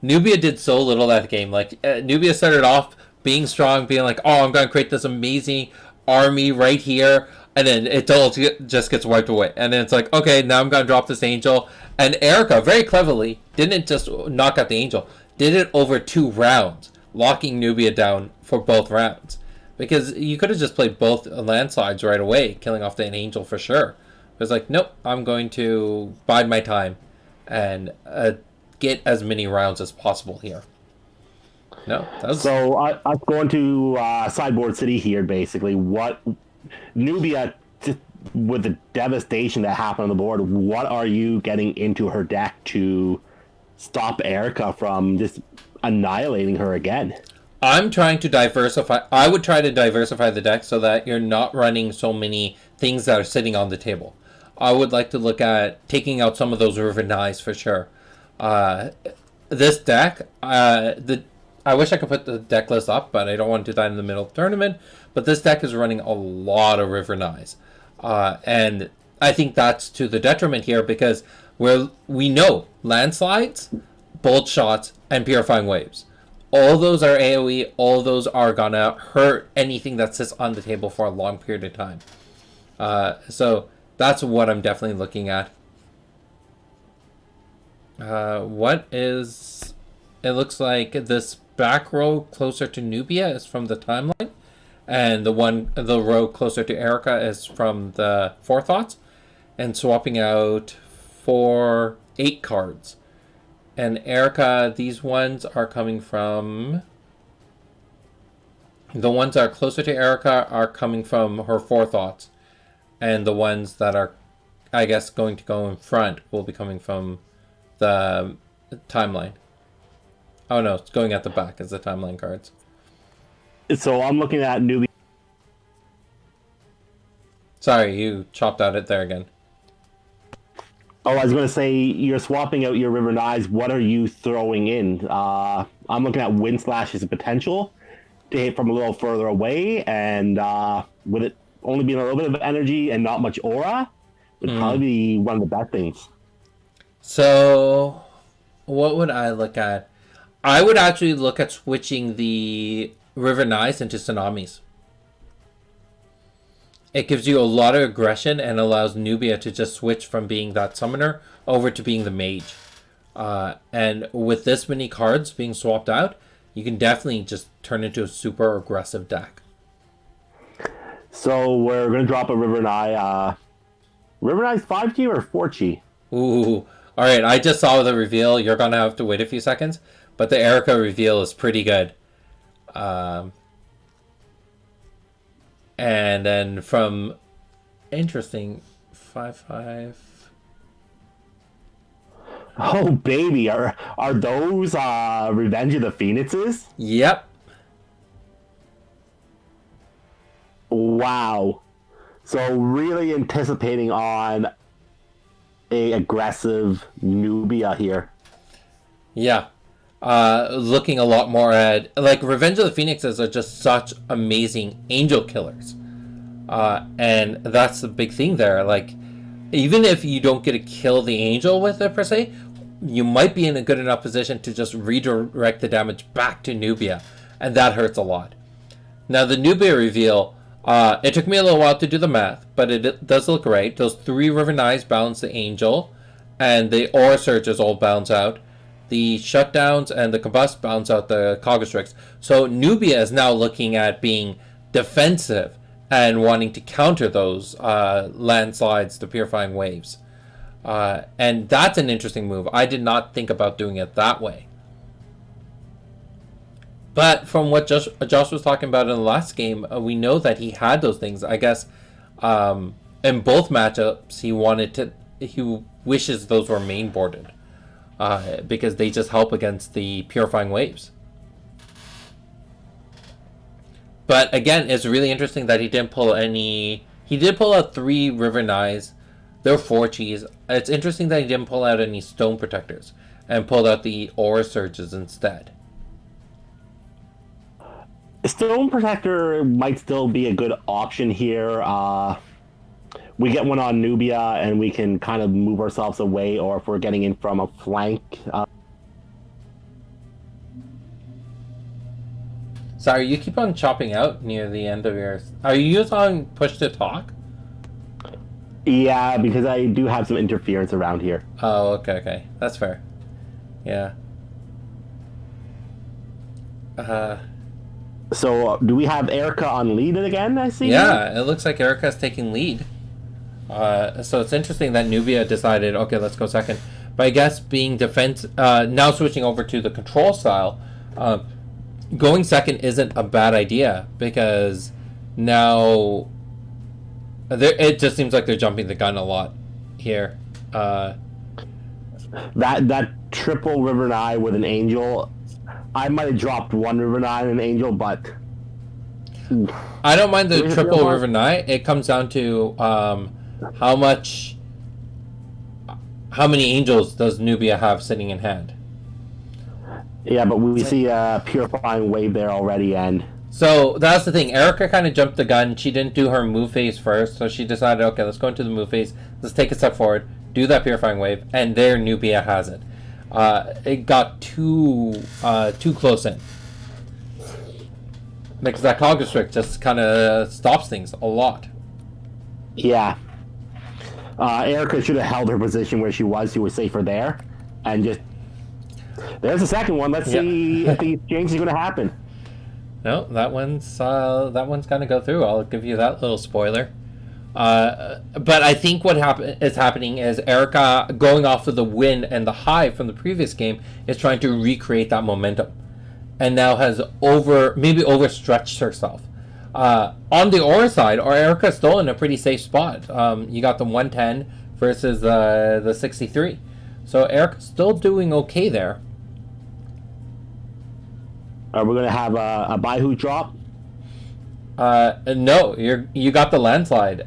Nubia did so little that game. Like, Nubia started off being strong, being like, oh, I'm going to create this amazing army right here. And then it all just gets wiped away. And then it's like, okay, now I'm going to drop this angel. And Erica, very cleverly, didn't just knock out the angel. Did it over 2 rounds, locking Nubia down for both rounds. Because you could have just played both landslides right away, killing off the angel for sure. It was like, nope, I'm going to bide my time and get as many rounds as possible here. No, that was... So I'm going to Sideboard City here, basically. What... Nubia, just with the devastation that happened on the board, what are you getting into her deck to stop Erica from just annihilating her again? I'm trying to diversify. I would try to diversify the deck so that you're not running so many things that are sitting on the table. I would like to look at taking out some of those River Knives for sure. This deck, I wish I could put the deck list up, but I don't want to do that in the middle of the tournament. But this deck is running a lot of River Knives. And I think that's to the detriment here because we know landslides, bolt shots, and purifying waves. All those are AoE. All those are gonna hurt anything that sits on the table for a long period of time. So that's what I'm definitely looking at. What is... It looks like this back row closer to Nubia is from the timeline. And the row closer to Erica is from the Forethoughts. And swapping out 8 cards. And Erica, these ones are coming from... The ones that are closer to Erica are coming from her Forethoughts. And the ones that are, I guess, going to go in front will be coming from the timeline. Oh no, it's going at the back as the timeline cards. So I'm looking at Nubia. Sorry, you chopped out it there again. Oh, I was going to say, you're swapping out your River Knives. What are you throwing in? I'm looking at Wind Slash as a potential. to hit from a little further away, and with it only being a little bit of energy and not much aura, would probably be one of the best things. So, what would I look at? I would actually look at switching the River Knives into Tsunamis. It gives you a lot of aggression and allows Nubia to just switch from being that summoner over to being the mage. And with this many cards being swapped out, you can definitely just turn into a super aggressive deck. So we're going to drop a River Knight. River Knight's 5G or 4G? Ooh. Alright, I just saw the reveal. You're going to have to wait a few seconds. But the Erica reveal is pretty good. And then from... Interesting. 5/5... Oh, baby. Are those Revenge of the Phoenixes? Yep. Wow. So really anticipating on a aggressive Nubia here. Yeah. Looking a lot more at... Like, Revenge of the Phoenixes are just such amazing angel killers. And that's the big thing there. Like, even if you don't get to kill the angel with it, per se, you might be in a good enough position to just redirect the damage back to Nubia. And that hurts a lot. Now, the Nubia reveal... it took me a little while to do the math, but it does look right. Those 3 River Knives balance the angel, and the Aura Surges all balance out. The Shutdowns and the Combust balance out the Coggestrix. So Nubia is now looking at being defensive and wanting to counter those landslides, the Purifying Waves. And that's an interesting move. I did not think about doing it that way. But from what Josh was talking about in the last game, we know that he had those things. I guess in both matchups, he wishes those were main boarded. Because they just help against the Purifying Waves. But again, it's really interesting that he didn't pull any... He did pull out 3 River Knives. They're 4Gs. It's interesting that he didn't pull out any Stone Protectors and pulled out the Aura Surges instead. Stone Protector might still be a good option here. We get one on Nubia and we can kind of move ourselves away, or if we're getting in from a flank. Sorry, you keep on chopping out near the end of yours. Are you on push to talk? Yeah, because I do have some interference around here. Oh, okay. That's fair. Yeah. So, do we have Erica on lead again, I see? Yeah, it looks like Erica's taking lead. So it's interesting that Nubia decided, okay, let's go second. But I guess being defense, now switching over to the control style, going second isn't a bad idea, because now it just seems like they're jumping the gun a lot here. That triple River Knight with an angel, I might have dropped 1 River Knight and an angel, but I don't mind the triple River Knight. It comes down to how many angels does Nubia have sitting in hand? Yeah, but we see a Purifying Wave there already, and... So, that's the thing. Erica kind of jumped the gun. She didn't do her move phase first, so she decided, okay, let's go into the move phase. Let's take a step forward, do that Purifying Wave, and there Nubia has it. It got too close in. Because that Coggestrix just kind of stops things a lot. Yeah. Erica should have held her position where she was safer there. And just... There's the second one. Let's see if the exchange is going to happen. No, that one's going to go through. I'll give you that little spoiler. But I think what is happening is Erica, going off of the win and the high from the previous game, is trying to recreate that momentum. And now has maybe overstretched herself. On the Aura side, Erica's still in a pretty safe spot. You got the 110 versus the 63. So Erica's still doing okay there. Are we going to have a Baihu drop? No, you got the landslide.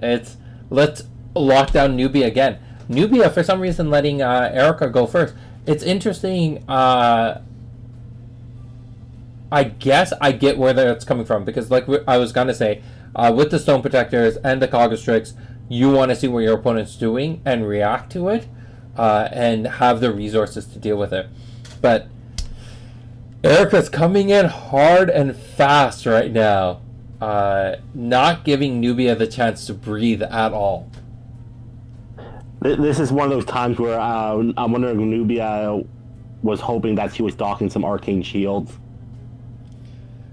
Let's lock down Nubia again. Nubia, for some reason, letting Erica go first. It's interesting. I guess I get where that's coming from, because like I was gonna say, with the Stone Protectors and the Caugastrix, you want to see what your opponent's doing and react to it, and have the resources to deal with it. But Erica's coming in hard and fast right now, not giving Nubia the chance to breathe at all. This is one of those times where I'm wondering if Nubia was hoping that she was docking some arcane shields.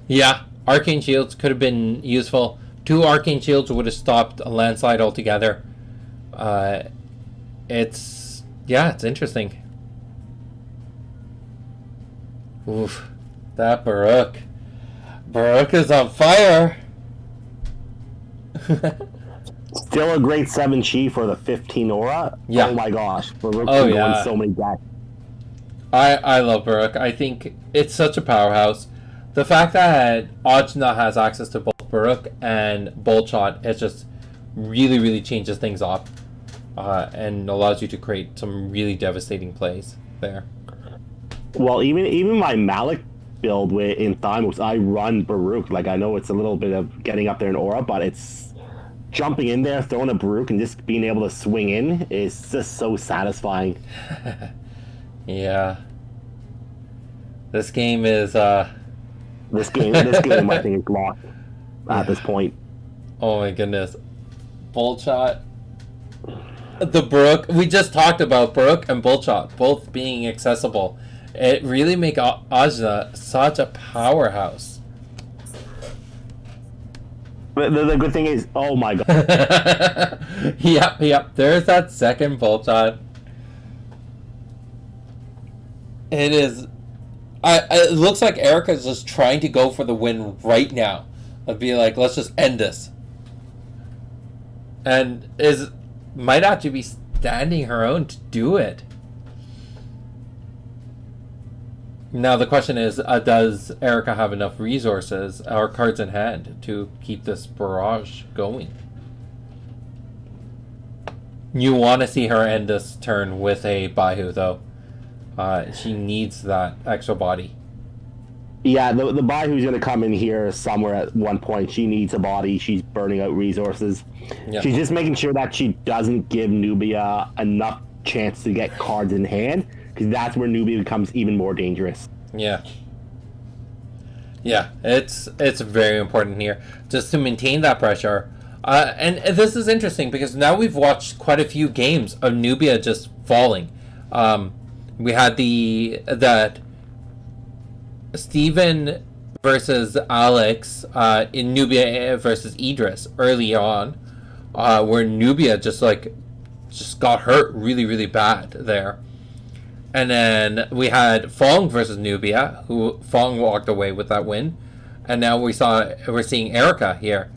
Yeah, arcane shields could have been useful. 2 arcane shields would have stopped a landslide altogether. It's interesting. Oof, that Baruch is on fire. Still a grade 7 chi for the 15 aura. Yeah. Oh my gosh, Baruch Oh, can go yeah. in so many decks. I love Baruch. I think it's such a powerhouse. The fact that Ajna has access to both Baruch and Bolt Shot, it just really, really changes things up, and allows you to create some really devastating plays there. Well, even my Malik build in Thymos, I run Baruch. Like, I know it's a little bit of getting up there in aura, but it's jumping in there, throwing a Baruch, and just being able to swing in is just so satisfying. Yeah. This game is This game I think is locked at this point. oh my goodness. Bolt Shot. The Baruch, we just talked about Baruch and Bolt Shot both being accessible. It really make Ajna such a powerhouse. But the good thing is, oh my god. Yep. There's that second Bolt Shot. It is. It looks like Erica's just trying to go for the win right now. I'd be like, let's just end this. And might actually be standing her own to do it. Now the question is, does Erica have enough resources or cards in hand to keep this barrage going? You want to see her end this turn with a Baihu, though. She needs that extra body. Yeah, the Baihu's going to come in here somewhere at one point. She needs a body. She's burning out resources. Yeah. She's just making sure that she doesn't give Nubia enough chance to get cards in hand, because that's where Nubia becomes even more dangerous. Yeah, it's very important here just to maintain that pressure. And this is interesting because now we've watched quite a few games of Nubia just falling. We had that Steven versus Alex in Nubia versus Idris early on, where Nubia just got hurt really, really bad there. And then we had Fong versus Nubia, who Fong walked away with that win. And now we're seeing Erica here.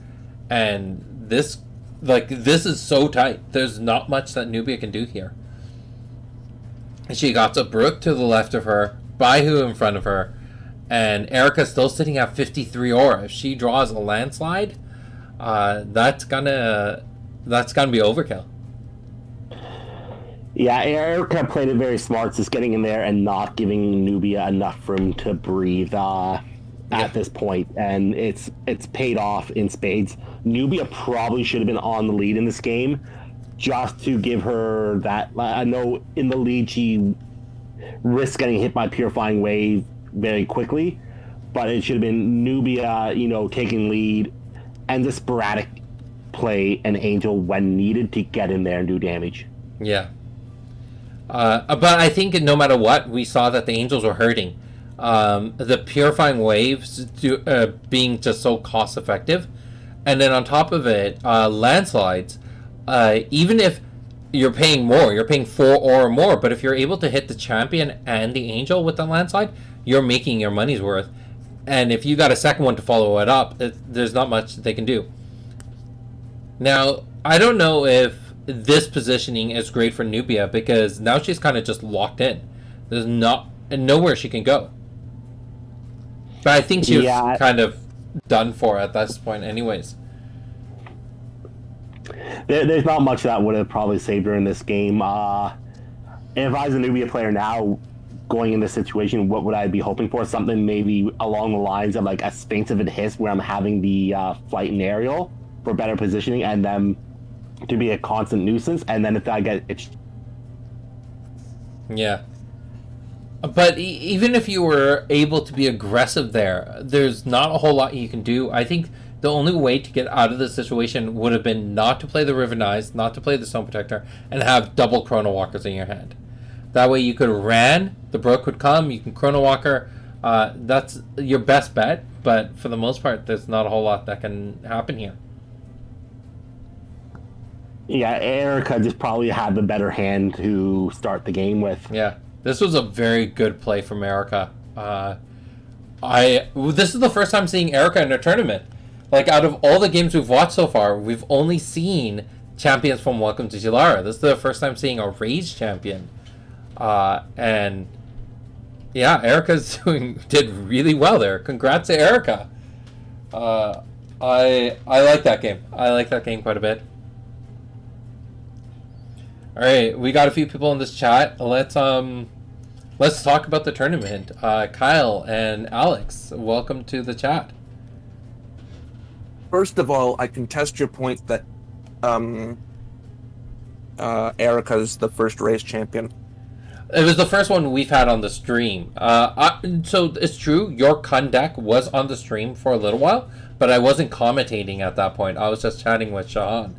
And this is so tight. There's not much that Nubia can do here. She got a Brook to the left of her, Baihu in front of her, and Erica's still sitting at 53 aura. If she draws a landslide, that's gonna be overkill. Yeah, Erica played it very smart, just getting in there and not giving Nubia enough room to breathe at this point, and it's paid off in spades. Nubia probably should have been on the lead in this game, just to give her that. I know in the lead she risks getting hit by Purifying Wave very quickly, but it should have been Nubia, taking lead and the sporadic play an Angel when needed to get in there and do damage. Yeah. But I think no matter what, we saw that the Angels were hurting. The Purifying Waves being just so cost effective. And then on top of it, landslides, even if you're paying more, you're paying 4 or more, but if you're able to hit the champion and the Angel with the landslide, you're making your money's worth. And if you got a second one to follow it up, there's not much they can do. Now, I don't know if this positioning is great for Nubia, because now she's kind of just locked in. There's nowhere she can go. But I think she was kind of done for at this point anyways. There's not much that would have probably saved her in this game. If I was a Nubia player now, going in this situation, what would I be hoping for? Something maybe along the lines of like a Sphinx of a Hiss, where I'm having the flight and aerial for better positioning, and then to be a constant nuisance. And then if I get it, Yeah. But even if you were able to be aggressive there, there's not a whole lot you can do. I think the only way to get out of this situation would have been not to play the Riven Eyes, not to play the Stone Protector, and have double Chrono Walkers in your hand. That way you could have ran, the Brook would come, you can Chrono Walker. That's your best bet, but for the most part, there's not a whole lot that can happen here. yeah, Erica just probably had the better hand to start the game with. Yeah, this was a very good play from Erica. This is the first time seeing Erica in a tournament. Like, out of all the games we've watched so far, we've only seen champions from Welcome to Zilara. This is the first time seeing a Rage champion. And yeah, Erica's did really well there. Congrats to Erica. I like that game. I like that game quite a bit. All right, we got a few people in this chat. Let's talk about the tournament. Kyle and Alex, welcome to the chat. First of all, I contest your point that Erica's the first race champion. It was the first one we've had on the stream. So it's true, your Kun deck was on the stream for a little while, but I wasn't commentating at that point. I was just chatting with Shahan.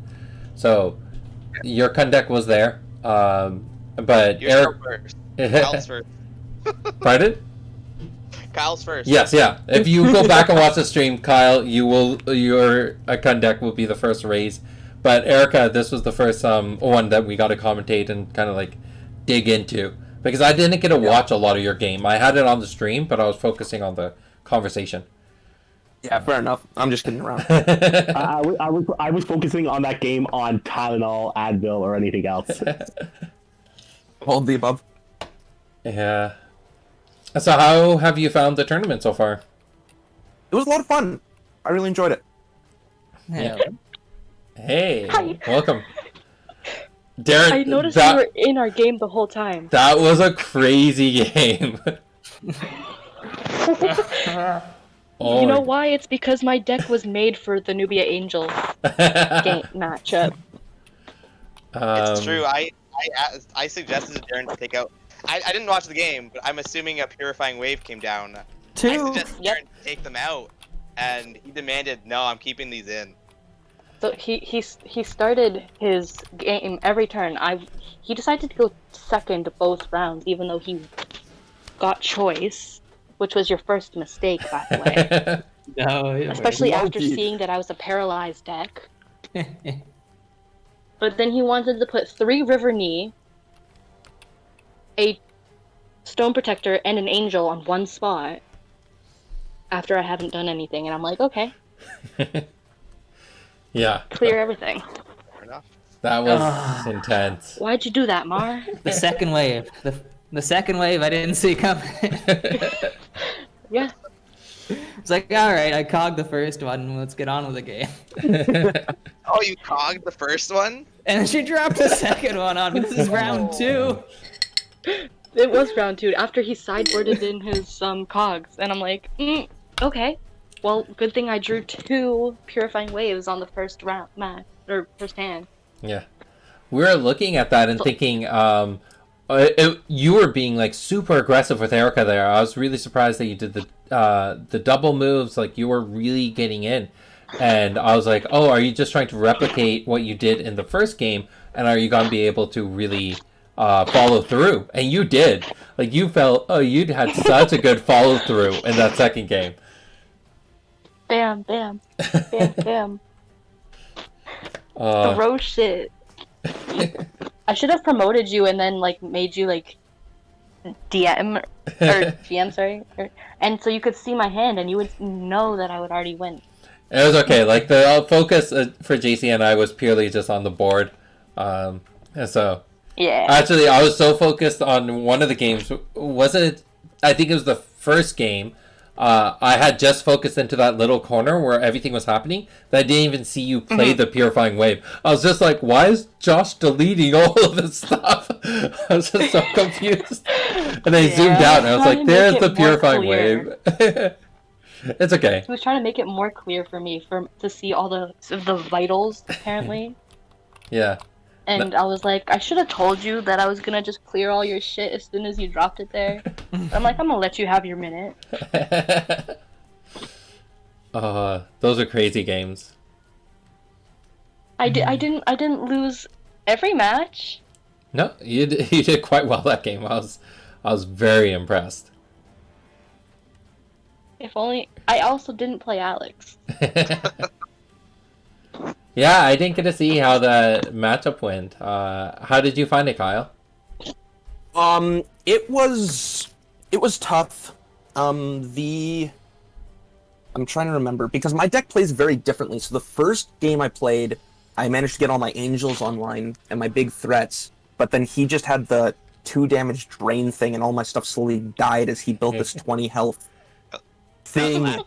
So your Kun deck was there. But You're Eric... first. Kyle's first. Pardon? Kyle's first. Yes, yeah. If you go back and watch the stream, Kyle, your Kun deck will be the first raise. But Erica, this was the first one that we got to commentate and kind of like dig into, because I didn't get to watch a lot of your game. I had it on the stream, but I was focusing on the conversation. Yeah, fair enough. I'm just kidding around. I was focusing on that game on Tylenol, Advil, or anything else. All of the above. Yeah. So how have you found the tournament so far? It was a lot of fun. I really enjoyed it. Yeah. Hey, Hi. welcome. Darren, I noticed you were in our game the whole time. That was a crazy game. You know why? It's because my deck was made for the Nubia Angels game matchup. It's true. I suggested to Darren to take out. I didn't watch the game, but I'm assuming a Purifying Wave came down. I suggested Darren to take them out, and he demanded, "No, I'm keeping these in." So he started his game every turn. He decided to go second both rounds, even though he got choice, which was your first mistake, by the way. No, Especially after seeing that I was a paralyzed deck. But then he wanted to put 3 River Knee, a Stone Protector, and an Angel on one spot after I haven't done anything, and I'm like, okay. Yeah. Clear everything. Fair enough. That was intense. Why'd you do that, Mar? The second wave. The second wave I didn't see coming. Yeah. It's like, alright, I cogged the first one, let's get on with the game. Oh, you cogged the first one? And then she dropped the second one on me. This is round 2. It was round 2, after he sideboarded in his cogs, and I'm like, okay. Well, good thing I drew 2 Purifying Waves on the first round match, or first hand. Yeah. We were looking at that and thinking, you were being like super aggressive with Erica there. I was really surprised that you did the double moves, like you were really getting in. And I was like, oh, are you just trying to replicate what you did in the first game? And are you going to be able to really follow through? And you did. Like, you felt, you'd had such a good follow through in that second game. Bam, bam, bam, bam. Throw shit. I should have promoted you and then like made you like DM or GM, sorry, and so you could see my hand and you would know that I would already win. It was okay. Like the focus for JC and I was purely just on the board. So yeah. Actually, I was so focused on one of the games. Was it? I think it was the first game. I had just focused into that little corner where everything was happening that I didn't even see you play the Purifying Wave. I was just like, why is Josh deleting all of this stuff? I was just so confused. And I zoomed out and I was like, there's the Purifying Wave. It's okay. He was trying to make it more clear for me to see all the vitals, apparently. Yeah. And I was like, I should have told you that I was gonna just clear all your shit as soon as you dropped it there. I'm like, I'm gonna let you have your minute. Those are crazy games. I didn't lose every match. No, you did quite well that game. I was very impressed. If only I also didn't play Alex. Yeah, I didn't get to see how the matchup went. How did you find it, Kyle? It was tough. I'm trying to remember because my deck plays very differently. So the first game I played, I managed to get all my angels online and my big threats, but then he just had the 2 damage drain thing, and all my stuff slowly died as he built this 20 health thing. That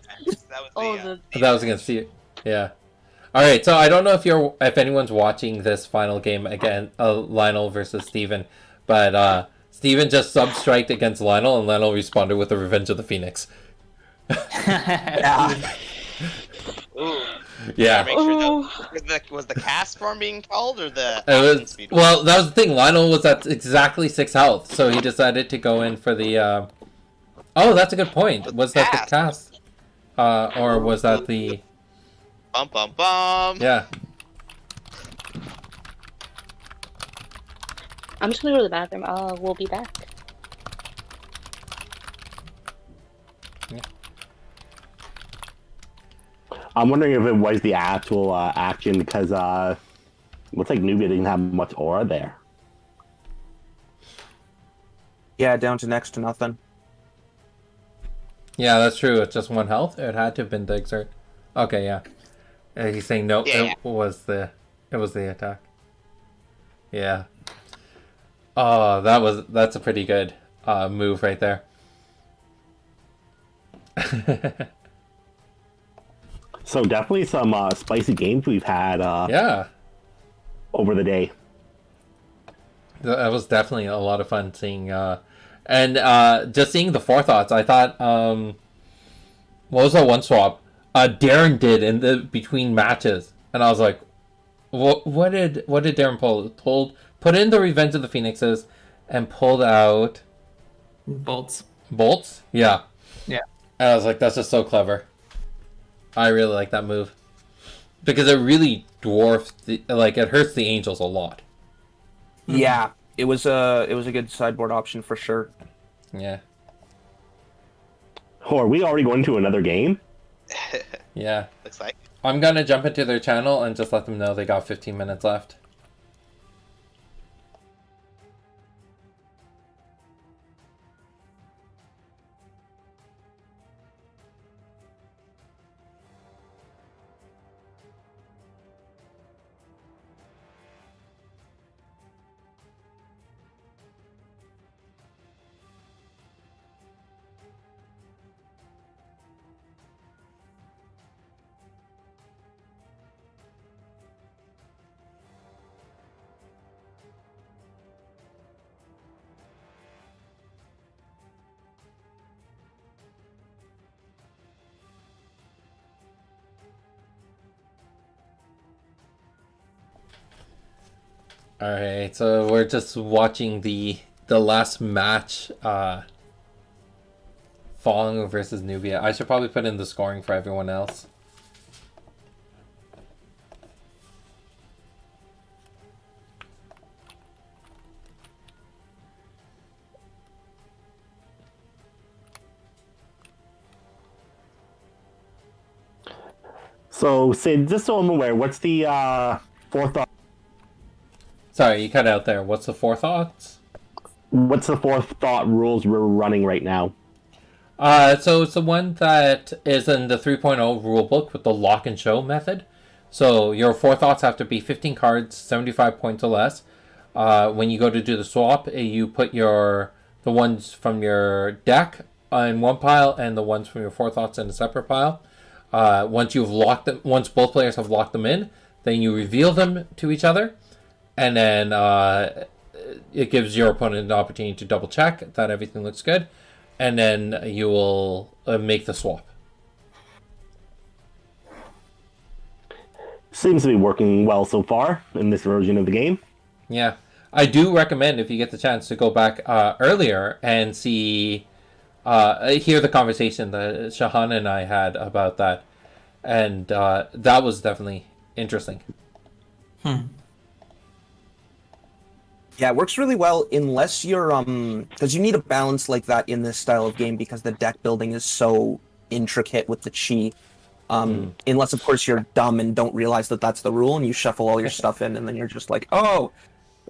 was That was against you. Yeah. All right, so I don't know if anyone's watching this final game again, Lionel versus Steven, but Steven just sub-striked against Lionel, and Lionel responded with the Revenge of the Phoenix. Ooh. Yeah. Make sure was the cast form being called or the It action was, speed? well, that was the thing. Lionel was at exactly 6 health, so he decided to go in for the... Oh, that's a good point. Was that the cast? Or was that the... Bum bum bum. Yeah. I'm just gonna go to the bathroom. We'll be back. I'm wondering if it was the actual action because looks like Nubia didn't have much aura there. Yeah, down to next to nothing. Yeah, that's true. It's just 1 health. It had to have been the exert. Okay, yeah. He's saying no. Yeah. It was the attack. Yeah. Oh, that's a pretty good move right there. So definitely some spicy games we've had Yeah. over the day. That was definitely a lot of fun seeing and just seeing the forethoughts. I thought what was that one swap Darren did in the between matches, and I was like, what did Darren pull? Put in the Revenge of the Phoenixes and pulled out Bolts. bolts. Yeah. Yeah. And I was like, that's just so clever. I really like that move because it really dwarfs it hurts the angels a lot. Yeah, it was a good sideboard option for sure. Yeah. Oh, are we already going to another game? Yeah. Looks like. I'm gonna jump into their channel and just let them know they got 15 minutes left. All right, so we're just watching the last match, Falling versus Nubia. I should probably put in the scoring for everyone else. So, Sid, just so I'm aware, what's the forethought? Sorry, you cut out there. What's the forethoughts? What's the forethought rules we're running right now? So it's the one that is in the 3.0 rulebook with the lock and show method. So your forethoughts have to be 15 cards, 75 points or less. When you go to do the swap, you put the ones from your deck in one pile and the ones from your forethoughts in a separate pile. Once both players have locked them in, then you reveal them to each other, and then it gives your opponent an opportunity to double check that everything looks good, and then you will make the swap. Seems to be working well so far in this version of the game. Yeah. I do recommend, if you get the chance, to go back earlier and see, hear the conversation that Shahan and I had about that. And that was definitely interesting. Yeah, it works really well unless you're because you need a balance like that in this style of game because the deck building is so intricate with the chi. Unless of course you're dumb and don't realize that that's the rule and you shuffle all your stuff in and then you're just like, oh,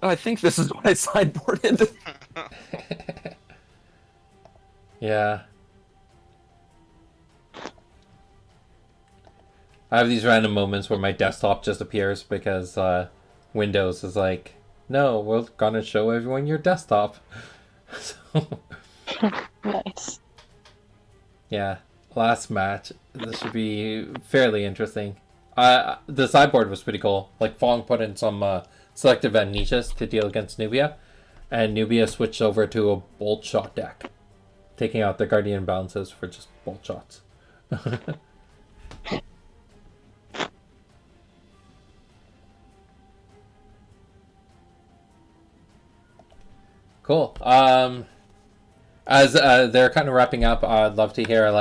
I think this is what I sideboarded. Yeah. I have these random moments where my desktop just appears because Windows is like, no, we're gonna show everyone your desktop. So, Nice. yeah, last match. This should be fairly interesting. The sideboard was pretty cool. Like, Fong put in some selective amnesias to deal against Nubia, and Nubia switched over to a bolt shot deck, taking out the Guardian balances for just bolt shots. Cool. As they're kind of wrapping up, I'd love to hear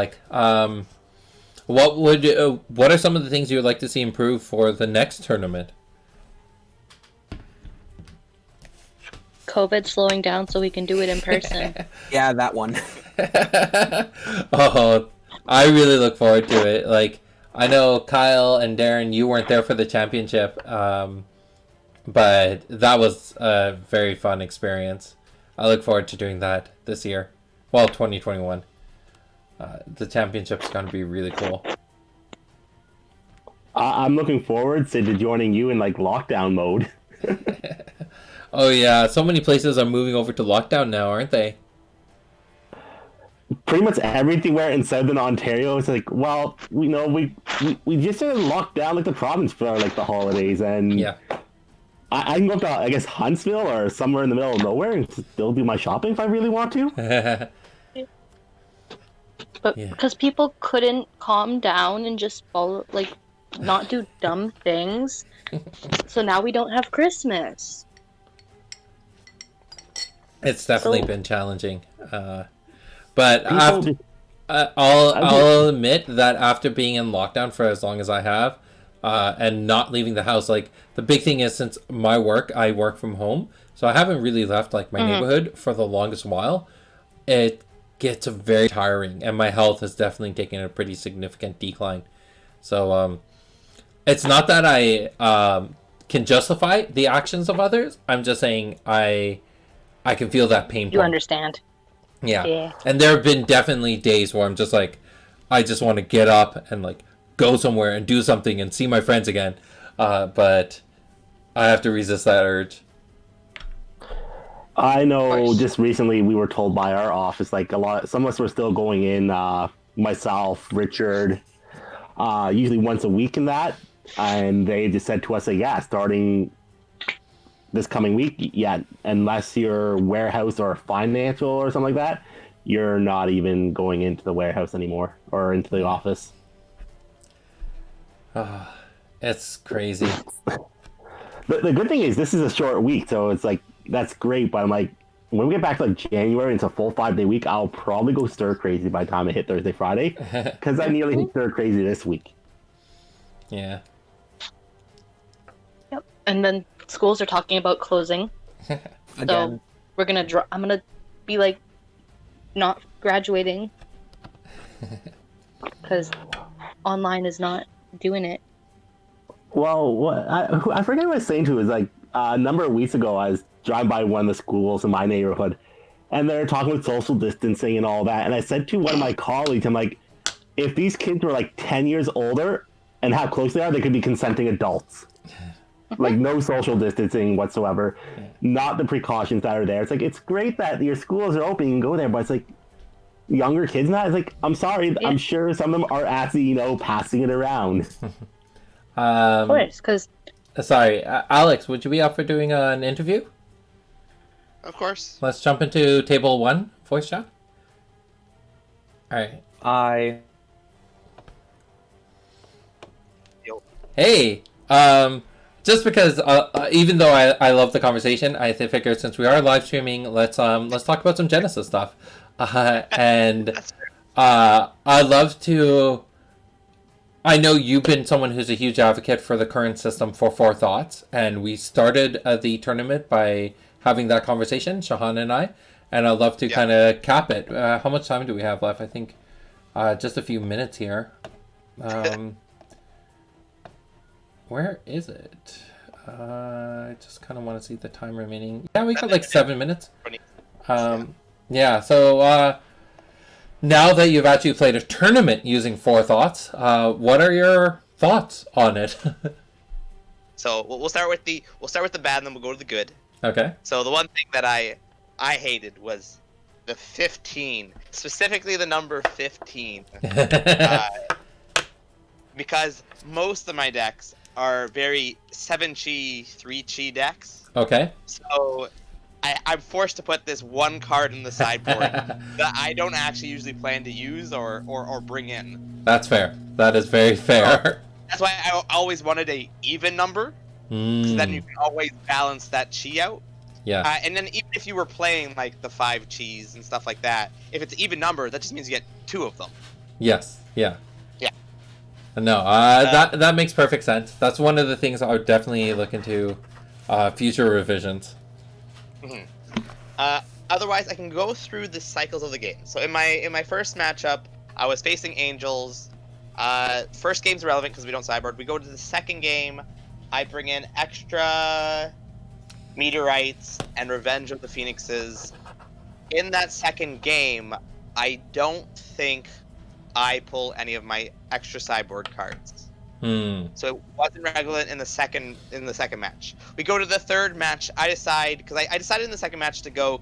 what are some of the things you would like to see improve for the next tournament? COVID slowing down so we can do it in person. Yeah, that one. Oh, I really look forward to it. Like, I know Kyle and Darren, you weren't there for the championship, but that was a very fun experience. I look forward to doing that this year. Well, 2021. The championship's going to be really cool. I'm looking forward to joining you in like lockdown mode. Oh yeah, so many places are moving over to lockdown now, aren't they? Pretty much everywhere in southern Ontario is like, well, we just sort of locked down like the province for like the holidays, and Yeah. I can go up to, I guess, Huntsville or somewhere in the middle of nowhere and still do my shopping if I really want to. But Yeah. because people couldn't calm down and just follow, like, not do dumb things, so now we don't have Christmas. It's definitely So- been challenging. But People after, just- I'll admit that after being in lockdown for as long as I have, and not leaving the house, like, the big thing is, since my work, I work from home, so I haven't really left like my neighborhood for the longest while. It gets very tiring, and my health has definitely taken a pretty significant decline. So it's not that I can justify the actions of others. I'm just saying I can feel that pain You point. understand? Yeah. Yeah. And there have been definitely days where I'm just like, I just want to get up and like go somewhere and do something and see my friends again. But I have to resist that urge. I know course. just recently we were told by our office, like some of us were still going in, myself, Richard, usually once a week in that. And they just said to us, like, yeah, starting this coming week, yeah, unless you're warehouse or financial or something like that, you're not even going into the warehouse anymore or into the office. It's crazy. The good thing is this is a short week, so it's like, that's great, but I'm like, when we get back to like January, it's a full 5-day week, I'll probably go stir crazy by the time I hit Thursday, Friday, because I nearly hit stir crazy this week. Yeah. Yep. And then schools are talking about closing. Again. So we're gonna I'm gonna be like not graduating because online is not doing it. Well, what I forget what I was saying to you. Is like a number of weeks ago, I was driving by one of the schools in my neighborhood, and they're talking about social distancing and all that. And I said to one of my colleagues, I'm like, if these kids were like 10 years older and how close they are, they could be consenting adults. Like, no social distancing whatsoever, not the precautions that are there. It's like, it's great that your schools are open, you can go there, but it's like, younger kids now. It's like, I'm sorry, Yeah. I'm sure some of them are actually, passing it around. Of course, because Sorry, Alex, would you be up for doing an interview? Of course. Let's jump into table 1 voice chat. All right. Hey, just because even though I love the conversation, I figured since we are live streaming, let's talk about some Genesis stuff. And I'd love to. I know you've been someone who's a huge advocate for the current system for Four Thoughts, and we started the tournament by having that conversation, Shahan and I, and I'd love to kind of cap it. How much time do we have left? I think just a few minutes here. Where is it? I just kind of want to see the time remaining. Yeah, we got like 7 minutes. Yeah, so now that you've actually played a tournament using Four Thoughts, what are your thoughts on it? So we'll start with the bad, and then we'll go to the good. Okay. So the one thing that I hated was the 15, specifically the number 15, because most of my decks are very 7-chi, 3-chi decks. Okay. So I'm forced to put this one card in the sideboard that I don't actually usually plan to use or bring in. That's fair. That is very fair. That's why I always wanted a even number, because then you can always balance that chi out. Yeah. And then even if you were playing like the 5 chis and stuff like that, if it's an even number, that just means you get 2 of them. Yes. Yeah. Yeah. No, that makes perfect sense. That's one of the things I would definitely look into future revisions. Otherwise, I can go through the cycles of the game. So in my first matchup, I was facing Angels. First game's irrelevant because we don't sideboard. We go to the second game. I bring in extra Meteorites and Revenge of the Phoenixes. In that second game, I don't think I pull any of my extra sideboard cards. So it wasn't relevant in the second match. We go to the third match. I decided in the second match to go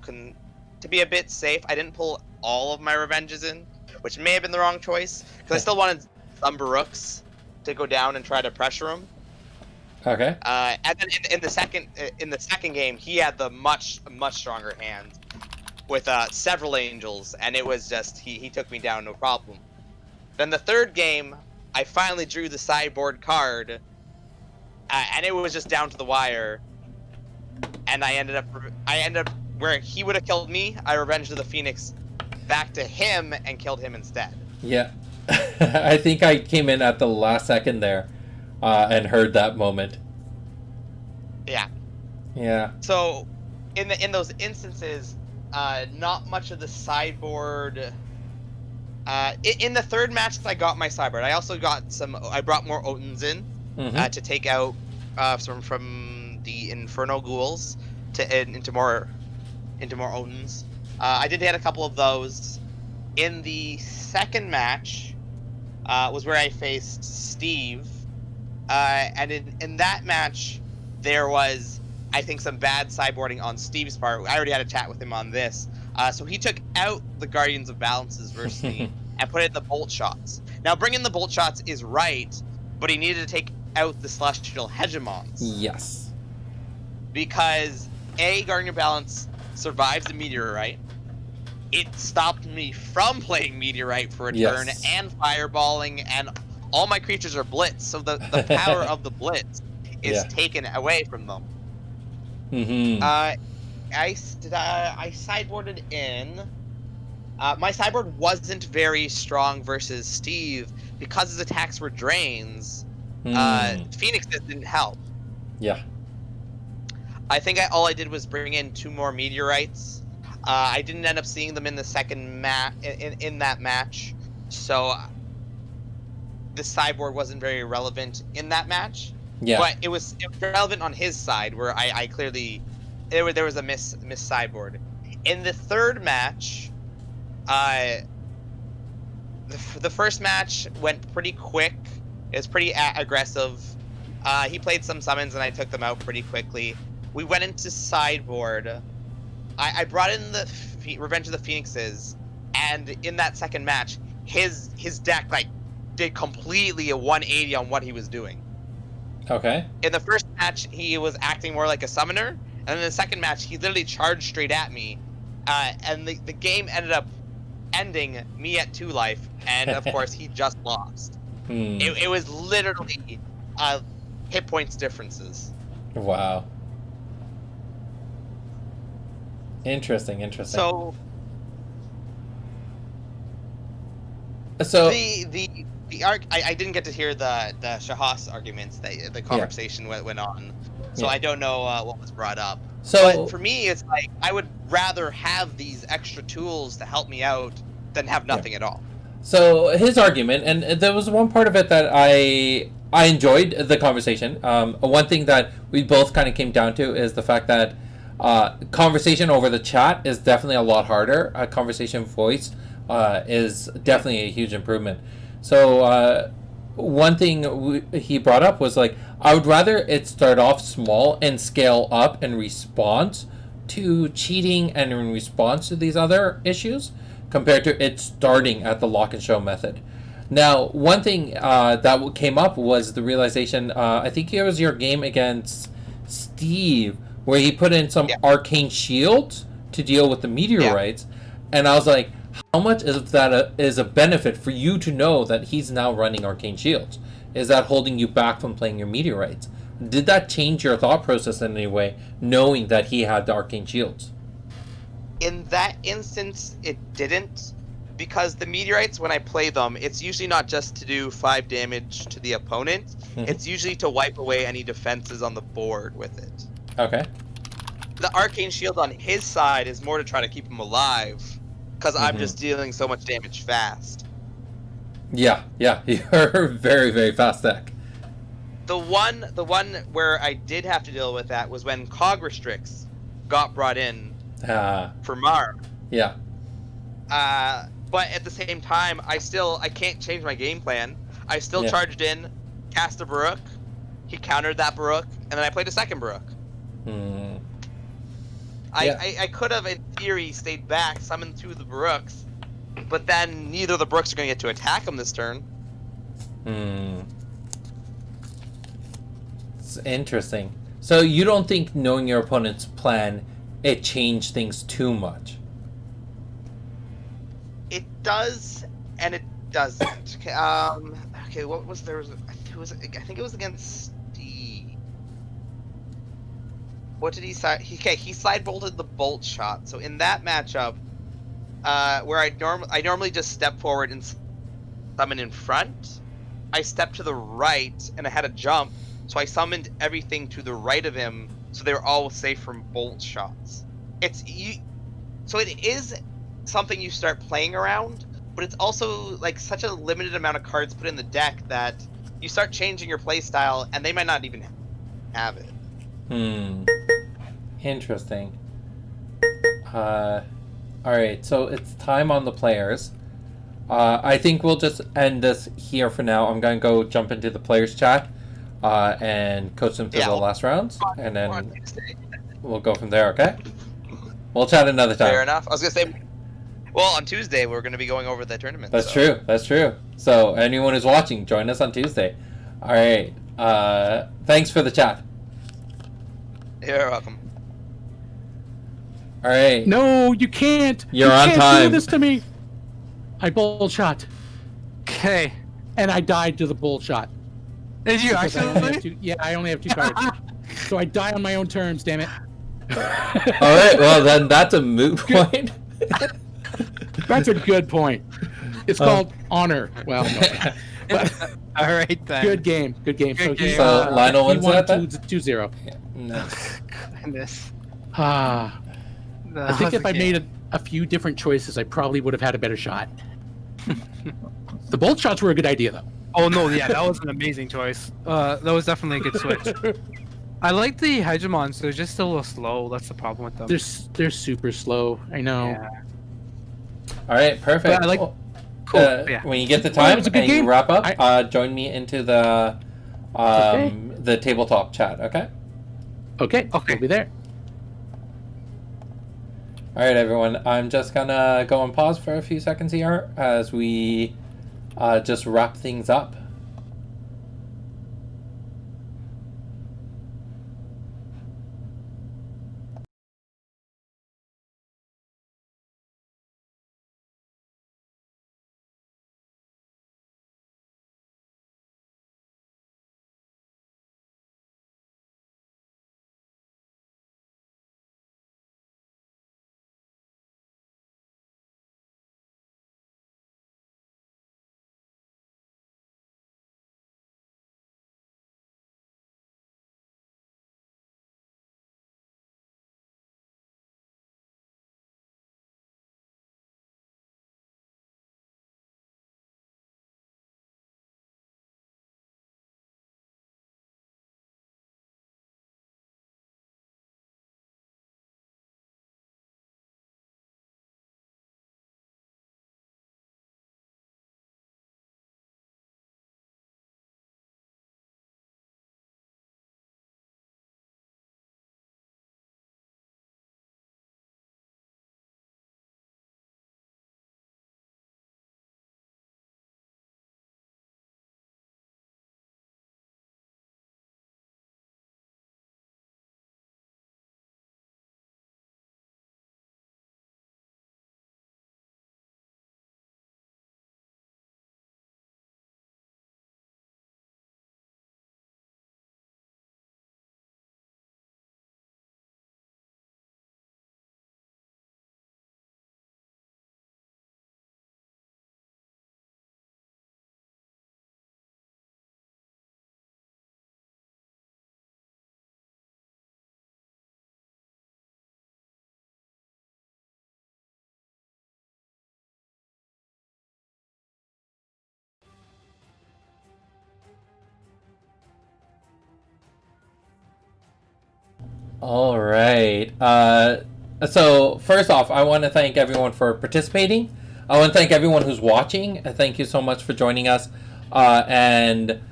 to be a bit safe. I didn't pull all of my Revenges in, which may have been the wrong choice because I still wanted some Baruchs to go down and try to pressure him. Okay. And then in the second game, he had the much stronger hand with several Angels, and it was just he took me down no problem. Then the third game, I finally drew the sideboard card, and it was just down to the wire. And I ended up where he would have killed me. I revenged the Phoenix back to him and killed him instead. Yeah, I think I came in at the last second there, and heard that moment. Yeah. Yeah. So, in those instances, not much of the sideboard. In the third match, I got my sideboard. I also got I brought more Otins in to take out from the Inferno Ghouls into more Otins. I did hit a couple of those. In the second match, was where I faced Steve, and in that match, there was, I think, some bad sideboarding on Steve's part. I already had a chat with him on this. So he took out the Guardians of Balances versus me and put in the Bolt Shots. Now, bringing the Bolt Shots is right, but he needed to take out the Celestial Hegemons. Yes. Because Guardian of Balance survives the Meteorite. It stopped me from playing Meteorite for a turn and fireballing, and all my creatures are blitz, so the power of the blitz is taken away from them. I sideboarded in. My sideboard wasn't very strong versus Steve because his attacks were drains. Phoenix didn't help. Yeah. I think all I did was bring in 2 more Meteorites. I didn't end up seeing them in the second in that match, so the sideboard wasn't very relevant in that match. Yeah. But it was relevant on his side, where I clearly there was a miss sideboard. In the third match, the first match went pretty quick. It was pretty aggressive. He played some summons and I took them out pretty quickly. We went into sideboard. I brought in the Revenge of the Phoenixes, and in that second match, his deck like did completely a 180 on what he was doing. Okay. In the first match, he was acting more like a summoner, and in the second match, he literally charged straight at me, and the game ended up ending me at 2 life, and of course, he just lost. It was literally hit points differences. Wow. Interesting. So the arc, I didn't get to hear the Shahas arguments. The conversation went on, so I don't know what was brought up. So but for me, it's like I would rather have these extra tools to help me out than have nothing at all. So his argument, and there was one part of it that I enjoyed the conversation. One thing that we both kind of came down to is the fact that conversation over the chat is definitely a lot harder. Conversation voice is definitely a huge improvement. So one thing he brought up was like, I would rather it start off small and scale up in response to cheating and in response to these other issues, compared to it starting at the lock and show method. Now, one thing that came up was the realization, I think it was your game against Steve, where he put in some arcane shields to deal with the meteorites, and I was like, how much is that is a benefit for you to know that he's now running arcane shields? Is that holding you back from playing your meteorites? Did that change your thought process in any way, knowing that he had the arcane shields? In that instance, it didn't, because the meteorites, when I play them, it's usually not just to do 5 damage to the opponent. It's usually to wipe away any defenses on the board with it. Okay. The arcane shield on his side is more to try to keep him alive, because I'm just dealing so much damage fast. Yeah, you're very, very fast deck. The one where I did have to deal with that was when Cog Restricts got brought in for Mar. Yeah. But at the same time, I can't change my game plan. I still charged in, cast a Baruch, he countered that Baruch, and then I played a second Baruch. I could have, in theory, stayed back, summoned 2 of the Baruchs, but then neither of the Baruchs are going to get to attack him this turn. It's interesting. So you don't think knowing your opponent's plan, it changed things too much? It does, and it doesn't. Okay, what was there? I think it was against Steve. What did he side? He side bolted the bolt shot. So in that matchup, where I normally just step forward and summon in front, I stepped to the right and I had a jump, so I summoned everything to the right of him, so they were all safe from bolt shots. So it is something you start playing around, but it's also like such a limited amount of cards put in the deck that you start changing your play style, and they might not even have it. Interesting. Alright, so it's time on the players. I think we'll just end this here for now. I'm going to go jump into the players chat and coach them through the last rounds, and then we'll go from there, okay? We'll chat another time. Fair enough. I was going to say, well, on Tuesday, we're going to be going over the tournament. That's true. So anyone who's watching, join us on Tuesday. Alright, thanks for the chat. You're welcome. All right. No, you can't. You're on time. Do this to me. I bolt shot. Okay. And I died to the bolt shot. Did you Because actually? I only have 2 cards. So I die on my own terms, damn it. All right. Well, then that's a moot point. That's a good point. It's called honor. Well, no. But, all right then. Good game. Good game. So Lionel wins that then? 2-0. Yeah. No. Goodness. I think if I made a few different choices, I probably would have had a better shot. The bolt shots were a good idea, though. Oh no, yeah, that was an amazing choice. That was definitely a good switch. I like the hegemons. They're just a little slow. That's the problem with them. They're super slow. I know. Yeah. All right, perfect. But I like. Cool. Yeah. When you get the time and game. you wrap up, join me into the the tabletop chat. Okay. Okay. We'll be there. All right, everyone. I'm just gonna go and pause for a few seconds here as we just wrap things up. All right. So first off, I want to thank everyone for participating. I want to thank everyone who's watching. Thank you so much for joining us. And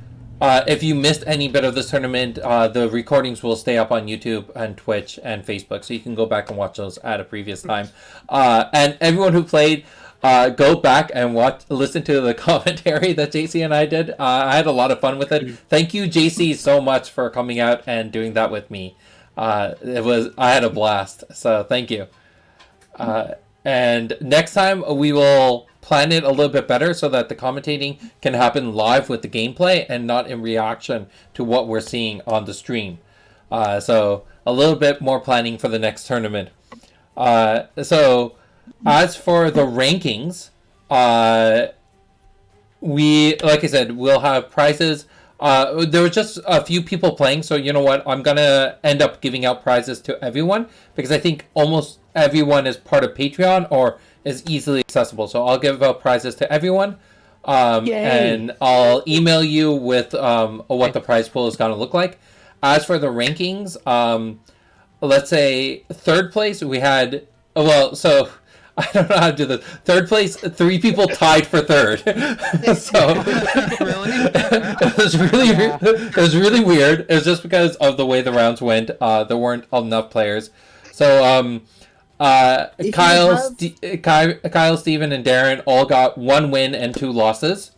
if you missed any bit of this tournament, the recordings will stay up on YouTube and Twitch and Facebook, so you can go back and watch those at a previous time. And everyone who played, go back and listen to the commentary that JC and I did. I had a lot of fun with it. Thank you, JC, so much for coming out and doing that with me. I had a blast, so thank you. And next time we will plan it a little bit better so that the commentating can happen live with the gameplay and not in reaction to what we're seeing on the stream. So a little bit more planning for the next tournament. So as for the rankings, like I said, we'll have prizes. There were just a few people playing, so you know what? I'm gonna end up giving out prizes to everyone because I think almost everyone is part of Patreon or is easily accessible. So I'll give out prizes to everyone, and I'll email you with what the prize pool is gonna look like. As for the rankings, let's say third place we had. So I don't know how to do this. Third place, 3 people tied for third. So it was really weird. It was just because of the way the rounds went. There weren't enough players. So Kyle, Steven, and Darren all got 1 win and 2 losses.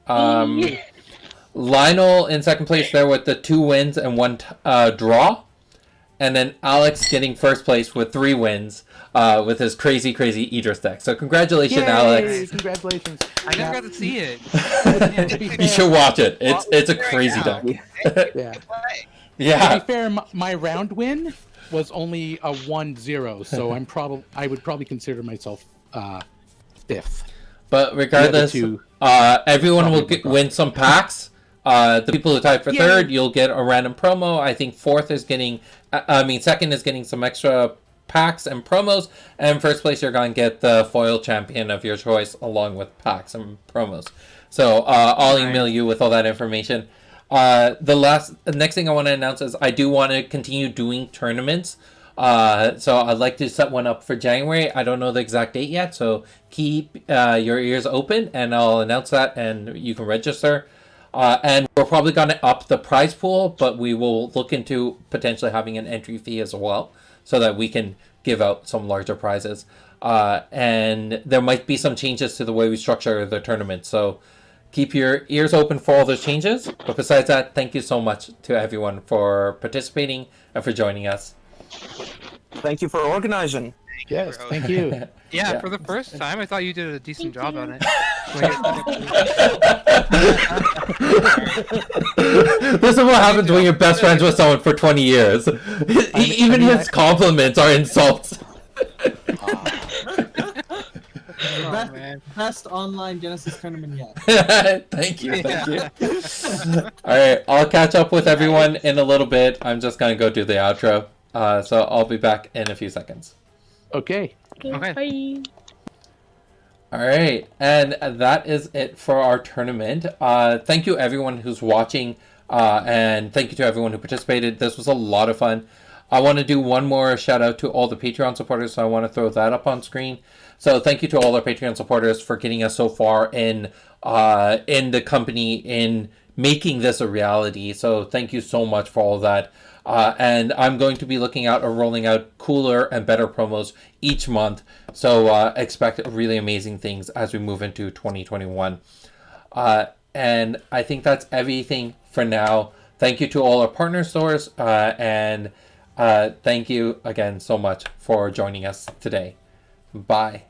Lionel in second place there with the 2 wins and 1 draw. And then Alex getting first place with 3 wins with his crazy Idris deck. So congratulations, Alex. Congratulations. I never got to see it. You should watch it. It's a crazy deck. Yeah. Yeah. To be fair, my round win was only a 1-0, so I would probably consider myself 5th. But regardless, everyone will win some packs. The people who tied for third, you'll get a random promo. I think second is getting some extra packs and promos, and first place you're going to get the foil champion of your choice along with packs and promos. So I'll email you with all that information. The next thing I want to announce is I do want to continue doing tournaments. So I'd like to set one up for January. I don't know the exact date yet, so keep your ears open, and I'll announce that, and you can register. And we're probably going to up the prize pool, but we will look into potentially having an entry fee as well, so that we can give out some larger prizes. And there might be some changes to the way we structure the tournament. So keep your ears open for all those changes. But besides that, thank you so much to everyone for participating and for joining us. Thank you for organizing. Yes, thank you. Yeah, for the first time, I thought you did a decent job on it. This is what happens when you're best friends with someone for 20 years. Even his compliments are insults. Best online Genesis tournament yet. Thank you. All right, I'll catch up with everyone in a little bit. I'm just gonna go do the outro. So I'll be back in a few seconds. Okay. Bye. All right, and that is it for our tournament. Thank you everyone who's watching, and thank you to everyone who participated. This was a lot of fun. I want to do one more shout out to all the Patreon supporters, so I want to throw that up on screen. So thank you to all our Patreon supporters for getting us so far in the company, in making this a reality. So thank you so much for all that. And I'm going to be looking out or rolling out cooler and better promos each month. So expect really amazing things as we move into 2021. And I think that's everything for now. Thank you to all our partner stores. And thank you again so much for joining us today. Bye.